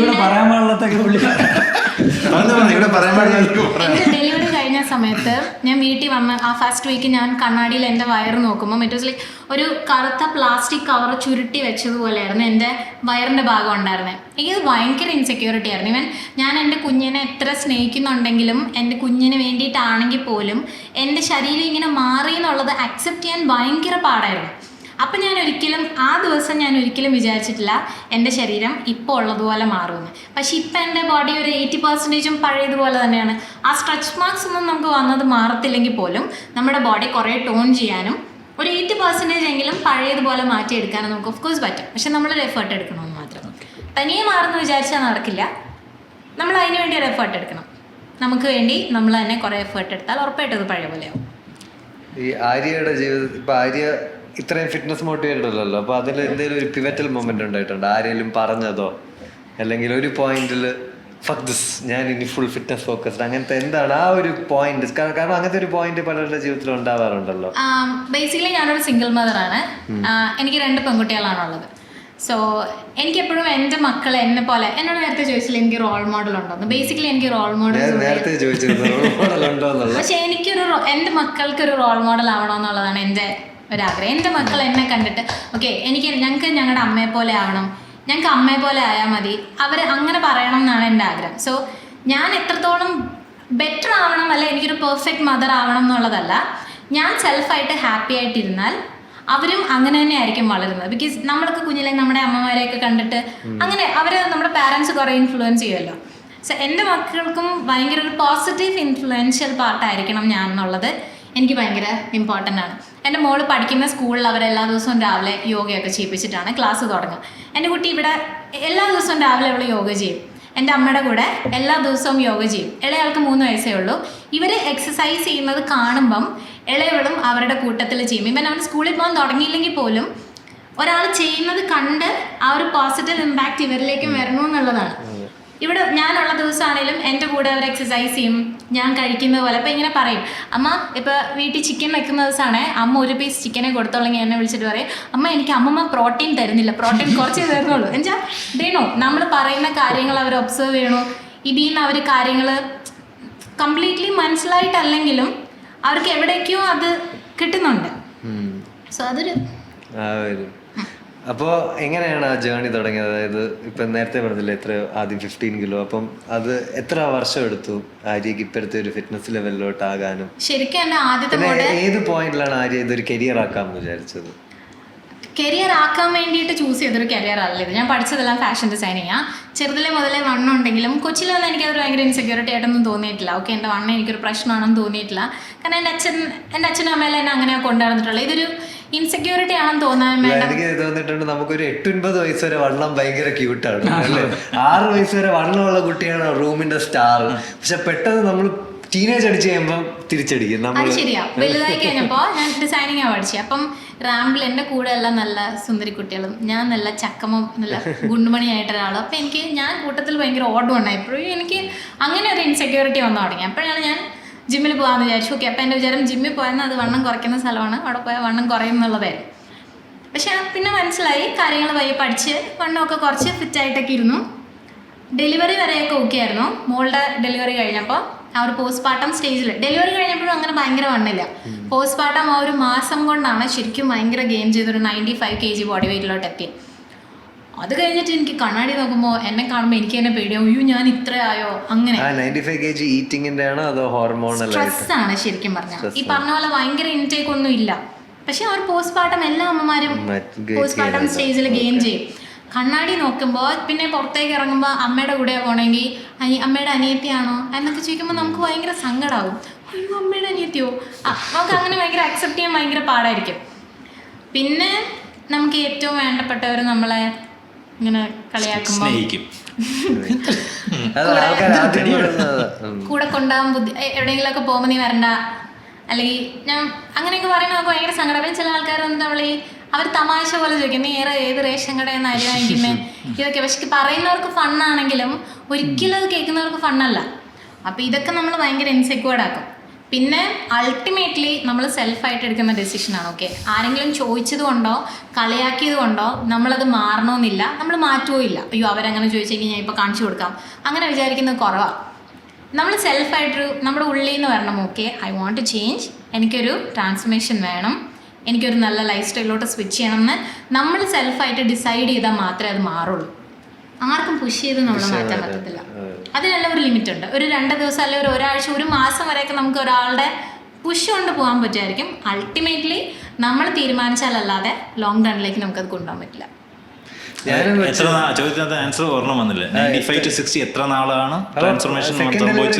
ഡെലിവറി കഴിഞ്ഞ സമയത്ത് ഞാൻ വീട്ടിൽ വന്ന് ആ ഫസ്റ്റ് വീക്ക് ഞാൻ കണ്ണാടിയിൽ എൻ്റെ വയറ് നോക്കുമ്പോൾ ഇറ്റ് വാസ് ലൈക്ക് ഒരു കറുത്ത പ്ലാസ്റ്റിക് കവർ ചുരുട്ടി വെച്ചതുപോലെയായിരുന്നു എൻ്റെ വയറിൻ്റെ ഭാഗം ഉണ്ടായിരുന്നത്. എനിക്കത് ഭയങ്കര ഇൻസെക്യൂരിറ്റി ആയിരുന്നു. ഇവൻ ഞാൻ എൻ്റെ കുഞ്ഞിനെ എത്ര സ്നേഹിക്കുന്നുണ്ടെങ്കിലും എൻ്റെ കുഞ്ഞിന് വേണ്ടിയിട്ടാണെങ്കിൽ പോലും എൻ്റെ ശരീരം ഇങ്ങനെ മാറി എന്നുള്ളത് അക്സെപ്റ്റ് ചെയ്യാൻ ഭയങ്കര പാടായിരുന്നു. അപ്പം ആ ദിവസം ഞാൻ ഒരിക്കലും വിചാരിച്ചിട്ടില്ല എൻ്റെ ശരീരം ഇപ്പോൾ ഉള്ളതുപോലെ മാറുമെന്ന്. പക്ഷെ ഇപ്പം എൻ്റെ ബോഡി ഒരു 80% പഴയതുപോലെ തന്നെയാണ്. ആ സ്ട്രെച്ച് മാർക്സ് ഒന്നും നമുക്ക് വന്നത് മാറത്തില്ലെങ്കിൽ പോലും നമ്മുടെ ബോഡി കുറേ ടോൺ ചെയ്യാനും ഒരു 80% എങ്കിലും പഴയതുപോലെ മാറ്റിയെടുക്കാനും നമുക്ക് ഓഫ് കോഴ്സ് പറ്റും. പക്ഷെ നമ്മളൊരു എഫേർട്ട് എടുക്കണമെന്ന് മാത്രം. തനിയെ മാറുമെന്ന് വിചാരിച്ചാൽ നടക്കില്ല. നമ്മൾ അതിന് വേണ്ടി ഒരു എഫേർട്ട് എടുക്കണം. നമുക്ക് വേണ്ടി നമ്മൾ തന്നെ കുറേ എഫേർട്ട് എടുത്താൽ ഉറപ്പായിട്ടും അത് പഴയ പോലെയാവും. ഈ ആര്യയുടെ ജീവിതത്തിൽ ഇപ്പം ആര്യ ഇത്രയും ഫിറ്റ്നസ് മോട്ടിവേറ്റഡ് അല്ലല്ലോ, അപ്പോൾ അതിൽ എന്തെങ്കിലും ഒരു പിവറ്റൽ മൊമെന്റ് ഉണ്ടായിട്ടുണ്ട്? ആരെങ്കിലും പറഞ്ഞതോ അല്ലെങ്കിൽ ഒരു പോയിന്റിൽ ഫക്ക് ദിസ് ഞാൻ ഇനി ഫുൾ ഫിറ്റ്നസ് ഫോക്കസ്ഡ്, അങ്ങനത്തെ എന്താണ് ആ ഒരു പോയിന്റ്? കാരണം അങ്ങനത്തെ ഒരു പോയിന്റ് പലരുടെ ജീവിതത്തിൽ ഉണ്ടാവാറുണ്ടല്ലോ. ബേസിക്കലി ഞാനൊരു സിംഗിൾ മദറാണ്. എനിക്ക് 2 പെൺകുട്ടികളാണുള്ളത്. സോ എനിക്കെപ്പോഴും എൻ്റെ മക്കൾ എന്നെ പോലെ എന്നോട് നേരത്തെ ചോദിച്ചില്ല എനിക്ക് റോൾ മോഡൽ ഉണ്ടോന്ന്. ബേസിക്കലി എനിക്ക് റോൾ മോഡൽ പക്ഷെ എൻ്റെ മക്കൾക്കൊരു റോൾ മോഡൽ ആവണമെന്നുള്ളതാണ് എൻ്റെ ഒരാഗ്രഹം. എൻ്റെ മക്കൾ എന്നെ കണ്ടിട്ട് ഞങ്ങൾക്ക് ഞങ്ങളുടെ അമ്മയെ പോലെ ആവണം, ഞങ്ങൾക്ക് അമ്മയെ പോലെ ആയാൽ മതി, അവർ അങ്ങനെ പറയണം എന്നാണ് എൻ്റെ ആഗ്രഹം. സോ ഞാൻ എത്രത്തോളം ബെറ്റർ ആവണം, അല്ലെ എനിക്കൊരു പെർഫെക്റ്റ് മദർ ആവണം എന്നുള്ളതല്ല. ഞാൻ സെൽഫായിട്ട് ഹാപ്പി ആയിട്ടിരുന്നാൽ അവരും അങ്ങനെ തന്നെ ആയിരിക്കും വളരുന്നത്. ബിക്കോസ് നമ്മളൊക്കെ കുഞ്ഞിലെ നമ്മുടെ അമ്മമാരെയൊക്കെ കണ്ടിട്ട് അങ്ങനെ നമ്മുടെ പാരൻസ് കുറേ ഇൻഫ്ലുവൻസ് ചെയ്യുമല്ലോ. സോ എൻ്റെ മക്കൾക്കും ഭയങ്കര ഒരു പോസിറ്റീവ് ഇൻഫ്ലുവൻഷ്യൽ പാർട്ടായിരിക്കണം ഞാൻ എന്നുള്ളത് എനിക്ക് ഭയങ്കര ഇമ്പോർട്ടൻ്റ് ആണ്. എൻ്റെ മോള് പഠിക്കുന്ന സ്കൂളിൽ അവരെല്ലാ ദിവസവും രാവിലെ യോഗയൊക്കെ ചെയ്യിപ്പിച്ചിട്ടാണ് ക്ലാസ് തുടങ്ങുക. എൻ്റെ കുട്ടി ഇവിടെ എല്ലാ ദിവസവും രാവിലെ അവൾ യോഗ ചെയ്യും. എൻ്റെ അമ്മയുടെ കൂടെ എല്ലാ ദിവസവും യോഗ ചെയ്യും. ഇളയാൾക്ക് 3 വയസ്സേ ഉള്ളൂ. ഇവർ എക്സസൈസ് ചെയ്യുന്നത് കാണുമ്പം ഇളയവളും അവരുടെ കൂട്ടത്തിൽ ചെയ്യും. ഇവൻ അവൻ സ്കൂളിൽ പോകാൻ തുടങ്ങിയില്ലെങ്കിൽ പോലും ഒരാൾ ചെയ്യുന്നത് കണ്ട് ആ ഒരു പോസിറ്റീവ് ഇമ്പാക്റ്റ് ഇവരിലേക്കും വരണമെന്നുള്ളതാണ്. ഇവിടെ ഞാനുള്ള ദിവസമാണെങ്കിലും എൻ്റെ കൂടെ അവർ എക്സസൈസ് ചെയ്യും, ഞാൻ കഴിക്കുന്നത് പോലെ. അപ്പോൾ ഇങ്ങനെ പറയും, അമ്മ ഇപ്പോൾ വീട്ടിൽ ചിക്കൻ വെക്കുന്ന ദിവസമാണേ അമ്മ ഒരു പീസ് ചിക്കനെ കൊടുത്തോളെങ്കിൽ എന്നെ വിളിച്ചിട്ട് പറയും, അമ്മ എനിക്ക് അമ്മമ്മ പ്രോട്ടീൻ തരുന്നില്ല, പ്രോട്ടീൻ കുറച്ചേ തരുന്നുള്ളൂ. എന്നുവെച്ചാൽ ഡേണോ നമ്മൾ പറയുന്ന കാര്യങ്ങൾ അവർ ഒബ്സർവ് ചെയ്യണു. ഇതിൽ നിന്ന് അവർ കാര്യങ്ങൾ കംപ്ലീറ്റ്ലി മനസ്സിലായിട്ടല്ലെങ്കിലും അവർക്ക് എവിടേക്കോ അത് കിട്ടുന്നുണ്ട്. സോ അതൊരു അപ്പോൾ എങ്ങനെയാണ് ആ ജേർണി തുടങ്ങിയത്? അതായത് ഇപ്പം നേരത്തെ പറഞ്ഞില്ലേ എത്ര ആദ്യം 15 കിലോ, അപ്പം അത് എത്ര വർഷം എടുത്തു ആര്യക്ക് ഇപ്പോഴത്തെ ഒരു ഫിറ്റ്നസ് ലെവലിലോട്ട് ആകാനും? ശരിക്കും എൻ്റെ ആദ്യത്തെ ഏത് പോയിന്റിലാണ് ആര്യ ഇതൊരു കരിയർ ആക്കാമെന്ന് വിചാരിച്ചത്? കരിയർ ആക്കാൻ വേണ്ടിയിട്ട് ചൂസ് ചെയ്തൊരു കരിയർ അല്ല ഇത്. ഞാൻ പഠിച്ചതെല്ലാം ഫാഷൻ ഡിസൈനിങ്ങാണ്. ചെറുതിലെ മുതലേ വണ്ണം ഉണ്ടെങ്കിലും കൊച്ചിലൊന്നും എനിക്കതൊരു ഭയങ്കര ഇൻസെക്യൂരിറ്റി ആയിട്ടൊന്നും തോന്നിയിട്ടില്ല. ഓക്കെ, എൻ്റെ വണ്ണം എനിക്കൊരു പ്രശ്നമാണെന്ന് തോന്നിയിട്ടില്ല. കാരണം എൻ്റെ അച്ഛനും അമ്മയെല്ലാം എന്നെ അങ്ങനെ കൊണ്ടുവന്നിട്ടുള്ളത്. ഇതൊരു ഇൻസെക്യൂരിറ്റി ആണെന്ന് തോന്നാൻ വേണ്ട. എനിക്ക് തോന്നിയിട്ടുണ്ട് നമുക്കൊരു 8-9 വയസ്സ് വരെ വണ്ണം ഭയങ്കര ക്യൂട്ടാണ് അല്ലേ? 6 വയസ്സ് വരെ വണ്ണമുള്ള കുട്ടിയാണ് റൂമിന്റെ സ്റ്റാർ. പക്ഷെ പെട്ടെന്ന് നമ്മൾ ടീനേജ് അടിച്ച് കഴിയുമ്പോൾ തിരിച്ചടിക്കും. അത് ശരിയാ. വലുതായി കഴിഞ്ഞപ്പോൾ ഞാൻ ഡിസൈനിങ്ങാണ് പഠിച്ചത്. അപ്പം റാമ്പിൽ എൻ്റെ കൂടെ എല്ലാം നല്ല സുന്ദരി കുട്ടികളും ഞാൻ നല്ല ചക്കമും നല്ല ഗുണ്ടുമണിയായിട്ട് ഒരാളും. അപ്പം ഞാൻ കൂട്ടത്തിൽ ഭയങ്കര ഓർഡർ ഉണ്ടായപ്പോഴും എനിക്ക് അങ്ങനെ ഒരു ഇൻസെക്യൂരിറ്റി വന്നു തുടങ്ങി. അപ്പോഴാണ് ഞാൻ ജിമ്മിൽ പോകാമെന്ന് വിചാരിച്ചു. ഓക്കെ, അപ്പം എൻ്റെ വിചാരം ജിമ്മിൽ പോയെന്നാൽ അത് വണ്ണം കുറയ്ക്കുന്ന സ്ഥലമാണ്, അവിടെ പോയാൽ വണ്ണം കുറയും എന്നുള്ളതായിരുന്നു. പക്ഷെ പിന്നെ മനസ്സിലായി കാര്യങ്ങൾ വഴി പഠിച്ച് വണ്ണമൊക്കെ കുറച്ച് ഫിറ്റായിട്ടൊക്കെ ഇരുന്നു. ഡെലിവറി വരെയൊക്കെ ഓക്കെ ആയിരുന്നു. മോളുടെ ഡെലിവറി കഴിഞ്ഞപ്പോൾ ആ ഒരു പോസ്റ്റ്മോർട്ടം സ്റ്റേജിൽ ഡെലിവറി കഴിഞ്ഞപ്പോഴും അങ്ങനെ ഭയങ്കര വണ്ണില്ല. പോസ്റ്റ്മോർട്ടം ആ ഒരു മാസം കൊണ്ടാണ് ശരിക്കും ഭയങ്കര ഗെയിൻ ചെയ്തൊരു 95 kg ബോഡി വെയിറ്റിലോട്ട് എത്തി. അത് കഴിഞ്ഞിട്ട് എനിക്ക് കണ്ണാടി നോക്കുമ്പോൾ എന്നെ കാണുമ്പോൾ എനിക്ക് തന്നെ പേടിയാവും, അയ്യോ ഞാൻ ഇത്രയായോ അങ്ങനെ. 95 kg ഈറ്റിങ്ങിന്റെ ആണോ അതോ ഹോർമോണൽ സ്ട്രെസ് ആണ് ശരിക്കും പറഞ്ഞാൽ. ഈ പറഞ്ഞ പോലെ ഭയങ്കര ഇൻടേക്ക് ഒന്നും ഇല്ല. പക്ഷെ ആ ഒരു പോസ്റ്റ്മോർട്ടം എല്ലാ അമ്മമാരും പോസ്റ്റ്മോർട്ടം സ്റ്റേജിൽ ഗെയിൻ ചെയ്യും. കണ്ണാടി നോക്കുമ്പോൾ പിന്നെ പുറത്തേക്ക് ഇറങ്ങുമ്പോൾ അമ്മയുടെ കൂടെ പോകണമെങ്കിൽ അമ്മയുടെ അനിയത്തിയാണോ എന്നൊക്കെ ചോദിക്കുമ്പോൾ നമുക്ക് ഭയങ്കര സങ്കടമാകും. അയ്യോ അമ്മയുടെ അനിയത്തിയോ, നമുക്ക് അങ്ങനെ ഭയങ്കര അക്സെപ്റ്റ് ചെയ്യാൻ ഭയങ്കര പാടായിരിക്കും. പിന്നെ നമുക്ക് ഏറ്റവും വേണ്ടപ്പെട്ടവർ നമ്മളെ ഇങ്ങനെ കളിയാക്കുമ്പോൾ കൂടെ കൊണ്ടുപോകാൻ എവിടെയെങ്കിലുമൊക്കെ പോകുമ്പോൾ നീ വരണ്ട, അല്ലെങ്കിൽ ഞാൻ അങ്ങനെയൊക്കെ പറയുമ്പോൾ നമുക്ക് ഭയങ്കര സങ്കടം. പിന്നെ ചില ആൾക്കാർ നമ്മൾ അവർ തമാശ പോലെ ചോദിക്കും, നീ ഏത് റേഷൻ കടയിൽ നിന്ന് അരി വാങ്ങിക്കുന്നത് ഇതൊക്കെ. പക്ഷെ പറയുന്നവർക്ക് ഫണ്ണാണെങ്കിലും ഒരിക്കലും അത് കേൾക്കുന്നവർക്ക് ഫണ്ണല്ല. അപ്പോൾ ഇതൊക്കെ നമ്മൾ ഭയങ്കര ഇൻസെക്യൂർഡ് ആക്കും. പിന്നെ അൾട്ടിമേറ്റ്ലി നമ്മൾ സെൽഫായിട്ട് എടുക്കുന്ന ഡെസിഷനാണ്. ഓക്കെ, ആരെങ്കിലും ചോദിച്ചത് കൊണ്ടോ കളിയാക്കിയത് കൊണ്ടോ നമ്മളത് മാറണമെന്നില്ല, നമ്മൾ മാറ്റുകയില്ല. അയ്യോ അവരങ്ങനെ ചോദിച്ചെങ്കിൽ ഞാൻ ഇപ്പോൾ കാണിച്ചു കൊടുക്കാം അങ്ങനെ വിചാരിക്കുന്നത് കുറവാണ്. നമ്മൾ സെൽഫായിട്ടൊരു നമ്മുടെ ഉള്ളിൽ നിന്ന് വരണം. Okay, I want to change, എനിക്കൊരു ട്രാൻസ്ഫർമേഷൻ വേണം, എനിക്കൊരു നല്ല ലൈഫ് സ്റ്റൈലിലോട്ട് സ്വിച്ച് ചെയ്യണമെന്ന് നമ്മൾ സെൽഫായിട്ട് ഡിസൈഡ് ചെയ്താൽ മാത്രമേ അത് മാറുള്ളൂ. ആർക്കും പുഷ് ചെയ്ത് നമ്മൾ മാറ്റാൻ പറ്റത്തില്ല. അതിനെല്ലാം ഒരു ലിമിറ്റ് ഉണ്ട്. ഒരു 2 ദിവസം അല്ലെങ്കിൽ ഒരാഴ്ച, ഒരു മാസം വരെയൊക്കെ നമുക്ക് ഒരാളുടെ പുഷ് കൊണ്ട് പോകാൻ പറ്റുമായിരിക്കും. അൾട്ടിമേറ്റ്ലി നമ്മൾ തീരുമാനിച്ചാലല്ലാതെ ലോങ് റണ്ണിലേക്ക് നമുക്കത് കൊണ്ടുപോകാൻ പറ്റില്ല. ചോദ്യത്തിനകത്ത് ആൻസർ ഓർമ്മ വന്നില്ല. 95 to 60 എത്ര നാളാണ് ട്രാൻസ്ഫോർമേഷൻ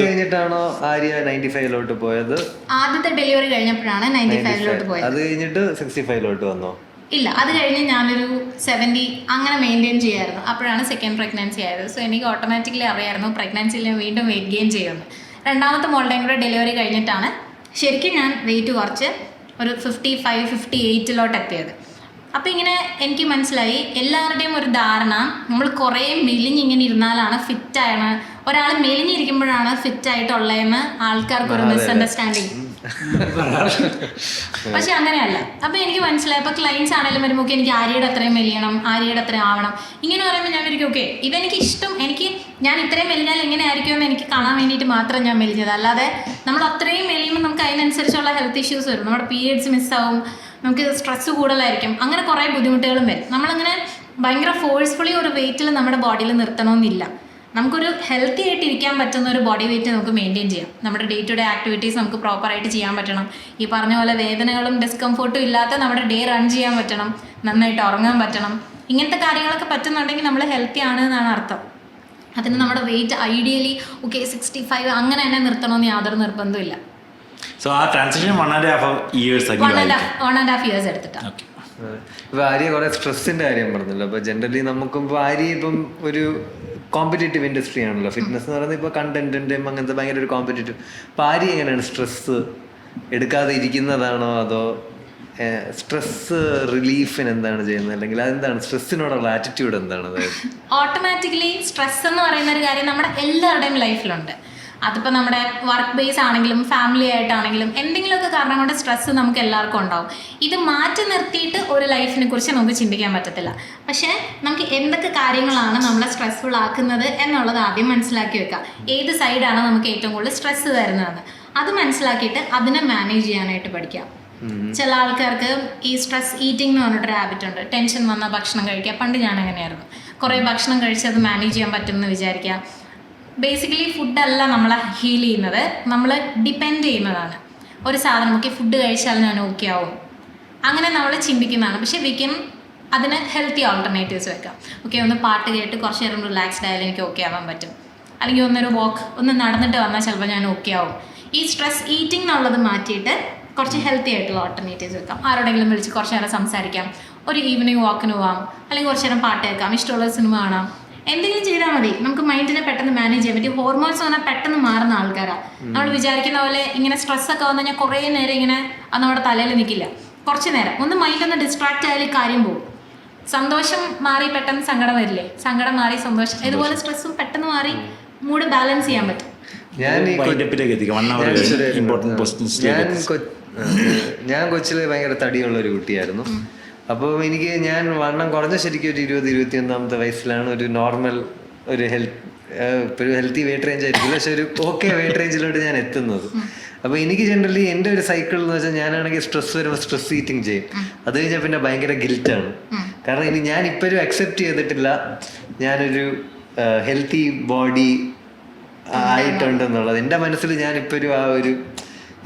കഴിഞ്ഞിട്ടാണോ ആര്യ 95 പോയത്? ആദ്യത്തെ ഡെലിവറി കഴിഞ്ഞപ്പോഴാണ് 95 പോയത്. അത് കഴിഞ്ഞിട്ട് 65 വന്നോ? ഇല്ല, അത് കഴിഞ്ഞ് ഞാനൊരു 70 അങ്ങനെ മെയിൻറ്റെയിൻ ചെയ്യായിരുന്നു. അപ്പോഴാണ് സെക്കൻഡ് പ്രഗ്നൻസി ആയത്. സോ എനിക്ക് ഓട്ടോമാറ്റിക്കലി അറിയായിരുന്നു പ്രഗ്നൻസിയിൽ ഞാൻ വീണ്ടും വെയിറ്റ് ഗെയിൻ ചെയ്യുമെന്ന്. രണ്ടാമത്തെ മോളുടെയും കൂടെ ഡെലിവറി കഴിഞ്ഞിട്ടാണ് ശരിക്കും ഞാൻ വെയിറ്റ് കുറച്ച് ഒരു 55-58 എത്തിയത്. അപ്പോൾ ഇങ്ങനെ എനിക്ക് മനസ്സിലായി എല്ലാവരുടെയും ഒരു ധാരണ നമ്മൾ കുറേ മെലിഞ്ഞിങ്ങനെ ഇരുന്നാലാണ് ഫിറ്റാണ്, ഒരാൾ മെലിഞ്ഞിരിക്കുമ്പോഴാണ് ഫിറ്റായിട്ടുള്ളതെന്ന് ആൾക്കാർക്കൊരു മിസ്അണ്ടർസ്റ്റാൻഡിങ്. പക്ഷെ അങ്ങനെയല്ല. അപ്പോൾ എനിക്ക് മനസ്സിലായി. അപ്പോൾ ക്ലയൻസ് ആണെങ്കിലും വരുമ്പോൾ ഓക്കെ എനിക്ക് ആര്യയുടെ അത്രയും മെലിയണം, ആര്യയുടെ അത്രയും ആവണം ഇങ്ങനെ പറയുമ്പോൾ ഞാൻ വിചാരിക്കും ഓക്കെ ഇതെനിക്ക് ഇഷ്ടം, എനിക്ക് ഞാൻ ഇത്രയും മെലിഞ്ഞാൽ എങ്ങനെ ആയിരിക്കുമെന്ന് എനിക്ക് കാണാൻ വേണ്ടിയിട്ട് മാത്രം ഞാൻ മെലിഞ്ഞത്. അല്ലാതെ നമ്മൾ അത്രയും മെലിയുമ്പോൾ നമുക്ക് അതിനനുസരിച്ചുള്ള ഹെൽത്ത് ഇഷ്യൂസ് വരും. നമ്മുടെ പീരിയഡ്സ് മിസ്സാവും, നമുക്ക് സ്ട്രെസ്സ് കൂടുതലായിരിക്കും, അങ്ങനെ കുറേ ബുദ്ധിമുട്ടുകളും വരും. നമ്മളങ്ങനെ ഭയങ്കര ഫോഴ്സ്ഫുള്ളി ഒരു വെയിറ്റിൽ നമ്മുടെ ബോഡിയിൽ നിർത്തണമെന്നില്ല. നമുക്കൊരു ഹെൽത്തി ആയിട്ട് ഇരിക്കാൻ പറ്റുന്ന ഒരു ബോഡി വെയിറ്റ് നമുക്ക് മെയിൻറ്റെയിൻ ചെയ്യാം. നമ്മുടെ ഡേ ടു ഡേ ആക്ടിവിറ്റീസ് നമുക്ക് പ്രോപ്പറായിട്ട് ചെയ്യാൻ പറ്റണം. ഈ പറഞ്ഞ പോലെ വേദനകളും ഡിസ്കംഫോർട്ടും ഇല്ലാത്ത നമ്മുടെ ഡേ റൺ ചെയ്യാൻ പറ്റണം, നന്നായിട്ട് ഉറങ്ങാൻ പറ്റണം. ഇങ്ങനത്തെ കാര്യങ്ങളൊക്കെ പറ്റുന്നുണ്ടെങ്കിൽ നമ്മൾ ഹെൽത്തി ആണ് എന്നാണ് അർത്ഥം. അതിന് നമ്മുടെ വെയിറ്റ് ഐഡിയലി ഓക്കെ 65 അങ്ങനെ തന്നെ നിർത്തണമെന്ന് യാതൊരു നിർബന്ധമില്ല. സോ ആ ട്രാൻസിഷൻ 1.5 years 1.5 years എടുത്തിട്ടാണ്. ഇപ്പൊ ആര്യ കുറെ സ്ട്രെസ്സിന്റെ കാര്യം പറഞ്ഞല്ലോ. അപ്പൊ ജനറലി നമുക്കും ഇപ്പൊ ആര്യ ഇപ്പം ഒരു കോമ്പറ്റേറ്റീവ് ഇൻഡസ്ട്രി ആണല്ലോ ഫിറ്റ്നസ് എന്ന് പറയുന്നത്. ഇപ്പൊ കണ്ടന്റിന്റെയും അങ്ങനത്തെ ഭയങ്കര ഒരു കോമ്പറ്റേറ്റീവ്. അപ്പൊ ആര്യ എങ്ങനെയാണ് സ്ട്രെസ് എടുക്കാതെ ഇരിക്കുന്നതാണോ അതോ സ്ട്രെസ് റിലീഫിന് എന്താണ് ചെയ്യുന്നത്, അല്ലെങ്കിൽ അതെന്താണ് സ്ട്രെസ്സിനോടുള്ള ആറ്റിറ്റ്യൂഡ് എന്താണ്? അതായത് ഓട്ടോമാറ്റിക്കലി സ്ട്രെസ് എന്ന് പറയുന്ന ഒരു കാര്യം നമ്മുടെ എല്ലാവരുടെയും ലൈഫിലുണ്ട്. അതിപ്പോൾ നമ്മുടെ വർക്ക് ബേസ് ആണെങ്കിലും ഫാമിലി ആയിട്ടാണെങ്കിലും എന്തെങ്കിലുമൊക്കെ കാരണം കൊണ്ട് സ്ട്രെസ്സ് നമുക്ക് എല്ലാവർക്കും ഉണ്ടാവും. ഇത് മാറ്റി നിർത്തിയിട്ട് ഒരു ലൈഫിനെ കുറിച്ച് നമുക്ക് ചിന്തിക്കാൻ പറ്റത്തില്ല. പക്ഷേ നമുക്ക് എന്തൊക്കെ കാര്യങ്ങളാണ് നമ്മളെ സ്ട്രെസ്ഫുൾ ആക്കുന്നത് എന്നുള്ളത് ആദ്യം മനസ്സിലാക്കി വെക്കുക. ഏത് സൈഡാണ് നമുക്ക് ഏറ്റവും കൂടുതൽ സ്ട്രെസ്സ് തരുന്നതെന്ന് അത് മനസ്സിലാക്കിയിട്ട് അതിനെ മാനേജ് ചെയ്യാനായിട്ട് പഠിക്കാം. ചില ആൾക്കാർക്ക് ഈ സ്ട്രെസ് ഈറ്റിംഗ് എന്ന് പറഞ്ഞിട്ടൊരു ഹാബിറ്റ് ഉണ്ട്. ടെൻഷൻ വന്ന ഭക്ഷണം കഴിക്കുക. പണ്ട് ഞാൻ അങ്ങനെയായിരുന്നു. കുറേ ഭക്ഷണം കഴിച്ച് അത് മാനേജ് ചെയ്യാൻ പറ്റുമെന്ന് വിചാരിക്കുക. ബേസിക്കലി ഫുഡല്ല നമ്മളെ ഹീൽ ചെയ്യുന്നത്, നമ്മൾ ഡിപ്പെൻഡ് ചെയ്യുന്നതാണ്. ഒരു സാധനം ഓക്കെ ഫുഡ് കഴിച്ചാൽ ഞാൻ ഓക്കെ ആവും അങ്ങനെ നമ്മൾ ചിന്തിക്കുന്നതാണ്. പക്ഷേ അതിന് ഹെൽത്തി ഓൾട്ടർനേറ്റീവ്സ് വെക്കാം. ഓക്കെ ഒന്ന് പാട്ട് കേട്ട് കുറച്ച് നേരം റിലാക്സ്ഡ് ആയാലും എനിക്ക് ഓക്കെ ആവാൻ പറ്റും. അല്ലെങ്കിൽ ഒന്നൊരു ഒന്ന് നടന്നിട്ട് വന്നാൽ ചിലപ്പോൾ ഞാൻ ഓക്കെ ആവും. ഈ സ്ട്രെസ് ഈറ്റിംഗ് എന്നുള്ളത് മാറ്റിയിട്ട് കുറച്ച് ഹെൽത്തി ആയിട്ടുള്ള ഓൾട്ടർനേറ്റീവ്സ് വെക്കാം. ആരോടെങ്കിലും വിളിച്ച് കുറച്ച് നേരം സംസാരിക്കാം, ഒരു ഈവനിങ് വാക്കിന് പോവാം, അല്ലെങ്കിൽ കുറച്ച് നേരം പാട്ട് കേൾക്കാം, ഇഷ്ടമുള്ള സിനിമ കാണാം, എന്തെങ്കിലും ചെയ്താൽ മതി. നമുക്ക് മൈൻഡിനെ പെട്ടെന്ന് മാനേജ് ചെയ്യാൻ പറ്റും. ഹോർമോൺസ് പറഞ്ഞാൽ പെട്ടെന്ന് മാറുന്ന ആൾക്കാരാണ്. നമ്മൾ വിചാരിക്കുന്ന പോലെ ഇങ്ങനെ സ്ട്രെസ്സൊക്കെ വന്നു കഴിഞ്ഞാൽ കുറേ നേരം ഇങ്ങനെ അത് നമ്മുടെ തലയിൽ നിൽക്കില്ല. കുറച്ച് നേരം ഒന്ന് മൈൻഡൊന്ന് ഡിസ്ട്രാക്റ്റ് ആയാലും കാര്യം പോകും. സന്തോഷം മാറി പെട്ടെന്ന് സങ്കടം വരില്ലേ, സങ്കടം മാറി സന്തോഷം, ഇതുപോലെ സ്ട്രെസ്സും പെട്ടെന്ന് മാറി മൂഡ് ബാലൻസ് ചെയ്യാൻ പറ്റും. ഞാൻ കൊച്ചില് ഭയങ്കര തടിയുള്ള ഒരു കുട്ടിയായിരുന്നു. അപ്പോൾ ഞാൻ വണ്ണം കുറഞ്ഞ ശരിക്കും ഒരു 20-21 വയസ്സിലാണ് ഒരു നോർമൽ ഒരു ഹെൽത്തി വെയിറ്റ് റേഞ്ച് ആയിരിക്കില്ല, പക്ഷെ ഒരു ഓക്കെ വെയിറ്റ് റേഞ്ചിലോട്ട് ഞാൻ എത്തുന്നത്. അപ്പോൾ എനിക്ക് ജനറലി എൻ്റെ ഒരു സൈക്കിൾ എന്ന് വെച്ചാൽ ഞാനാണെങ്കിൽ സ്ട്രെസ് വരുമ്പോൾ സ്ട്രെസ് ഈറ്റിംഗ് ചെയ്യും. അത് കഴിഞ്ഞാൽ പിന്നെ ഭയങ്കര ഗിൽറ്റാണ്. കാരണം ഞാൻ ഇപ്പോഴും അക്സെപ്റ്റ് ചെയ്തിട്ടില്ല ഞാനൊരു ഹെൽത്തി ബോഡി ആയിട്ടുണ്ടെന്നുള്ളത്. എൻ്റെ മനസ്സിൽ ഞാനിപ്പോഴും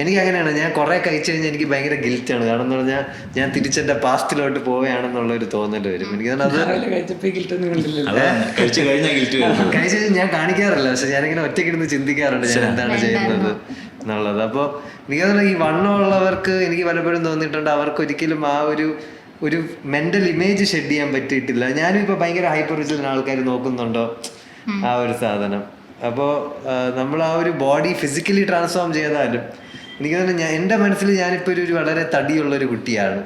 എനിക്ക് അങ്ങനെയാണ്. ഞാൻ കുറെ കഴിച്ചു കഴിഞ്ഞാൽ എനിക്ക് ഭയങ്കര ഗിൽറ്റാണ്. കാരണം എന്ന് പറഞ്ഞാൽ ഞാൻ തിരിച്ചെന്റെ പാസ്റ്റിലോട്ട് പോവുകയാണെന്നുള്ള ഒരു തോന്നൽ വരും. എനിക്ക് കഴിച്ചു ഞാൻ കാണിക്കാറില്ല, പക്ഷെ ഞാനിങ്ങനെ ഒറ്റയ്ക്കിരുന്ന് ചിന്തിക്കാറുണ്ട് ഞാൻ എന്താണ് ചെയ്യുന്നത് എന്നുള്ളത്. അപ്പോൾ എനിക്ക് ഈ വണ്ണമുള്ളവർക്ക് എനിക്ക് പലപ്പോഴും തോന്നിയിട്ടുണ്ട് അവർക്ക് ഒരിക്കലും ഒരു മെന്റൽ ഇമേജ് ഷെഡ് ചെയ്യാൻ പറ്റിയിട്ടില്ല. ഞാനും ഇപ്പൊ ഭയങ്കര ഹൈപ്പർ വിജിലൻ്റ് ആൾക്കാർ നോക്കുന്നുണ്ടോ ആ ഒരു സാധനം. അപ്പോൾ നമ്മൾ ആ ഒരു ബോഡി ഫിസിക്കലി ട്രാൻസ്ഫോം ചെയ്താലും എനിക്ക് തോന്നുന്നു എൻ്റെ മനസ്സിൽ ഞാനിപ്പോ ഒരു വളരെ തടിയുള്ള ഒരു കുട്ടിയാണ്.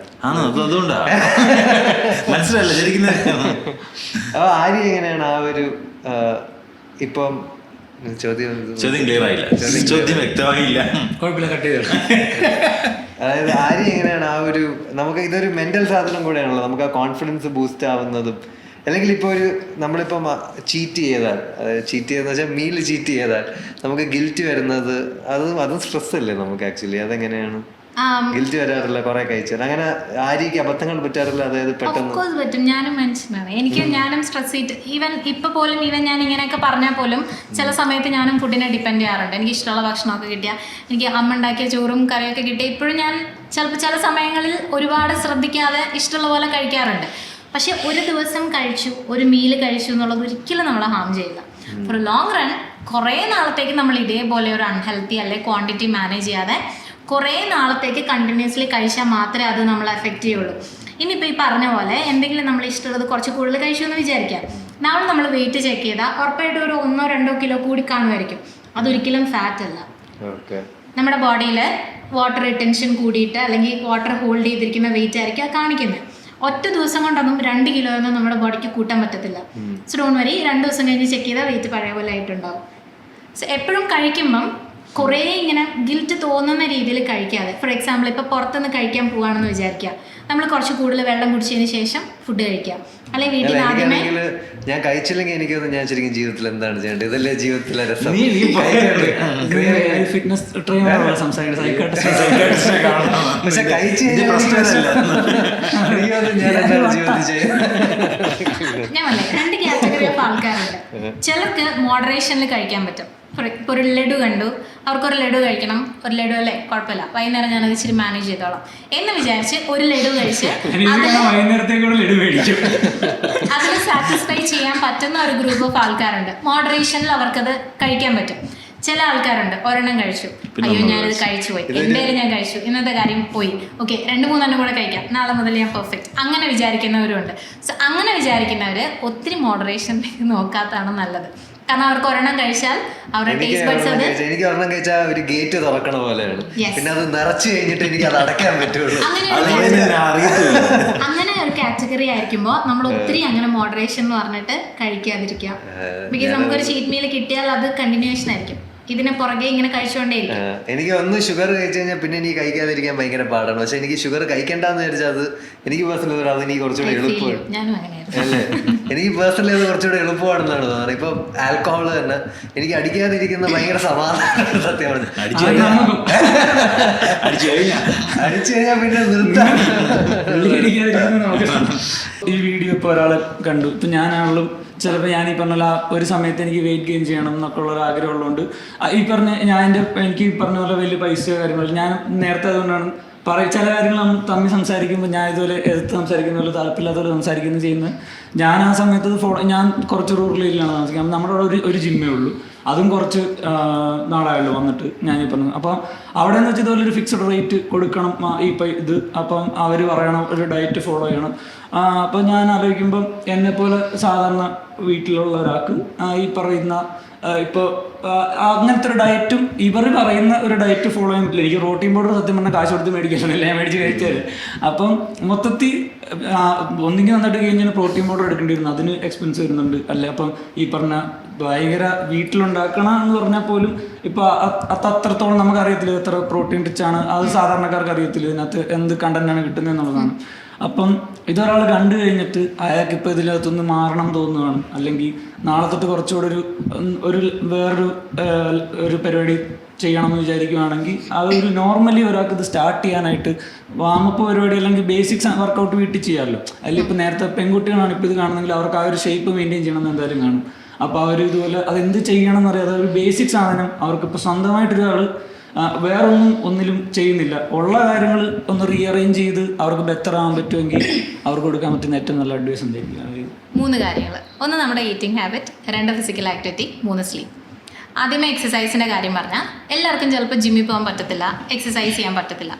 അപ്പൊ ആര്യ എങ്ങനെയാണ് ആ ഒരു ഇപ്പം ചോദ്യം ക്ലിയർ ആയില്ല, ചോദ്യം വ്യക്തമായില്ല. അതായത് ആര്യ എങ്ങനെയാണ് നമുക്ക് ഇതൊരു മെന്റൽ സാധനം കൂടെയാണല്ലോ, നമുക്ക് ആ കോൺഫിഡൻസ് ബൂസ്റ്റ് ആവുന്നതും. അല്ലെങ്കിൽ ഇപ്പോൾ നമ്മളിപ്പം ചീറ്റ് ചെയ്താൽ വെച്ചാൽ മീല് ചീറ്റ് ചെയ്താൽ നമുക്ക് ഗിൽറ്റ് വരുന്നത് അതും സ്ട്രെസ് അല്ലേ നമുക്ക് ആക്ച്വലി? അതെങ്ങനെയാണ് ഗിൽറ്റ് വരാറില്ല കുറെ കഴിച്ചാൽ? അങ്ങനെ ആര്യക്ക് അബദ്ധങ്ങൾ പറ്റാറില്ല? അതായത് പെട്ടെന്ന് പറ്റും. ഞാനും മനുഷ്യനാണ്. ഞാനും സ്ട്രെസ് ഇപ്പൊ പോലും ഞാൻ ഇങ്ങനെയൊക്കെ പറഞ്ഞാൽ പോലും ചില സമയത്ത് ഞാനും ഫുഡിനെ ഡിപ്പെൻഡ് ചെയ്യാറുണ്ട്. എനിക്ക് ഇഷ്ടമുള്ള ഭക്ഷണമൊക്കെ കിട്ടിയാൽ, എനിക്ക് അമ്മ ഉണ്ടാക്കിയ ചോറും കറിയൊക്കെ കിട്ടിയാൽ ഇപ്പോഴും ഞാൻ ചില സമയങ്ങളിൽ ഒരുപാട് ശ്രദ്ധിക്കാതെ ഇഷ്ടമുള്ള പോലെ കഴിക്കാറുണ്ട്. പക്ഷെ ഒരു ദിവസം കഴിച്ചു, ഒരു മീല് കഴിച്ചു എന്നുള്ളത് ഒരിക്കലും നമ്മളെ ഹാം ചെയ്യില്ല. ഫോർ ലോങ് റൺ കുറേ നാളത്തേക്ക് നമ്മൾ ഇതേപോലെ ഒരു അൺഹെൽത്തി അല്ലെങ്കിൽ ക്വാണ്ടിറ്റി മാനേജ് ചെയ്യാതെ കുറേ നാളത്തേക്ക് കണ്ടിന്യൂസ്ലി കഴിച്ചാൽ മാത്രമേ അത് നമ്മളെ എഫക്റ്റ് ചെയ്യുള്ളൂ. ഇനിയിപ്പോൾ ഈ പറഞ്ഞ പോലെ എന്തെങ്കിലും നമ്മൾ ഇഷ്ടമുള്ളത് കുറച്ച് കൂടുതൽ കഴിച്ചു എന്ന് വിചാരിക്കാം. നാളെ നമ്മൾ വെയിറ്റ് ചെക്ക് ചെയ്താൽ ഉറപ്പായിട്ടും ഒരു 1-2 കിലോ കൂടി കാണുമായിരിക്കും. അതൊരിക്കലും ഫാറ്റ് അല്ല. നമ്മുടെ ബോഡിയിൽ വാട്ടർ റിട്ടൻഷൻ കൂടിയിട്ട് അല്ലെങ്കിൽ വാട്ടർ ഹോൾഡ് ചെയ്തിരിക്കുന്ന വെയിറ്റ് ആയിരിക്കും അത് കാണിക്കുന്നത്. ഒറ്റ ദിവസം കൊണ്ടൊന്നും 2 കിലോ ഒന്നും നമ്മുടെ ബോഡിക്ക് കൂട്ടാൻ പറ്റത്തില്ല. സോ ഡോണ്ട് വരി, 2 ദിവസം കഴിഞ്ഞ് ചെക്ക് ചെയ്താൽ വെയിറ്റ് പഴയ പോലെ ആയിട്ടുണ്ടാവും. സോ എപ്പോഴും കഴിക്കുമ്പം കുറേ ഇങ്ങനെ ഗിൽറ്റ് തോന്നുന്ന രീതിയിൽ കഴിക്കാതെ, ഫോർ എക്സാമ്പിൾ ഇപ്പോൾ പുറത്തുനിന്ന് കഴിക്കാൻ പോവുകയാണെന്ന് വിചാരിക്കുക, നമ്മൾ കുറച്ച് കൂടുതൽ വെള്ളം കുടിച്ചതിന് ശേഷം ഫുഡ് കഴിക്കാം. അല്ലെങ്കിൽ വീട്ടിൽ ആദ്യമേ ഞാൻ കഴിച്ചില്ലെങ്കിൽ എനിക്കൊന്നും ഞാൻ ശരിക്കും ജീവിതത്തിൽ എന്താണ് ചെയ്യേണ്ടത്? ഇതല്ലേ ജീവിതത്തിലെ രസം. ഫിറ്റ്നസ് ട്രെയിനർ സംസാരിക്കുന്നത് പക്ഷെ കഴിച്ചു ഞാൻ പറഞ്ഞേ 2 കാറ്റഗറി ഓഫ് ആൾക്കാരുണ്ട്. ചിലർക്ക് മോഡറേഷനിൽ കഴിക്കാൻ പറ്റും. ഇപ്പോൾ ഒരു ലഡു കണ്ടു, അവർക്കൊരു ലഡു കഴിക്കണം, ഒരു ലഡു അല്ലേ കുഴപ്പമില്ല, വൈകുന്നേരം ഞാനത് ഇച്ചിരി മാനേജ് ചെയ്തോളാം എന്ന് വിചാരിച്ച് ഒരു ലഡു കഴിച്ച് അതിൽ സാറ്റിസ്ഫൈ ചെയ്യാൻ പറ്റുന്ന ഒരു ഗ്രൂപ്പ് ഓഫ് ആൾക്കാരുണ്ട്. മോഡറേഷനിൽ അവർക്കത് കഴിക്കാൻ പറ്റും. ചില ആൾക്കാരുണ്ട് ഒരെണ്ണം കഴിച്ചു, അയ്യോ ഞാനത് കഴിച്ചു പോയി, എന്തായാലും ഞാൻ കഴിച്ചു, ഇന്നത്തെ കാര്യം പോയി, ഓക്കെ 2-3 എണ്ണം കൂടെ കഴിക്കാം, നാളെ മുതൽ ഞാൻ പെർഫെക്റ്റ്, അങ്ങനെ വിചാരിക്കുന്നവരുണ്ട്. സോ അങ്ങനെ വിചാരിക്കുന്നവർ ഒത്തിരി മോഡറേഷൻ നോക്കാത്തതാണ് നല്ലത്. കാരണം അവർക്ക് ഒരെണ്ണം കഴിച്ചാൽ അവരുടെ ടേസ്റ്റ് ബഡ്സ് അത് എനിക്ക് ഒരെണ്ണം കഴിച്ചാൽ ഒരു ഗേറ്റ് തുറക്കണ പോലെയാണ്. Yes. പിന്നെ അത് നിറച്ചു കഴിഞ്ഞിട്ട് എനിക്ക് അത് അടയ്ക്കാൻ പറ്റുള്ളൂ. അങ്ങനെ ഒരു കാറ്റഗറി ആയിരിക്കുമ്പോൾ നമ്മൾ ഒത്തിരി അങ്ങനെ മോഡറേഷൻ എന്ന് പറഞ്ഞിട്ട് കഴിക്കാതിരിക്കുക. ബിക്കോസ് നമുക്കൊരു ചീറ്റ് മീൽ കിട്ടിയാൽ അത് കണ്ടിന്യൂഷൻ ആയിരിക്കും, ഇതിനെ പുറകെ ഇങ്ങനെ കഴിച്ചുകൊണ്ടേയിരിക്കും. എനിക്ക് ഒന്ന് ഷുഗർ കഴിച്ചു കഴിഞ്ഞാൽ പിന്നെ എനിക്ക് കഴിക്കാതിരിക്കാൻ ഭയങ്കര പാടാണ്. പക്ഷെ എനിക്ക് ഷുഗർ കഴിക്കണ്ടെന്ന് വിചാരിച്ചാൽ അത് എനിക്ക് പേഴ്സണലി അത് എനിക്ക് കുറച്ചുകൂടെ എളുപ്പമാണ്. ഞാനും അങ്ങനെയായിരുന്നു. അല്ലേ, എനിക്ക് പേഴ്സണലി അത് കുറച്ചുകൂടെ എളുപ്പമാണെന്നാണ് തോന്നുന്നത്. ഇപ്പൊ ആൽക്കഹോൾ തന്നെ എനിക്ക് അടിക്കാതിരിക്കുന്ന ഭയങ്കര സമാധാനം. സത്യമാണ്, അടിച്ചു കഴിഞ്ഞാൽ പിന്നെ നിർത്താൻ. ഈ വീഡിയോ ഇപ്പോൾ ഒരാൾ കണ്ടു, ഇപ്പൊ ഞാനാണെങ്കിലും ചിലപ്പോൾ ഞാൻ ഈ പറഞ്ഞ ഒരു സമയത്ത് എനിക്ക് വെയിറ്റ് ഗെയിൻ ചെയ്യണം എന്നൊക്കെ ഉള്ള ഒരു ആഗ്രഹം ഉള്ളതുകൊണ്ട് ഈ പറഞ്ഞ എനിക്ക് ഈ പറഞ്ഞ പോലെ വലിയ പൈസ കാര്യങ്ങൾ ഞാൻ നേരത്തെ അതുകൊണ്ടാണ് ചില കാര്യങ്ങൾ നമ്മൾ തമ്മിൽ സംസാരിക്കുമ്പോൾ ഞാൻ ഇതുപോലെ എതിർത്ത് സംസാരിക്കുന്ന പോലെ താല്പര്യമില്ലാത്ത പോലെ സംസാരിക്കുന്നത് ചെയ്യുന്നത്. ഞാൻ ആ സമയത്ത് ഞാൻ കുറച്ച് റൂറൽ ഏരിയയിലാണ് താമസിക്കുന്നത്. നമ്മുടെ അവിടെ ഒരു ജിമ്മേ ഉള്ളൂ, അതും കുറച്ച് നാളായുള്ളൂ വന്നിട്ട് ഞാനീ പറഞ്ഞു. അപ്പം അവിടെ എന്ന് വെച്ചാൽ ഇതുപോലെ ഒരു ഫിക്സഡ് റേറ്റ് കൊടുക്കണം ഇപ്പം ഇത്. അപ്പം അവർ പറയണം ഒരു ഡയറ്റ് ഫോളോ ചെയ്യണം. അപ്പം ഞാൻ ആലോചിക്കുമ്പം എന്നെപ്പോലെ സാധാരണ വീട്ടിലുള്ള ഒരാൾക്ക് ഈ പറയുന്ന ഇപ്പോൾ അങ്ങനത്തെ ഒരു ഡയറ്റും ഇവർ പറയുന്ന ഒരു ഡയറ്റ് ഫോളോ ചെയ്യാൻ പറ്റില്ല. എനിക്ക് പ്രോട്ടീൻ പൗഡർ സത്യം പറഞ്ഞാൽ കാശ് കൊടുത്ത് മേടിക്കാനില്ല, ഞാൻ മേടിച്ച് കഴിച്ചാൽ. അപ്പം മൊത്തത്തിൽ ഒന്നെങ്കിൽ നന്നായിട്ട് കഴിഞ്ഞാൽ പ്രോട്ടീൻ പൗഡർ എടുക്കേണ്ടി വരുന്നു, അതിന് എക്സ്പെൻസ് വരുന്നുണ്ട് അല്ലേ. അപ്പം ഈ പറഞ്ഞ ഭയങ്കര വീട്ടിലുണ്ടാക്കണം എന്ന് പറഞ്ഞാൽ പോലും ഇപ്പോൾ അത്രത്തോളം നമുക്കറിയത്തില്ല എത്ര പ്രോട്ടീൻ റിച്ച് ആണ്, അത് സാധാരണക്കാർക്ക് അറിയത്തില്ല ഇതിനകത്ത് എന്ത് കണ്ടന്റാണ് കിട്ടുന്നത് എന്നുള്ളതാണ്. അപ്പം ഇതൊരാൾ കണ്ടു കഴിഞ്ഞിട്ട് അയാൾക്ക് ഇപ്പോൾ ഇതിനകത്തൊന്ന് മാറണം തോന്നുകയാണ്, അല്ലെങ്കിൽ നാളെ തൊട്ട് കുറച്ചുകൂടെ വേറൊരു പരിപാടി ചെയ്യണമെന്ന് വിചാരിക്കുകയാണെങ്കിൽ അതൊരു നോർമലി ഒരാൾക്ക് ഇത് സ്റ്റാർട്ട് ചെയ്യാനായിട്ട് വാമപ്പ് പരിപാടി അല്ലെങ്കിൽ ബേസിക്സ് വർക്കൗട്ട് വീട്ടിൽ ചെയ്യാമല്ലോ. അല്ലെങ്കിൽ ഇപ്പോൾ നേരത്തെ പെൺകുട്ടികളാണ് ഇപ്പോൾ ഇത് കാണുന്നെങ്കിൽ അവർക്ക് ആ ഒരു ഷേപ്പ് മെയിൻറ്റെയിൻ ചെയ്യണമെന്ന് എന്തായാലും കാണും. അപ്പോൾ അവർ ഇതുപോലെ അതെന്ത് ചെയ്യണം എന്നറിയാതെ ഒരു ബേസിക് സാധനം അവർക്കിപ്പോൾ സ്വന്തമായിട്ടൊരാൾ ഒന്നിലും ചെയ്യുന്നില്ല, ഉള്ള കാര്യങ്ങൾ ഒന്ന് റീഅറേഞ്ച് ചെയ്ത് അവർക്ക് ബെറ്റർ ആവാൻ പറ്റുമെങ്കിൽ അവർക്ക് കൊടുക്കാൻ പറ്റുന്ന ഏറ്റവും നല്ല അഡ്വൈസ് എന്തായിരിക്കും? 3 കാര്യങ്ങൾ. 1 നമ്മുടെ eating habit, 2 physical activity, 3 sleep. ആദ്യമേ എക്സസൈസിൻ്റെ കാര്യം പറഞ്ഞാൽ എല്ലാവർക്കും ചിലപ്പോൾ ജിമ്മിൽ പോകാൻ പറ്റത്തില്ല, എക്സസൈസ് ചെയ്യാൻ പറ്റത്തില്ല.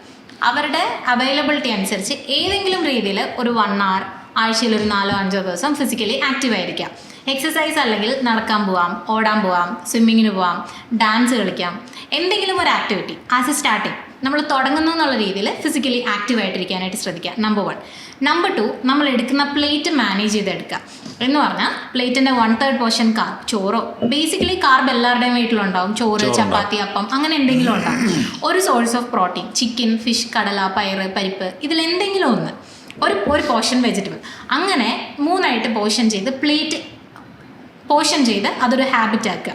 അവരുടെ അവൈലബിലിറ്റി അനുസരിച്ച് ഏതെങ്കിലും രീതിയിൽ ഒരു 1 hour ആഴ്ചയിൽ ഒരു 4-5 ദിവസം ഫിസിക്കലി ആക്റ്റീവ് ആയിരിക്കാം. എക്സസൈസ് അല്ലെങ്കിൽ നടക്കാൻ പോവാം, ഓടാൻ പോവാം, സ്വിമ്മിങ്ങിന് പോവാം, ഡാൻസ് കളിക്കാം, എന്തെങ്കിലും ഒരു ആക്ടിവിറ്റി ആസ് എ സ്റ്റാർട്ടിങ് നമ്മൾ തുടങ്ങുന്നു എന്നുള്ള രീതിയിൽ ഫിസിക്കലി ആക്റ്റീവ് ആയിട്ടിരിക്കാനായിട്ട് ശ്രദ്ധിക്കുക. നമ്പർ 1. നമ്പർ 2, നമ്മൾ എടുക്കുന്ന പ്ലേറ്റ് മാനേജ് ചെയ്തെടുക്കുക. എന്ന് പറഞ്ഞാൽ പ്ലേറ്റിൻ്റെ 1/3 പോർഷൻ ചോറോ, ബേസിക്കലി കാർബ് എല്ലാവരുടെയും വീട്ടിലുണ്ടാവും, ചോറ്, ചപ്പാത്തി, അപ്പം, അങ്ങനെ എന്തെങ്കിലും ഉണ്ടാവും. ഒരു source of protein, chicken, fish, കടല, പയറ്, പരിപ്പ്, ഇതിലെന്തെങ്കിലും ഒന്ന്, ഒരു പോർഷൻ വെജിറ്റബിൾ, അങ്ങനെ 3 പോർഷൻ ചെയ്ത് അതൊരു ഹാബിറ്റ് ആക്കുക.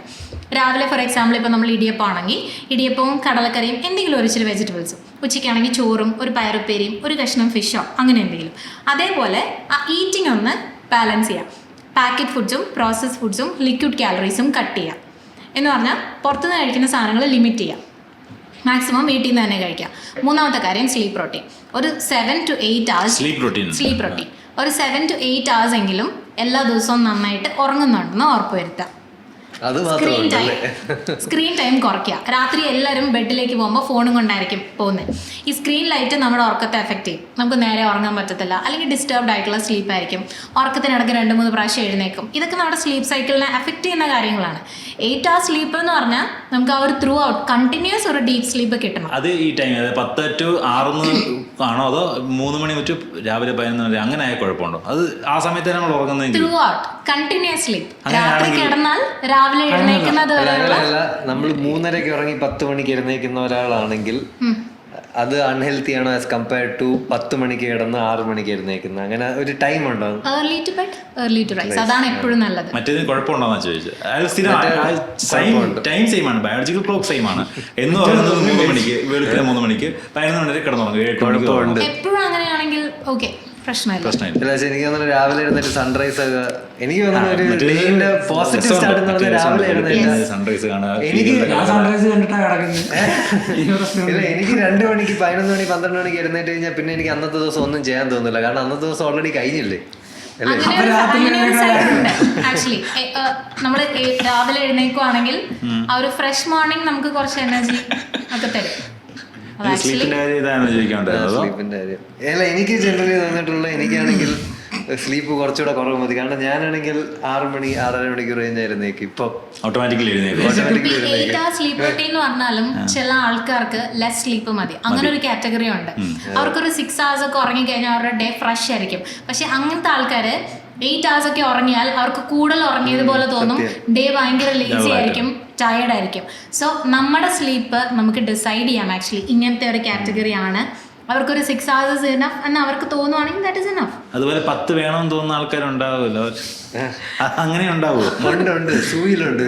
രാവിലെ ഫോർ എക്സാമ്പിൾ ഇപ്പോൾ നമ്മൾ ഇടിയപ്പം ആണെങ്കിൽ ഇടിയപ്പവും കടലക്കറിയും എന്തെങ്കിലും ഒരു ഇച്ചിരി വെജിറ്റബിൾസും, ഉച്ചയ്ക്കാണെങ്കിൽ ചോറും ഒരു പയറുപ്പേരിയും ഒരു കഷ്ണം ഫിഷോ അങ്ങനെ എന്തെങ്കിലും. അതേപോലെ ആ ഈറ്റിംഗ് ഒന്ന് ബാലൻസ് ചെയ്യാം. പാക്കറ്റ് ഫുഡ്സും പ്രോസസ്ഡ് ഫുഡ്സും ലിക്വിഡ് കാലറീസും കട്ട് ചെയ്യാം. എന്ന് പറഞ്ഞാൽ പുറത്തുനിന്ന് കഴിക്കുന്ന സാധനങ്ങൾ ലിമിറ്റ് ചെയ്യാം, മാക്സിമം വീട്ടിൽ നിന്ന് തന്നെ കഴിക്കാം. 3ാമത്തെ കാര്യം സ്ലീപ്പ് റൊട്ടീൻ. ഒരു 7 to 8 hours സ്ലീപ്പ് റൊട്ടീൻ, ഒരു 7 to 8 hours എങ്കിലും എല്ലാ ദിവസവും നന്നായിട്ട് ഉറങ്ങുന്നുണ്ടെന്ന് ഉറപ്പുവരുത്തുക. സ്ക്രീൻ ടൈം കുറയ്ക്കുക. രാത്രി എല്ലാവരും ബെഡിലേക്ക് പോകുമ്പോൾ ഫോണും കൊണ്ടായിരിക്കും പോകുന്നത്. ഈ സ്ക്രീൻ ലൈറ്റ് നമ്മുടെ ഉറക്കത്തെ എഫക്റ്റ് ചെയ്യും, നമുക്ക് നേരെ ഉറങ്ങാൻ പറ്റത്തില്ല, അല്ലെങ്കിൽ ഡിസ്റ്റർബ്ഡ് ആയിട്ടുള്ള സ്ലീപ്പ് ആയിരിക്കും, ഉറക്കത്തിനിടയ്ക്ക് 2-3 പ്രാവശ്യം എഴുന്നേക്കും. ഇതൊക്കെ നമ്മുടെ സ്ലീപ്പ് സൈക്കിളിനെ എഫക്റ്റ് ചെയ്യുന്ന കാര്യങ്ങളാണ്. 8 hours സ്ലീപ്പ് എന്ന് പറഞ്ഞാൽ നമുക്ക് ആ ഒരു ത്രൂ ഔട്ട് കണ്ടിന്യൂസ് ഒരു ഡീപ്പ് സ്ലീപ്പ് കിട്ടണം. അത് ഈ ടൈം 10 to 6 ആണോ അതോ 3 മണി തൊട്ട് രാവിലെ 11 വരെ അങ്ങനെ ആയ കുഴപ്പമുണ്ടോ? അത് ആ സമയത്ത് നമ്മൾ ഉറങ്ങുന്നത് ത്രൂ ഔട്ട് കണ്ടിന്യൂസ് സ്ലീപ്പ്. രാത്രി കിടന്നാൽ രാവിലെ എഴുന്നേക്കുന്നത് വരെയുള്ള, നമ്മൾ 3:30 ഉറങ്ങി 10 മണിക്ക് എഴുന്നേക്കുന്ന ഒരാളാണെങ്കിൽ അത് അൺഹെൽത്തി ആണോ ആസ് കമ്പയർഡ് ടു 10 മണിക്ക് കിടന്ന് 6 മണിക്ക് എഴുന്നേക്കുന്ന? അങ്ങനെ ഒരു ടൈം ഉണ്ടാവും. Early to bed, early to rise, അതാണ് എപ്പോഴും നല്ലത്. മറ്റേത് കുഴപ്പമുണ്ടോന്ന് ചോദിച്ചത്. ടൈം സെയിം ആണ്, ബയോളജിക്കൽ ക്ലോക്ക് സെയിം ആണ്. എന്ന് പറയുന്നത് 3 മണിക്ക്, വെളുപ്പിന് 3 മണിക്ക് 11 മണി വരെ കിടന്നുറങ്ങും. എപ്പോഴും അങ്ങനെയാണെങ്കിൽ ഓക്കെ, പ്രശ്നമില്ല. എനിക്ക് തോന്നുന്നു രാവിലെ എഴുന്നേറ്റ് സൺറൈസ് ഒക്കെ, എനിക്ക് തോന്നുന്നു ഒരു ഡേയുടെ പോസിറ്റീവ് സ്റ്റാർട്ട് എന്ന് പറഞ്ഞാൽ രാവിലെ എഴുന്നേറ്റ് സൺറൈസ് കാണുക. എനിക്ക് സൺറൈസ് കണ്ടിട്ടാണ് കിടക്കുന്നത്. എനിക്ക് 2 മണിക്ക് 11 മണി 12 മണിക്ക് എഴുന്നേറ്റ് കഴിഞ്ഞാൽ പിന്നെ എനിക്ക് അന്നത്തെ ദിവസം ഒന്നും ചെയ്യാൻ തോന്നില്ല, കാരണം അന്നത്തെ ദിവസം ഓൾറെഡി കഴിഞ്ഞില്ലേ. ആക്ച്വലി നമ്മൾ രാവിലെ എഴുന്നേക്കുവാണെങ്കിൽ ആ ഒരു ഫ്രഷ് മോർണിംഗ് നമുക്ക് കുറച്ച് എനർജി ഒക്കെ തരും. സ്ലീപ്പിന്റെ കാര്യം ഇതാണ് ചോദിക്കാനുണ്ടായിരുന്നത്. സ്ലീപ്പിന്റെ കാര്യം എനിക്ക് ജനറലി തോന്നിയിട്ടുള്ള, എനിക്കാണെങ്കിൽ സ്ലീപ്പ് കുറച്ചുകൂടെ കുറവ് മതി. കാരണം ഞാനാണെങ്കിൽ 6 മണി 6:30 മണിക്കൂർ കഴിഞ്ഞായിരുന്നേക്ക് ഇപ്പൊ ഓട്ടോമാറ്റിക്കലി എഴുന്നേക്കും. ഓട്ടോമാറ്റിക്കലി 8 hours സ്ലീപ്പ് റൊട്ടീൻ എന്ന് പറഞ്ഞാലും ചില ആൾക്കാർക്ക് ലെസ് സ്ലീപ്പ് മതി. അങ്ങനെ ഒരു കാറ്റഗറി ഉണ്ട്. അവർക്കൊരു 6 hours ഒക്കെ ഉറങ്ങിക്കഴിഞ്ഞാൽ അവരുടെ ഡേ ഫ്രഷ് ആയിരിക്കും. പക്ഷെ അങ്ങനത്തെ ആൾക്കാര് 8 hours ഒക്കെ ഉറങ്ങിയാൽ അവർക്ക് കൂടുതൽ ഉറങ്ങിയതുപോലെ തോന്നും. ഡേ ഭയങ്കര ലേസി ആയിരിക്കും, ടയേർഡ് ആയിരിക്കും. സോ നമ്മുടെ സ്ലീപ്പ് നമുക്ക് ഡിസൈഡ് ചെയ്യാം. ആക്ച്വലി ഇങ്ങനത്തെ ഒരു കാറ്റഗറി ആണ്. അവർക്കൊരു 6 hours ഇനഫ് എന്ന് അവർക്ക് തോന്നുവാണെങ്കിൽ ദാറ്റ് ഇസ് ഇനഫ്. അതുപോലെ 10 വേണമെന്ന് തോന്നുന്ന ആൾക്കാരുണ്ടാവുമല്ലോ, അങ്ങനെ ഉണ്ടാവുമോ? ഉണ്ട് സൂയിലുണ്ട്.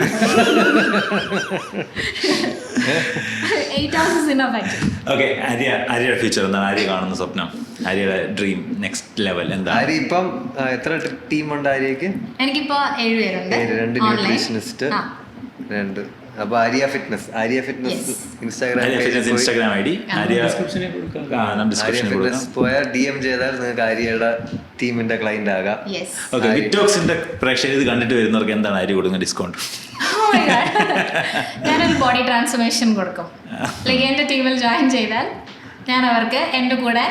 8 hours is enough actually. Okay, ആര്യയുടെ ഫ്യൂച്ചർ എന്താണ്? ആര്യ കാണുന്ന സ്വപ്നം, ആര്യയുടെ ഡ്രീം നെക്സ്റ്റ് ലെവൽ എന്താണ്? ആര്യ ഇപ്പം എത്ര ടീമുണ്ട് ആര്യക്ക്? എനിക്കിപ്പോ 7 പേരുണ്ട്. 2 ന്യൂട്രീഷനിസ്റ്റ്, 2. അപ്പൊ Arya fitness Instagram I D Arya ഡിസ്ക്രിപ്ഷനിൽ കൊടുക്കാം. ഫിറ്റ്നസ് പോയാൽ DM ചെയ്താൽ നിങ്ങൾക്ക് ആര്യയുടെ ടീമിന്റെ ക്ലൈന്റ് ആകാം. Yes. ഓക്കെ, വിറ്റോക്സിന്റെ പ്രേക്ഷകർ ഇത് കണ്ടിട്ട് വരുന്നവർക്ക് എന്താണ് ആര്യ കൊടുക്കുന്ന ഡിസ്കൗണ്ട്? Oh my God. ഞാനൊരു ബോഡി ട്രാൻസ്ഫോർമേഷൻ കൊടുക്കും. ലൈക്ക് എൻ്റെ ടീമിൽ ജോയിൻ ചെയ്താൽ ഞാൻ അവർക്ക് എൻ്റെ കൂടെ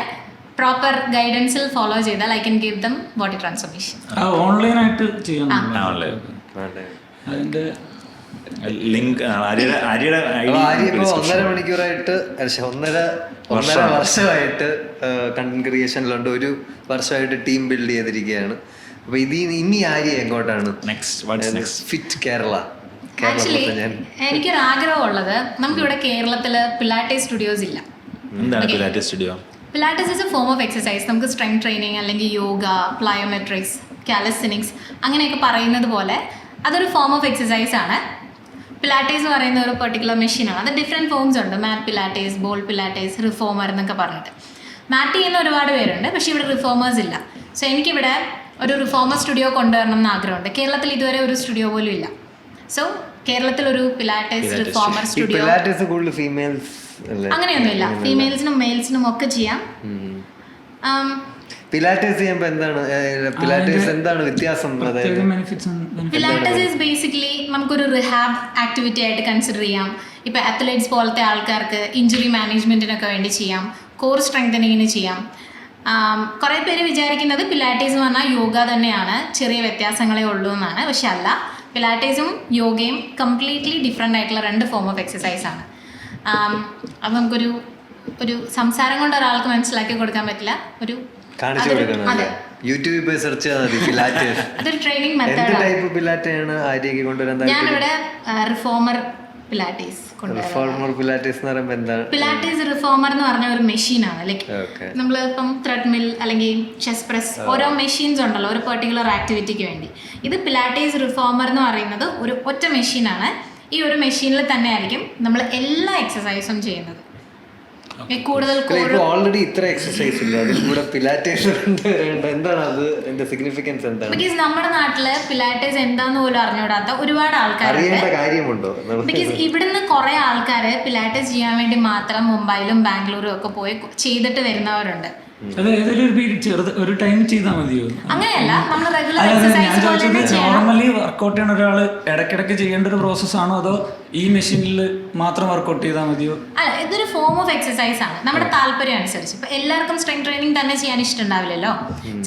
പ്രോപ്പർ ഗൈഡൻസിൽ ഫോളോ ചെയ്താൽ I can give them body transformation. ഓൺലൈനായിട്ട് ചെയ്യാൻ അതിന്റെ ലിങ്ക് ആര്യയുടെ ആര്യ ഇപ്പൊ 1.5 മണിക്കൂറായിട്ട് 1.5 വർഷമായിട്ട് കണ്ടന്റ് ക്രിയേഷനിലുണ്ട്. 1 വർഷമായിട്ട് ടീം ബിൽഡ് ചെയ്തിരിക്കുകയാണ്. അപ്പൊ ഇനി ആര്യ എങ്ങോട്ടാണ്? ഫിറ്റ് കേരള. ആക്ച്വലി എനിക്കൊരു ആഗ്രഹമുള്ളത്, നമുക്കിവിടെ കേരളത്തില് പിലാറ്റീസ് സ്റ്റുഡിയോസ് ഇല്ല. എന്താണ് Pilates studio? Pilates is A form of exercise. നമുക്ക് സ്ട്രെങ്ത് ട്രെയിനിങ് അല്ലെങ്കിൽ യോഗ, പ്ലയോമെട്രിക്സ്, കാലിസ്തനിക്സ് അങ്ങനെയൊക്കെ പറയുന്നത് പോലെ അതൊരു ഫോം ഓഫ് എക്സസൈസ് ആണ്. പിലാറ്റീസ് എന്ന് പറയുന്ന ഒരു പെർട്ടിക്കുലർ മെഷീനാണ്. അത് ഡിഫറെൻറ്റ് ഫോംസ് ഉണ്ട്. മാറ്റ് പിലാറ്റീസ്, ബോൾ പിലാറ്റീസ്, റിഫോമർ എന്നൊക്കെ പറഞ്ഞിട്ട്. മാറ്റ് ചെയ്യുന്ന ഒരുപാട് പേരുണ്ട്, പക്ഷേ ഇവിടെ റിഫോമേഴ്സ് ഇല്ല. സോ എനിക്കിവിടെ ഒരു റിഫോമർ സ്റ്റുഡിയോ കൊണ്ടുവരണം എന്ന് ആഗ്രഹമുണ്ട്. കേരളത്തിൽ ഇതുവരെ ഒരു സ്റ്റുഡിയോ പോലും ഇല്ല. സോ കേരളത്തിൽ ഒരു പിലാറ്റീസ് റിഫോമർ സ്റ്റുഡിയോ. അങ്ങനെയൊന്നുമില്ല. ഫീമെയിൽസിനും മെയിൽസിനും ഒക്കെ ചെയ്യാം. പിലാറ്റീസ് ചെയ്യുമ്പോ എന്താണ് വ്യത്യാസം? പിലാറ്റീസ് ഈസ് ബേസിക്കലി നമുക്കൊരു റിഹാബ് ആക്ടിവിറ്റി ആയിട്ട് കൺസിഡർ ചെയ്യാം. ഇപ്പൊ അത്ലറ്റ്സ് പോലത്തെ ആൾക്കാർക്ക് ഇഞ്ചുറി മാനേജ്മെന്റിനൊക്കെ വേണ്ടി ചെയ്യാം, കോർ സ്ട്രെങ്തനിങ്ങിന് ചെയ്യാം. കുറേ പേര് വിചാരിക്കുന്നത് പിലാറ്റീസ് എന്ന് പറഞ്ഞാൽ യോഗ തന്നെയാണ്, ചെറിയ വ്യത്യാസങ്ങളേ ഉള്ളൂ എന്നാണ്. പക്ഷെ അല്ല, പിലാറ്റീസും യോഗയും കംപ്ലീറ്റ്ലി ഡിഫറെൻ്റ് ആയിട്ടുള്ള 2 ഫോം ഓഫ് എക്സസൈസ് ആണ്. അപ്പം നമുക്കൊരു സംസാരം കൊണ്ട് ഒരാൾക്ക് മനസ്സിലാക്കി കൊടുക്കാൻ പറ്റില്ല. യൂട്യൂബിൽ പോയി സെർച്ച് ചെയ്താൽ മതി പിലാറ്റീസ്. അതൊരു ട്രെയിനിങ് മെത്തേഡ്. ടൈപ്പ് പിലാറ്റയാണ് ആര്യക്ക് കൊണ്ടുവരാൻ? ഞാനിവിടെ റിഫോമർ പിലാറ്റീസ് പിലാറ്റീസ് റിഫോമർ എന്ന് പറഞ്ഞ ഒരു മെഷീനാണ്. ലൈക്ക് നമ്മളിപ്പം ത്രെഡ്മിൽ അല്ലെങ്കിൽ ചെസ്റ്റ് പ്രസ്, ഓരോ മെഷീൻസ് ഉണ്ടല്ലോ ഒരു പെർട്ടിക്കുലർ ആക്ടിവിറ്റിക്ക് വേണ്ടി. ഇത് പിലാറ്റീസ് റിഫോമർ എന്ന് പറയുന്നത് ഒരു ഒറ്റ മെഷീനാണ്. ഈ ഒരു മെഷീനിൽ തന്നെ ആയിരിക്കും നമ്മൾ എല്ലാ എക്സസൈസും ചെയ്യുന്നത്. കൂടുതൽ ഓൾറെഡി ഇത്ര എക്സസൈസ് ഇല്ല, അതിൽ കൂടെ പിലാറ്റീസ് എന്താണ് അതിന്റെ സിഗ്നിഫിക്കൻസ് എന്താണ്? ബിക്കോസ് നമ്മുടെ നാട്ടില് പിലാറ്റീസ് എന്താന്ന് പോലും അറിഞ്ഞൂടാത്ത ഒരുപാട് ആൾക്കാരുണ്ട്. കാര്യമുണ്ടോ? ബിക്കോസ് ഇവിടുന്ന് കുറെ ആൾക്കാര് പിലാറ്റീസ് ചെയ്യാൻ വേണ്ടി മാത്രം മുംബൈയിലും ബാംഗ്ലൂരും ഒക്കെ പോയി ചെയ്തിട്ട് വരുന്നവരുണ്ട്. ഒരു ടൈം ചെയ്താൽ മതിയോ? അങ്ങനെയല്ല, നമ്മൾ റെഗുലർ എക്സസൈസ് പോലെ തന്നെ ചെയ്യണം. നോർമലി വർക്കൗട്ട് ചെയ്യുന്ന ഒരാൾ ഇടയ്ക്കിടയ്ക്ക് ചെയ്യേണ്ട ഒരു പ്രോസസ് ആണോ, അതോ ഈ മെഷീനിൽ മാത്രം വർക്കൗട്ട് ചെയ്താൽ മതിയോ? അല്ല, ഇതൊരു ഫോം ഓഫ് എക്സസൈസ് ആണ് നമ്മുടെ താല്പര്യം അനുസരിച്ച്. ഇപ്പൊ എല്ലാവർക്കും സ്ട്രെങ്ത് ട്രെയിനിങ് തന്നെ ചെയ്യാൻ ഇഷ്ടമുണ്ടാവില്ലല്ലോ.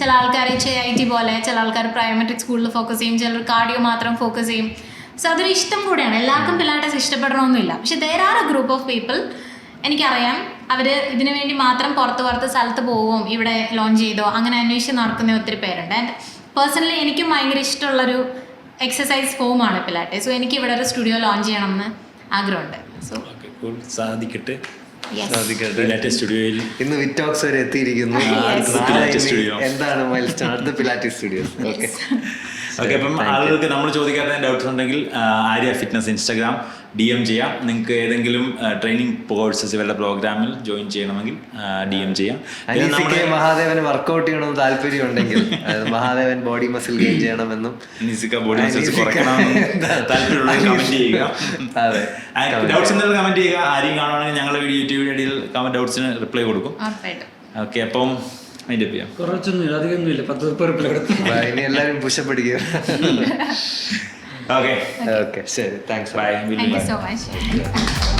ചില ആൾക്കാർ HIIT പോലെ, ചില ആൾക്കാർ പ്ലയോമെട്രിക്സ് കൂടുതൽ ഫോക്കസ് ചെയ്യും, ചിലർ കാർഡിയോ മാത്രം ഫോക്കസ് ചെയ്യും. സോ അതൊരു ഇഷ്ടം കൂടിയാണ്. എല്ലാവർക്കും പിലാറ്റീസ് ഇഷ്ടപ്പെടണമെന്നില്ല. പക്ഷെ there are a group of people, എനിക്കറിയാം, അവർ ഇതിനു വേണ്ടി മാത്രം പുറത്ത് സ്ഥലത്ത് പോവും, ഇവിടെ ലോഞ്ച് ചെയ്തോ അങ്ങനെ അന്വേഷിച്ച് നടക്കുന്ന ഒത്തിരി പേരുണ്ട്. ആൻഡ് പേഴ്സണലി എനിക്കും ഭയങ്കര ഇഷ്ടമുള്ളൊരു എക്സസൈസ് ഫോമാണ് പിലാറ്റീസ്. സോ എനിക്ക് ഇവിടെ ഒരു സ്റ്റുഡിയോ ലോഞ്ച് ചെയ്യണമെന്ന് ആഗ്രഹമുണ്ട്. സോ സാധിക്കട്ടെ. സ്റ്റുഡിയോയിൽ ഇന്ന് വിറ്റോക്സ് വരെ എത്തിയിരിക്കുന്നു. എന്താണ് മൈൽസ്റ്റോൺ? അടുത്ത പിലാറ്റീസ് സ്റ്റുഡിയോസ്. ഓക്കെ, അപ്പം ആളുകൾക്ക് നമ്മൾ ചോദിക്കാത്ത ഡൗട്ട്സ് ഉണ്ടെങ്കിൽ ആര്യ ഫിറ്റ്നസ് ഇൻസ്റ്റാഗ്രാം DM ചെയ്യാം. നിങ്ങൾക്ക് ഏതെങ്കിലും ട്രെയിനിങ് കോഴ്സസ് ഇവരുടെ പ്രോഗ്രാമിൽ ജോയിൻ ചെയ്യണമെങ്കിൽ DM ചെയ്യാം. മഹാദേവന് വർക്കൗട്ട് ചെയ്യണമെന്ന് താല്പര്യം ഉണ്ടെങ്കിൽ, മഹാദേവൻ ബോഡി മസിൽ ഗെയിൻ ചെയ്യണമെന്നും ബോഡി മസിൽസ് കുറയ്ക്കണമെന്നും താല്പര്യമുള്ള കമന്റ് ചെയ്യുക. ഡൗട്ട്സ് എന്തെങ്കിലും കമന്റ് ചെയ്യുക. ആരെയും കാണുവാണെങ്കിൽ ഞങ്ങളുടെ യൂട്യൂബ് വീഡിയോയിൽ ഡൗട്ട്സിന് റിപ്ലൈ കൊടുക്കും. ഓക്കെ, അപ്പം കുറച്ചൊന്നുമില്ല, അധികമൊന്നുമില്ല, 10 ഇനി എല്ലാവരും പുഷപ്പ് അടിക്കുക. ഓക്കെ, ശരി, thanks. Bye. Thank you so much.